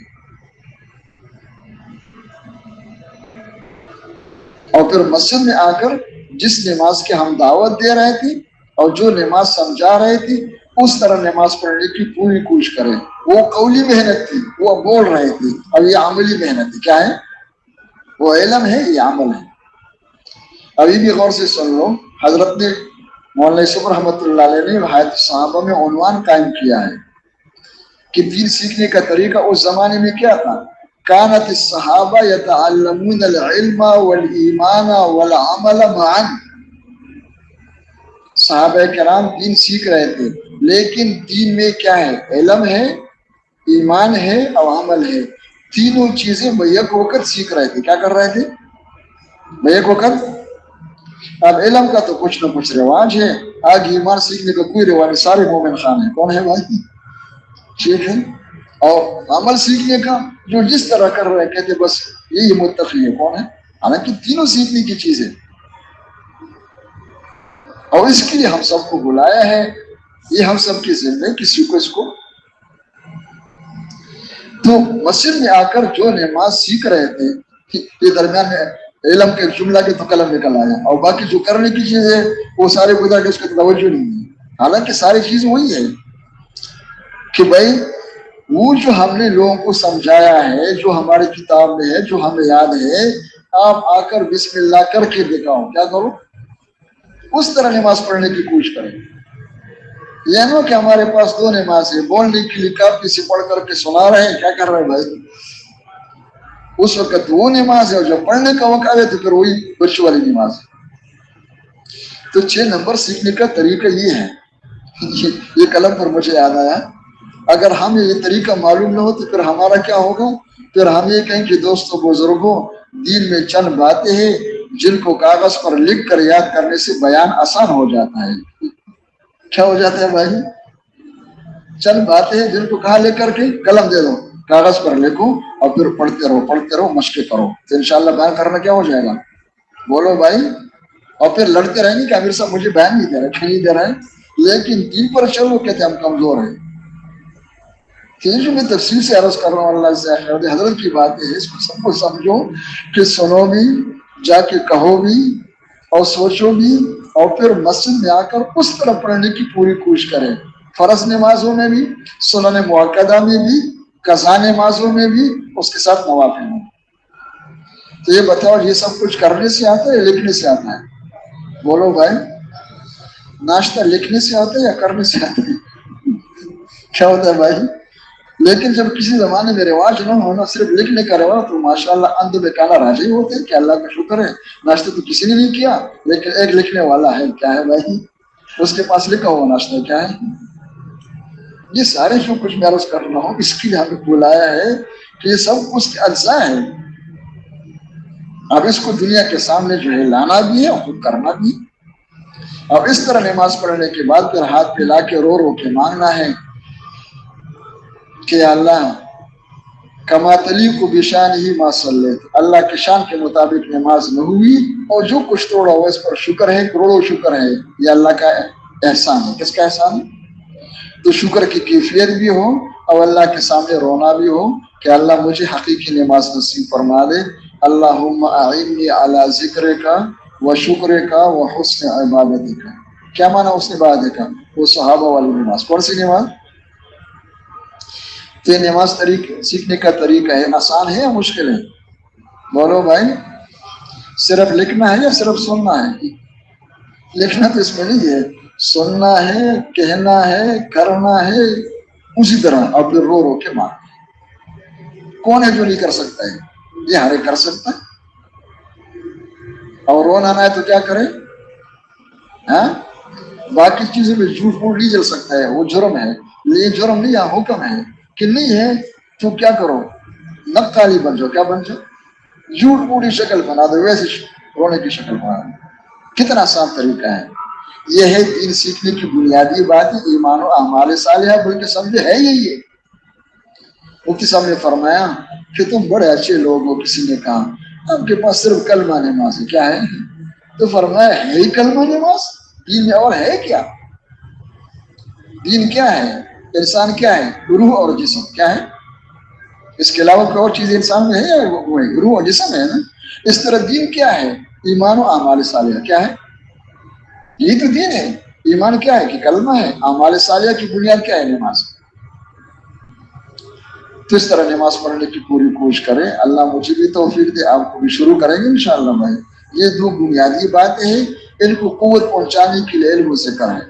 اور پھر مسجد میں آ کر جس نماز کے ہم دعوت دے رہے تھے اور جو نماز سمجھا رہے تھے اس طرح نماز پڑھنے کی پوری کوشش کریں۔ وہ قولی محنت تھی، وہ بول رہے تھے، اور یہ عملی محنت ہے۔ کیا ہے؟ وہ علم ہے، یہ عمل ہے۔ ابھی بھی غور سے سن لو، حضرت نے مولانا یوسف رحمۃ اللہ علیہ نے حیات صحابہ میں عنوان قائم کیا ہے کہ دین سیکھنے کا طریقہ اس زمانے میں کیا تھا۔ کانت الصحابہ یتعلمون العلم والایمان والعمل معا۔ صحابہ کرام دین سیکھ رہے تھے، لیکن دین میں کیا ہے؟ علم ہے، ایمان ہے اور عمل ہے، تینوں چیزیں بیک وقت سیکھ رہے تھے۔ کیا کر رہے تھے؟ بیک وقت۔ اب علم کا تو کچھ نہ کچھ رواج ہے، آج ایمان سیکھنے کا کوئی رواج نہیں، سارے مومن خان ہیں۔ کون ہے بھائی؟ ٹھیک ہے۔ اور عمل سیکھنے کا جو جس طرح کر رہے ہیں، کہتے بس یہی متقی ہے۔ کون ہے؟ حالانکہ تینوں سیکھنے کی چیزیں، اور اس کے لیے ہم سب کو بلایا ہے، یہ ہم سب کی ذمہ ہے، کسی کو اس کو۔ تو مسجد میں آ کر جو نماز سیکھ رہے تھے، یہ درمیان میں علم کے جملہ کے تو قلم نکل آیا، اور باقی جو کرنے کی چیزیں وہ سارے گزار کے اس کو توجہ نہیں ہے۔ حالانکہ ساری چیز وہی ہے کہ بھائی وہ جو ہم نے لوگوں کو سمجھایا ہے، جو ہماری کتاب میں ہے، جو ہمیں یاد ہے، آپ آ کر بسم اللہ کر کے دکھاؤ۔ کیا کرو؟ اس طرح نماز پڑھنے کی کوشش کریں۔ یہ نہ کہ ہمارے پاس 2 نماز ہے، بولنے کے لیے کافی سے پڑھ کر کے سنا رہے ہیں۔ کیا کر رہے ہیں بھائی؟ اس وقت وہ نماز ہے، اور جب پڑھنے کا وقت آئے تو پھر وہی بچوں والی نماز ہے۔ تو 6 نمبر سیکھنے کا طریقہ یہ ہے۔ یہ قلم پر مجھے یاد آیا، اگر ہمیں یہ طریقہ معلوم نہ ہو تو پھر ہمارا کیا ہوگا؟ پھر ہم یہ کہیں کہ دوستوں بزرگوں، دین میں چند باتیں ہیں جن کو کاغذ پر لکھ کر یاد کرنے سے بیان آسان ہو جاتا ہے۔ کیا ہو جاتا ہے بھائی؟ چند باتیں ہیں جن کو کہاں لے کر کے قلم دے دو، کاغذ پر لکھو، اور پھر پڑھتے رہو، مشقیں کرو، تو انشاءاللہ بیان کرنا کیا ہو جائے گا؟ بولو بھائی۔ اور پھر لڑتے رہیں گے کہ امیر صاحب مجھے بیان نہیں دے رہے، کہیں نہیں دے رہے، لیکن دین پر چلو، کہتے ہیں ہم کمزور ہیں۔ جو میں تفصیل سے عرض کر رہا ہوں، اللہ سے حضرت کی باتیں ہیں، اس کو سب کو سمجھو کہ سنو بھی، جا کے کہو بھی، اور سوچو بھی، اور پھر مسجد میں آ کر اس طرح پڑھنے کی پوری کوشش کریں۔ فرض نمازوں میں بھی، سنن مؤکدہ میں بھی، قضا نمازوں میں بھی، اس کے ساتھ نوافل میں۔ تو یہ بتاؤ، یہ سب کچھ کرنے سے آتا ہے یا لکھنے سے آتا ہے؟ بولو بھائی، ناشتہ لکھنے سے آتا ہے یا کرنے سے آتا ہے؟ کیا ہوتا ہے بھائی؟ لیکن جب کسی زمانے میں رواج نہ ہونا، صرف لکھنے کا رواج، تو ماشاءاللہ اندھ میں کالا راجی ہوتے ہیں کہ اللہ کا شکر ہے، ناشتہ تو کسی نے نہیں کیا، لیکن ایک لکھنے والا ہے۔ کیا ہے بھائی؟ اس کے پاس لکھا ہوا ناشتہ کیا ہے؟ یہ سارے جو کچھ میں عرض کر رہا ہوں اس کے لیے ہمیں بلایا ہے کہ یہ سب اس کے اجزاء ہیں. اب اس کو دنیا کے سامنے جو ہے لانا بھی ہے اور خود کرنا بھی. اور اس طرح نماز پڑھنے کے بعد پھر ہاتھ پھیلا کے رو رو کے مانگنا ہے کہ اللہ کما تلیق بشان ہی ما صلیت، اللہ کی شان کے مطابق نماز نہ ہوئی اور جو کچھ توڑا ہوا اس پر شکر ہے، کروڑوں شکر ہے. یہ اللہ کا احسان ہے. کس کا احسان ہے؟ تو شکر کی کیفیت بھی ہو اور اللہ کے سامنے رونا بھی ہو کہ اللہ مجھے حقیقی نماز نصیب فرما دے. اللہم اعنی علی ذکرک و شکرک و حسن عبادتک. کیا معنی اس عبادت کا؟ وہ صحابہ والی نماز. کون سی نماز؟ تو یہ نماز سیکھنے کا طریقہ ہے، آسان ہے یا مشکل ہے؟ بولو بھائی. صرف لکھنا ہے یا صرف سننا ہے؟ لکھنا تو اس میں نہیں ہے، سننا ہے، کہنا ہے، کرنا ہے اسی طرح. اور پھر رو رو کے مانگنا. کون ہے جو نہیں کر سکتا ہے؟ یہ ہر ایک کر سکتا ہے. اور رونا آنا ہے تو کیا کرے؟ ہاں باقی چیزوں میں جھوٹ موٹ نہیں چل سکتا ہے، وہ جرم ہے. یہ جرم نہیں ہے، حکم ہے کہ نہیں ہے تو کیا کرو، نقالی بن جاؤ. کیا بن جاؤ؟ جھوٹ موٹی شکل بنا دو، ویسے رونے کی شکل بنا دو. کتنا آسان طریقہ ہے. یہ ہے دین سیکھنے کی بنیادی بات ہے. ایمان و اعمال صالحہ بلکہ سمجھے ہے یہی ہے. مفتی صاحب نے فرمایا کہ تم بڑے اچھے لوگ ہو. کسی نے کہا آپ کے پاس صرف کلمہ نماز ہے، کیا ہے؟ تو فرمایا ہے ہی کلمہ نماز، دین میں اور ہے کیا؟ دین کیا ہے؟ انسان کیا ہے؟ روح اور جسم. کیا ہے؟ اس کے علاوہ کوئی اور چیز انسان میں ہے؟ وہ روح اور جسم ہے نا. اس طرح دین کیا ہے؟ ایمان و اعمال صالحہ. کیا ہے؟ یہی تو دین ہے. ایمان کیا ہے؟ کہ کلمہ ہے. اعمال صالحہ کی بنیاد کیا ہے؟ نماز. تو اس طرح نماز پڑھنے کی پوری کوشش کریں. اللہ مجھے بھی توفیق دے، آپ کو بھی. شروع کریں گے انشاءاللہ بھائی. یہ دو بنیادی باتیں ہیں، ان کو قوت پہنچانے کے لیے علم سے کریں.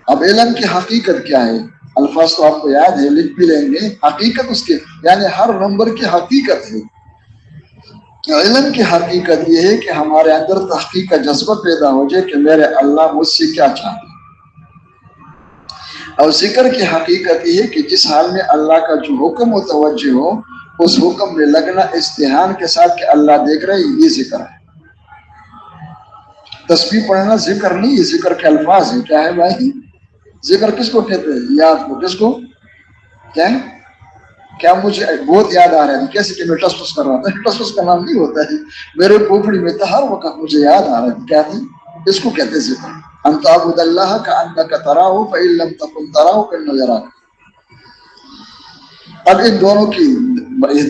اب علم کی حقیقت کیا ہے؟ الفاظ تو آپ کو یاد ہے، لکھ بھی لیں گے. حقیقت اس کے یعنی ہر نمبر کی حقیقت ہے. علم کی حقیقت یہ ہے کہ ہمارے اندر تحقیق کا جذبہ پیدا ہو جائے کہ میرے اللہ مجھ سے کیا چاہتے ہیں. اور ذکر کی حقیقت یہ ہے کہ جس حال میں اللہ کا جو حکم متوجہ ہو اس حکم میں لگنا اس دھیان کے ساتھ کہ اللہ دیکھ رہے. یہ ذکر ہے. تسبیح پڑھنا ذکر نہیں، یہ ذکر کے الفاظ ہے. کیا ہے بھائی؟ ذکر کس کو کہتے ہیں؟ یاد کو. کس کو؟ کیا ہے؟ کیا مجھے بہت یاد آ رہا ہے کیسے کہ میں ٹس ٹس کر رہا تھا. ٹس ٹس کا نام نہیں ہوتا ہے. میرے کھوپڑی میں تھا، ہر وقت مجھے یاد آ رہا ہے. کیا تھی؟ اس کو کہتے ہیں ذکر. ان تعبد اللہ کأنک تراہ فإن لم تکن تراہ فإنہ یراک. اب ان دونوں کی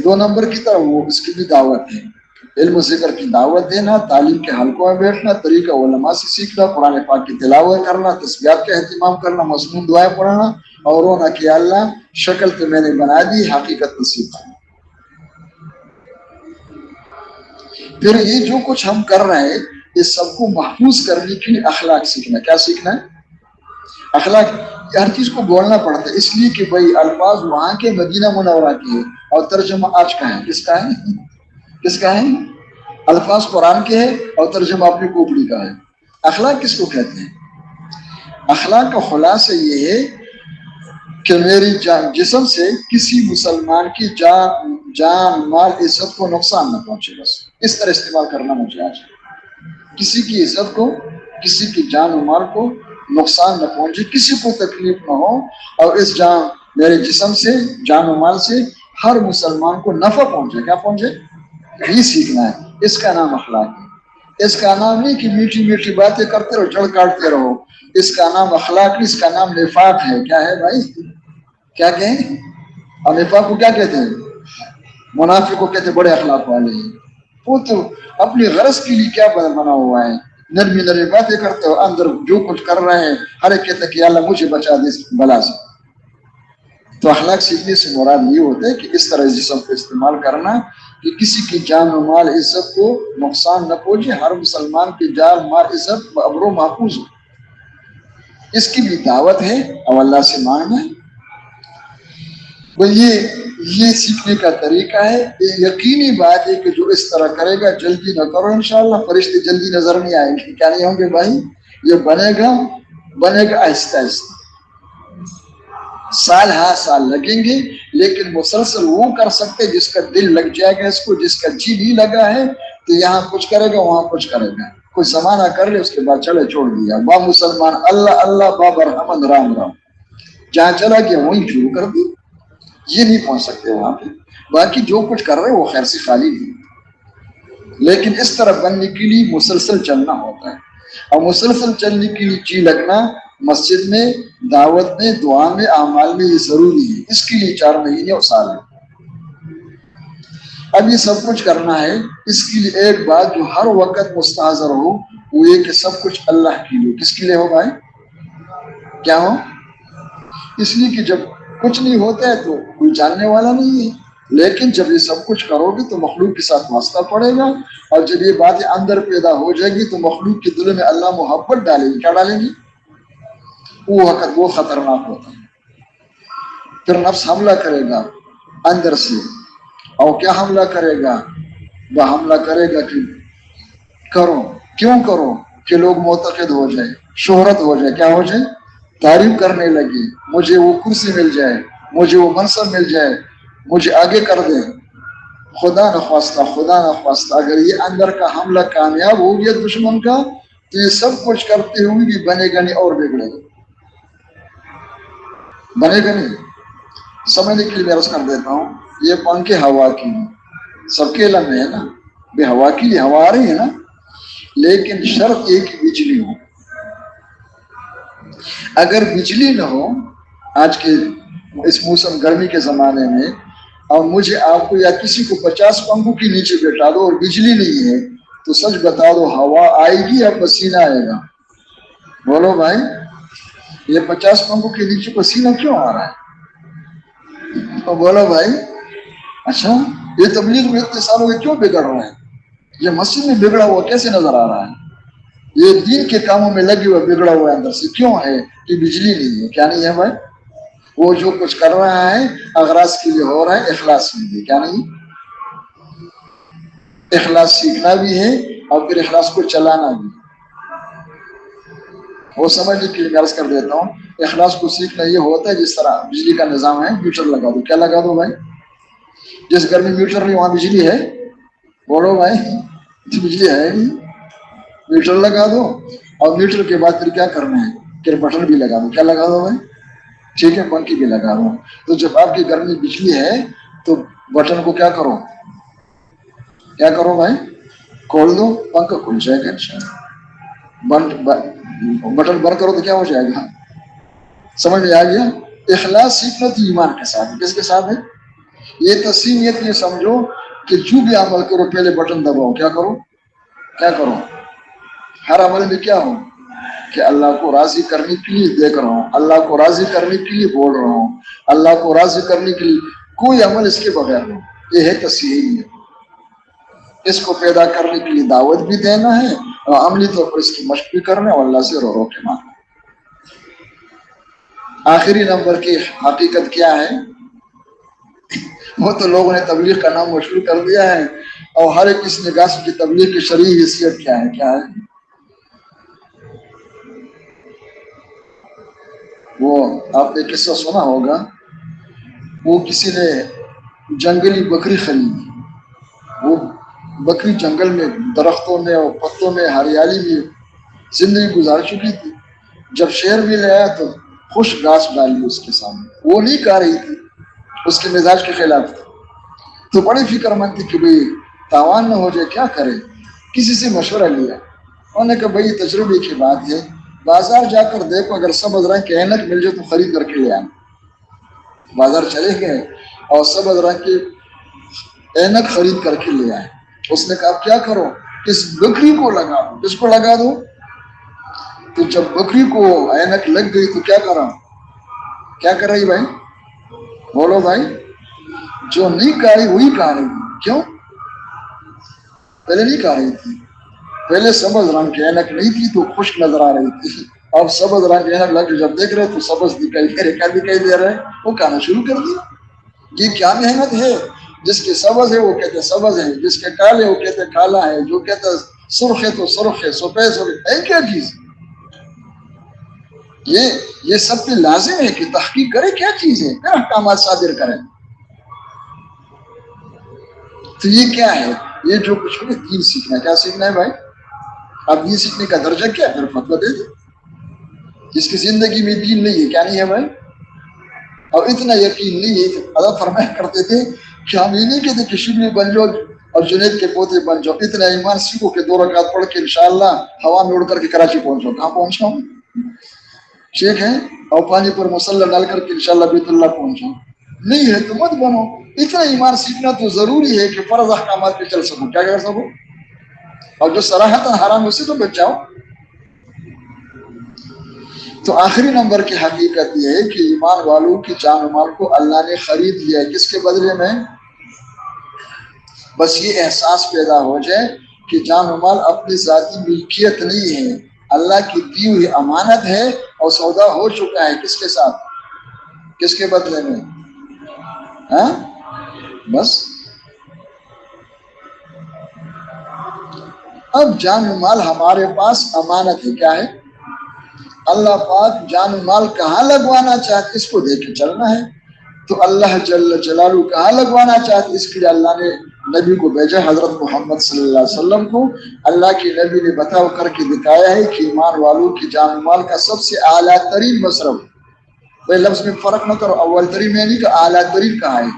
دو نمبر کی طرح وہ اس کی بھی دعوت ہے. علم و ذکر کی دعوت دینا، تعلیم کے حلقوں میں بیٹھنا، طریقہ علماء سے سیکھنا، قرآن پاک کی تلاوت کرنا، تسبیحات کا اہتمام کرنا، مضمون دعائیں پڑھنا اور رونا کہ اللہ شکل تو میں نے بنا دی، حقیقت نصیب کرنا. پھر یہ جو کچھ ہم کر رہے ہیں یہ سب کو محفوظ کرنے کے لیے اخلاق سیکھنا. کیا سیکھنا ہے؟ اخلاق. ہر چیز کو بولنا پڑتا ہے اس لیے کہ بھائی الفاظ وہاں کے مدینہ منورہ کی ہے اور ترجمہ آج کا ہے. کس کا ہے؟ کس کا ہے؟ الفاظ قرآن کے ہے اور ترجمہ اپنی کوپڑی کا ہے. اخلاق کس کو کہتے ہیں؟ اخلاق کا خلاصہ یہ ہے کہ میری جسم سے کسی مسلمان کی جان مال عزت کو نقصان نہ پہنچے. بس اس طرح استعمال کرنا مجھے آج. کسی کی عزت کو، کسی کی جان و مال کو نقصان نہ پہنچے، کسی کو تکلیف نہ ہو، اور اس میرے جسم سے، جان و مال سے ہر مسلمان کو نفع پہنچے. کیا پہنچے؟ یہ سیکھنا ہے. اس کا نام اخلاق ہے. اس کا نام نہیں کہ میٹھی میٹھی باتیں کرتے رہو، جڑ کاٹتے رہو. اس کا نام اخلاق نہیں، اس کا نام نفاق ہے. کیا ہے بھائی؟ کیا کہیں؟ اور نفاق کو کیا کہتے ہیں؟ منافق کو کہتے ہیں بڑے اخلاق والے ہیں. وہ تو اپنی غرض کے لیے کیا بنا ہوا ہے، نرمی نرمی باتیں کرتے ہو، اندر جو کچھ کر رہے ہیں ہر ایک کہتے کہ اللہ مجھے بچا دے بلا سے. تو اخلاق سیکھنے سے مراد یہ ہوتا ہے کہ اس طرح جسم کو استعمال کرنا کہ کسی کی جان و مال عزت کو نقصان نہ پہنچے، ہر مسلمان کی جان مال عزت ابرو محفوظ ہو. اس کی بھی دعوت ہے اور اللہ سے مانگنا ہے. یہ سیکھنے کا طریقہ ہے. یہ یقینی بات ہے کہ جو اس طرح کرے گا، جلدی نہ کرو انشاءاللہ، فرشتے جلدی نظر نہیں آئیں گے. کیا نہیں ہوں گے بھائی؟ یہ بنے گا آہستہ آہستہ. سال ہاں سال لگیں گے، لیکن مسلسل وہ کر سکتے جس کا دل لگ جائے گا اس کو، جس کا جی نہیں لگا ہے تو یہاں کچھ کرے گا وہاں کچھ کرے گا، کوئی زمانہ کر لے اس کے بعد چلے چھوڑ دیا، با مسلمان اللہ اللہ با برحمن رام رام، جہاں چلا گیا وہیں شروع کر دی، یہ نہیں پہنچ سکتے وہاں پہ۔ باقی جو کچھ کر رہے وہ خیر سے خالی نہیں، لیکن اس طرح بننے کے لیے مسلسل چلنا ہوتا ہے، اور مسلسل چلنے کے لیے جی لگنا مسجد میں، دعوت میں، دعا میں، اعمال میں یہ ضروری ہے، اس کے لیے 4 مہینے اور سال ہے۔ اب یہ سب کچھ کرنا ہے، اس کے لیے ایک بات جو ہر وقت مستحضر ہو وہ یہ کہ سب کچھ اللہ کے لیے۔ کس کے لیے ہو بھائی؟ کیا ہو؟ اس لیے کہ جب کچھ نہیں ہوتا ہے تو کوئی جاننے والا نہیں ہے، لیکن جب یہ سب کچھ کرو گے تو مخلوق کے ساتھ واسطہ پڑے گا، اور جب یہ باتیں اندر پیدا ہو جائے گی تو مخلوق کے دل میں اللہ محبت ڈالے گی۔ کیا ڈالیں گی؟ وہ وقت وہ خطرناک ہوتا ہے، پھر نفس حملہ کرے گا اندر سے، اور کیا حملہ کرے گا؟ وہ حملہ کرے گا کہ کرو، کیوں کرو؟ کہ لوگ معتقد ہو جائے، شہرت ہو جائے، کیا ہو جائے؟ تعریف کرنے لگے، مجھے وہ کرسی مل جائے، مجھے وہ منصب مل جائے، مجھے آگے کر دے۔ خدا نخواستہ اگر یہ اندر کا حملہ کامیاب ہو گیا دشمن کا تو یہ سب کچھ کرتے ہوئے بھی بنے گا نہیں اور بگڑے گا، بنے گا نہیں۔ سمجھنے کے لیے میں عرض کر دیتا ہوں، یہ پنکھے ہوا کی ہیں، سب کے علم میں ہے نا، بے ہوا کی لیے ہوا آ رہی ہے نا، لیکن شرط یہ کہ بجلی ہو۔ اگر بجلی نہ ہو آج کے اس موسم گرمی کے زمانے میں، اور مجھے آپ کو یا کسی کو 50 پنکھوں کے نیچے بیٹھا دو اور بجلی نہیں ہے تو سچ بتا دو ہوا آئے گی یا پسینہ آئے گا؟ بولو بھائی، یہ 50 پنکھوں کے نیچے پسینہ کیوں آ رہا ہے؟ تو بولو بھائی، اچھا یہ تبلیغ میں اتنے سالوں میں کیوں بگڑ رہا ہے؟ یہ مسجد میں بگڑا ہوا کیسے نظر آ رہا ہے؟ یہ دین کے کاموں میں لگے ہوا بگڑا ہوا اندر سے کیوں ہے؟ کہ بجلی نہیں ہے۔ کیا نہیں ہے بھائی؟ وہ جو کچھ کر رہا ہے اغراض کے لیے ہو رہا ہے، اخلاص کے لیے۔ کیا نہیں؟ اخلاص سیکھنا بھی ہے اور پھر اخلاص کو چلانا بھی ہے۔ وہ سمجھنے کے لیے عرض کر دیتا ہوں، اخلاص کو سیکھنا یہ ہوتا ہے جس طرح بجلی کا نظام ہے، میٹر لگا دو۔ کیا لگا دو بھائی؟ جس گھر میں میٹر نہیں وہاں بجلی ہے؟ بولو بھائی، بجلی ہے نہیں، میٹر لگا دو، اور میٹر کے بعد پھر کیا کرنا ہے؟ پھر بٹن بھی لگا دو۔ کیا لگا دو بھائی؟ ٹھیک ہے، پنکھی بھی لگا دو۔ تو جب آپ کے گھر میں بجلی ہے تو بٹن کو کیا کرو؟ کیا کرو بھائی؟ کھول دو، پنکھا کھل جائے گا انشاءاللہ۔ بٹن بند کرو تو کیا ہو جائے گا؟ سمجھ میں آ گیا؟ اخلاص سیکھنا تو ایمان کے ساتھ ہے۔ کس کے ساتھ ہے؟ یہ تسلیمیت یہ سمجھو کہ جو بھی عمل کرو پہلے بٹن دباؤ۔ کیا کرو؟ کیا کرو؟ ہر عمل میں کیا ہو کہ اللہ کو راضی کرنے کے لیے دیکھ رہا ہوں، اللہ کو راضی کرنے کے لیے بول رہا ہوں، اللہ کو راضی کرنے کے لیے کوئی عمل اس کے بغیر ہو، یہ ہے تسلیمیت۔ اس کو پیدا کرنے کے لیے دعوت بھی دینا ہے اور عملی طور پر اس کی مشق بھی کرنا ہے اور اللہ سے رو رو کے مانگنا۔ آخری نمبر کی حقیقت کیا ہے؟ وہ تو لوگوں نے تبلیغ کا نام مشہور کر دیا ہے، اور ہر ایک اس نگاہ سے کی تبلیغ کی شرعی حیثیت کیا ہے؟ کیا ہے وہ؟ آپ نے قصہ سنا ہوگا، وہ کسی نے جنگلی بکری خریدی، وہ بکری جنگل میں درختوں میں اور پتوں میں ہریالی میں زندگی گزار چکی تھی، جب شہر میں لے آیا تو خوش گھاس ڈالی اس کے سامنے، وہ نہیں کھا رہی تھی، اس کے مزاج کے خلاف تھی، تو بڑی فکر مند تھی کہ بھئی تاوان نہ ہو جائے، کیا کرے؟ کسی سے مشورہ لیا، انہوں نے کہا بھئی تجربے کی بات ہے، بازار جا کر دیکھو اگر سبز رنگ کے اینک مل جائے تو خرید کر کے لے آنا۔ بازار چلے گئے اور سبز رنگ کے اینک خرید کر کے لے آئے۔ اس نے کہا اب کیا کرو؟ اس بکری کو لگا دو۔ کس کو لگا دو؟ تو جب بکری کو اینک لگ گئی تو کیا کرا؟ کیا کر رہی بھائی؟ بولو بھائی، جو نہیں کھا رہی وہی کھا رہی تھی۔ کیوں؟ پہلے نہیں کھا رہی تھی، پہلے سبز رنگ کی اینک نہیں تھی تو خشک نظر آ رہی تھی، اب سبز رنگ کی اینک لگ جب دیکھ رہے تو سبز دکھائی دے رہے، کیا دکھائی دے رہا ہے؟ وہ کھانا شروع کر دیا۔ یہ کیا محنت ہے؟ جس کے سبز ہے وہ کہتے سبز ہے، جس کے کالے وہ کہتے کالا ہے، جو کہتے سرخ ہے تو سرخ ہے، سفید ہے کیا چیز؟ یہ سب پہ لازم ہے کہ تحقیق کرے کیا چیز ہے، پھر احکامات صادر کریں۔ تو یہ کیا ہے؟ یہ جو کچھ بھی دین سیکھنا ہے، کیا سیکھنا ہے بھائی؟ اب دین سیکھنے کا درجہ کیا؟ پھر فتویٰ دے دے۔ جس کی زندگی میں دین نہیں ہے، کیا نہیں ہے بھائی؟ اور اتنا یقین نہیں ہے، اللہ فرمایا کرتے تھے کہ ہم یہ نہیں کہتے کہ شبلی بن جاؤ اور جنید کے پوتے بن جاؤ، اتنا ایمان سیکھو کہ 2 رکعت پڑھ کے انشاءاللہ ہوا میں اڑ کر کے کراچی پہنچو۔ کہاں پہنچا ہوں؟ شیخ ہے اور پانی پر مسلح ڈال کر کے انشاءاللہ بیت اللہ پہنچو، نہیں ہے تو مت بنو۔ اتنا ایمان سیکھنا تو ضروری ہے کہ فرض احکامات پہ چل سکو، کیا کر سکو، اور جو صراحت حرام اس سے تو بچ جاؤ۔ تو آخری نمبر کی حقیقت یہ ہے کہ ایمان والوں کی جان و مال کو اللہ نے خرید لیا ہے، کس کے بدلے میں؟ بس یہ احساس پیدا ہو جائے کہ جان و مال اپنی ذاتی ملکیت نہیں ہے، اللہ کی دی ہوئی امانت ہے، اور سودا ہو چکا ہے کس کے ساتھ؟ کس کے بدلے میں؟ ہاں بس اب جان و مال ہمارے پاس امانت ہے، کیا ہے؟ اللہ پاک جان و مال کہاں لگوانا چاہتے اس کو دیکھ کے چلنا ہے۔ تو اللہ جل جلالہ کہاں لگوانا چاہتے، اس کے لیے اللہ نے نبی کو بھیجا، حضرت محمد صلی اللہ علیہ وسلم کو۔ اللہ کے نبی نے بتاؤ کر کے دکھایا ہے کہ ایمان والوں کی جان و مال کا سب سے اعلیٰ ترین مصرف، بھائی لفظ میں فرق نہ کرو، اول ترین میں نہیں کہ اعلیٰ ترین کہا ہے،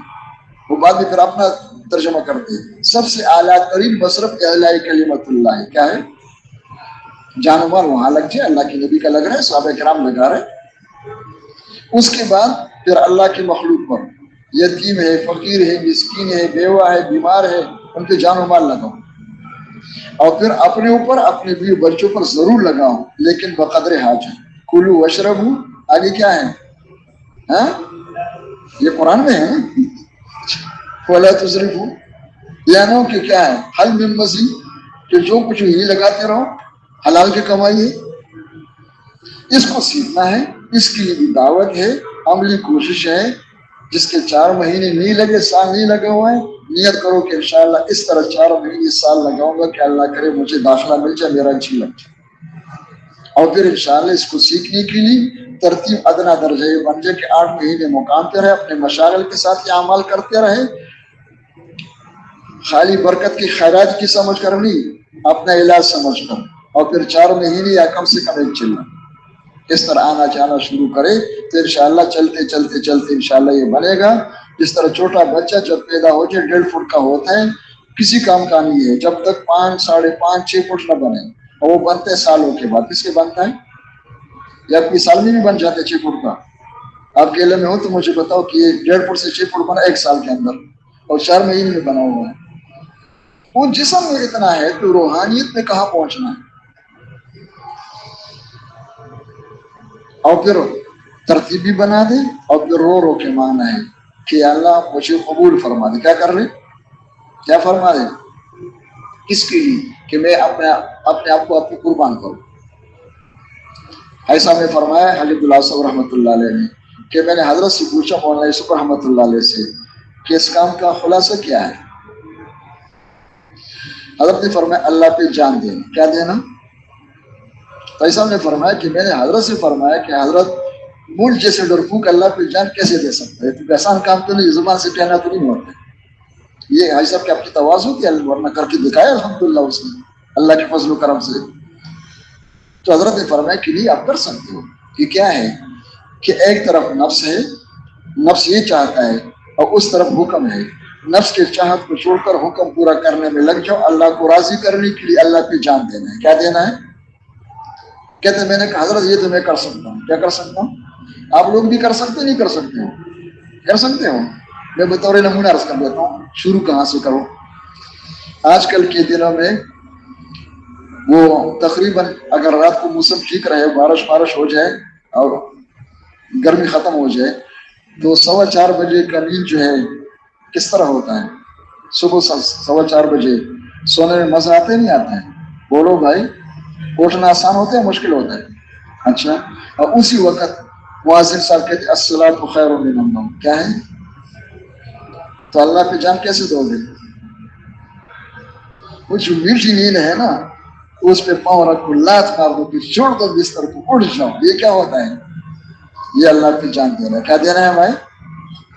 وہ بعد میں پھر اپنا ترجمہ کرتے ہیں۔ سب سے اعلیٰ ترین مصرف اعلاء کلمت اللہ ہے، کیا ہے؟ جان و مال وہاں لگ جائے، اللہ کے نبی کا لگ رہا ہے، صحابہ کرام لگا رہے۔ اس کے بعد پھر اللہ کی مخلوق پر، یتیم ہے، فقیر ہے، مسکین ہے، بیوہ ہے، بیمار ہے، ان پہ جان و مال لگاؤ، اور پھر اپنے اوپر اپنے بیوی بچوں پر ضرور لگاؤ، لیکن بقدر حاجت۔ کلوا واشربوا، آگے کیا ہے؟ ہاں یہ قرآن میں ہے، ولا تسرفوا، یعنی کہ کیا ہے؟ حل من مزید، کہ جو کچھ یہی لگاتے رہو، حلال کی کمائی ہے۔ اس کو سیکھنا ہے، اس کی بھی دعوت ہے، عملی کوشش ہے۔ جس کے 4 مہینے نہیں لگے، سال نہیں لگے ہوئے ہیں، نیت کرو کہ انشاءاللہ اس طرح 4 مہینے سال لگاؤں گا کہ اللہ کرے مجھے داخلہ مل جائے، میرا جی لگ جائے۔ اور پھر انشاءاللہ اس کو سیکھنے کے لیے ترتیب ادنا درجہ یہ بن جائے کہ 8 مہینے مقام پہ رہے، اپنے مشاغل کے ساتھ یہ اعمال کرتے رہے، خالی برکت کی خیرات کی سمجھ کر نہیں، اپنا علاج سمجھ کر، اور پھر 4 مہینے یا کم سے کم 1 چلنا، اس طرح آنا جانا شروع کرے تو انشاءاللہ چلتے چلتے چلتے انشاءاللہ یہ بنے گا۔ جس طرح چھوٹا بچہ جب پیدا ہو جائے 1.5 فٹ کا ہوتا ہے، کسی کام کا نہیں ہے جب تک 5 ساڑھے 5 6 فٹ نہ بنے، اور وہ بنتے سالوں کے بعد۔ کس کے بنتا ہے؟ یا اپنی سال میں بھی بن جاتے 6 فٹ کا؟ آپ کے علم میں ہو تو مجھے بتاؤ کہ یہ 1.5 فٹ سے 6 فٹ بنا 1 سال کے اندر، اور 4 مہینے میں بنا ہوا ہے۔ وہ جسم میں اتنا ہے تو روحانیت میں کہاں پہنچنا ہے؟ اور پھر ترتیب بھی بنا دے، اور پھر رو رو کے ماننا ہے کہ اللہ مجھے قبول فرما دے۔ کیا کر لے؟ کیا فرما دے؟ کس کے لیے؟ کہ میں اپنے آپ کو قربان کروں۔ ایسا میں فرمایا حلیب اللہ صاحب رحمۃ اللہ علیہ نے کہ میں نے حضرت سے پوچھا، مولانا یوسف رحمۃ اللہ علیہ سے، کہ اس کام کا خلاصہ کیا ہے؟ حضرت نے فرمایا اللہ پہ جان دینا۔ کیا دینا؟ تو ایسا نے فرمایا کہ میں نے حضرت سے فرمایا کہ حضرت ملک جیسے ڈرپوک اللہ پہ جان کیسے دے سکتا ہے؟ تو آسان کام تو نہیں، زبان سے کہنا تو نہیں ہوتا۔ یہ حاجی صاحب کی آپ کی تواضع تھی، ورنہ کر کے دکھایا الحمدللہ اس نے اللہ کے فضل و کرم سے۔ تو حضرت نے فرمایا کہ نہیں آپ کر سکتے ہو۔ کہ کیا ہے؟ کہ ایک طرف نفس ہے، نفس یہ چاہتا ہے، اور اس طرف حکم ہے۔ نفس کے چاہت کو چھوڑ کر حکم پورا کرنے میں لگ جاؤ، اللہ کو راضی کرنے کے لیے اللہ پہ جان دینا ہے۔ کیا دینا ہے؟ کہتے ہیں میں نے کہا حضرت یہ تو میں کر سکتا ہوں۔ کیا کر سکتا ہوں؟ آپ لوگ بھی کر سکتے نہیں کر سکتے ہو؟ کر سکتے ہو؟ میں بطور نمونہ عرض کر دیتا ہوں، شروع کہاں سے کرو۔ آج کل کے دنوں میں وہ تقریباً اگر رات کو موسم ٹھیک رہے، بارش ہو جائے اور گرمی ختم ہو جائے تو 4:15 بجے کا نیند جو ہے کس طرح ہوتا ہے؟ صبح 4:15 بجے سونے میں مزہ آتا ہے نہیں آتا ہے؟ بولو بھائی، اٹھنا آسان ہوتا ہے مشکل ہوتا ہے؟ اچھا، اور اسی وقت مؤذن صاحب کہتے الصلاۃ خیر من النوم، کیا ہے؟ تو اللہ پہ جان کیسے دو گے؟ وہ جو میٹھی نیند ہے نا، اس پہ پاؤں رکھو، لات مار دو کہ چھوڑ دو بستر کو، اٹھ جاؤ. یہ کیا ہوتا ہے؟ یہ اللہ کی جان دینا. کیا دینا ہے بھائی؟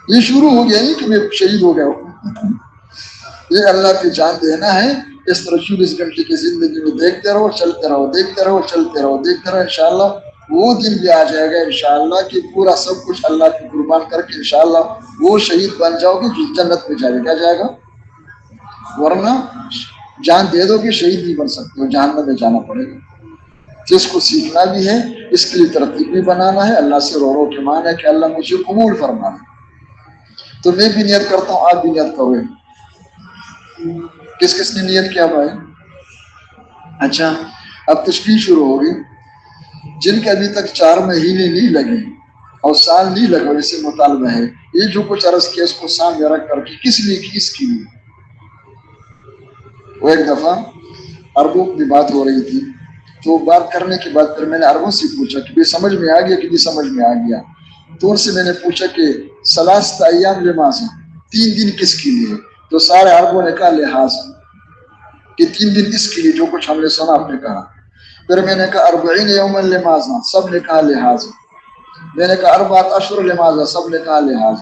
یہ شروع ہو گیا نہیں کہ میں شہید ہو گیا ہوں. یہ اللہ کی جان دینا ہے. اس طرح 24 گھنٹے کی زندگی میں دیکھتے رہو، چلتے رہو، دیکھتے رہو، چلتے رہو، دیکھتے رہو. انشاءاللہ وہ دن بھی آ جائے گا انشاءاللہ کہ پورا سب کچھ اللہ کی قربان کر کے انشاءاللہ وہ شہید بن جاؤ گے جو جنت میں جائے گا. کیا جائے گا؟ ورنہ جان دے دو کہ شہید نہیں بن سکتے ہو، جہنم میں جانا پڑے گا. جس کو سیکھنا بھی ہے، اس کے لیے ترتیب بھی بنانا ہے، اللہ سے رو رو کے مانا ہے کہ اللہ مجھے قبول فرمانا. تو میں بھی نیت کرتا ہوں، آپ بھی نیت کرو. کس کس نے نیت کیا بھائی؟ اچھا، اب تشبیہ شروع ہوگی. جن کے ابھی تک 4 مہینے نہیں لگے اور سال نہیں لگا، اسے مطالبہ ہے یہ جو کچھ عرض کیا اس کو سامنے رکھ کر کے کس لیے کی؟ اس کے لیے. وہ ایک دفعہ عربوں کی بات ہو رہی تھی، تو بات کرنے کے بعد پھر میں نے عربوں سے پوچھا کہ بھی سمجھ میں آ گیا کہ بھی سمجھ میں آ گیا. تو ان سے میں نے پوچھا کہ ثلاثۃ ایام لماذا، 3 دن کس کے لیے؟ تو سارے عربوں نے کہا لحاظ، کہ 3 دن اس کے لیے جو کچھ ہم نے سنا آپ نے کہا. پھر میں نے کہا 40 یوما لماذا، سب نے کہا لحاظ. میں نے کہا 4 اشہر لماذا، سب نے کہا لحاظ.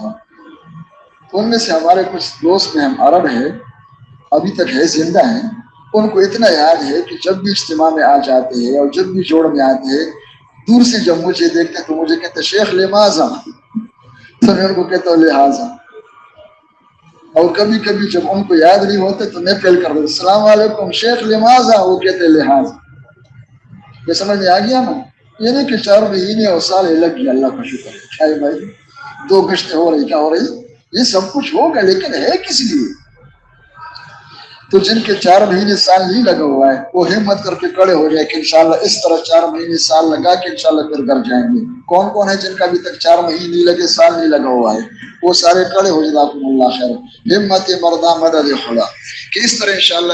تو ان میں سے ہمارے کچھ دوست میں ہم عرب ہیں، ابھی تک ہے، زندہ ہیں. ان کو اتنا یاد ہے کہ جب بھی اجتماع میں آ جاتے ہیں اور جب بھی جوڑ میں آتے ہیں، دور سے جب مجھے دیکھتے تو مجھے کہتے شیخ لماذا، تو میں ان کو کہتا ہوں لحاظا. اور کبھی کبھی جب ان کو یاد نہیں ہوتے تو میں پہل کر دیتا السلام علیکم شیخ لماذا، وہ کہتے لحاظ. یہ سمجھ میں آ گیا نا؟ یہ نہیں کہ 4 مہینے اور سال لگ گیا، اللہ کا شکر ہے. کیا ہے بھائی؟ 2 گشتیں ہو رہی، کیا ہو رہی؟ یہ سب کچھ ہوگا، لیکن ہے کس لیے؟ تو جن کے 4 مہینے سال نہیں لگا ہوا ہے وہ ہمت کر کے کھڑے ہو جائے کہ انشاءاللہ اس طرح 4 مہینے سال لگا کے انشاءاللہ پھر گھر جائیں گے. کون کون ہے جن کا ابھی تک 4 مہینے نہیں لگے، سال نہیں لگا ہوا ہے؟ وہ سارے کھڑے ہو جزاکم اللہ خیر. ہمت مردہ مدد خدا کہ اس طرح انشاءاللہ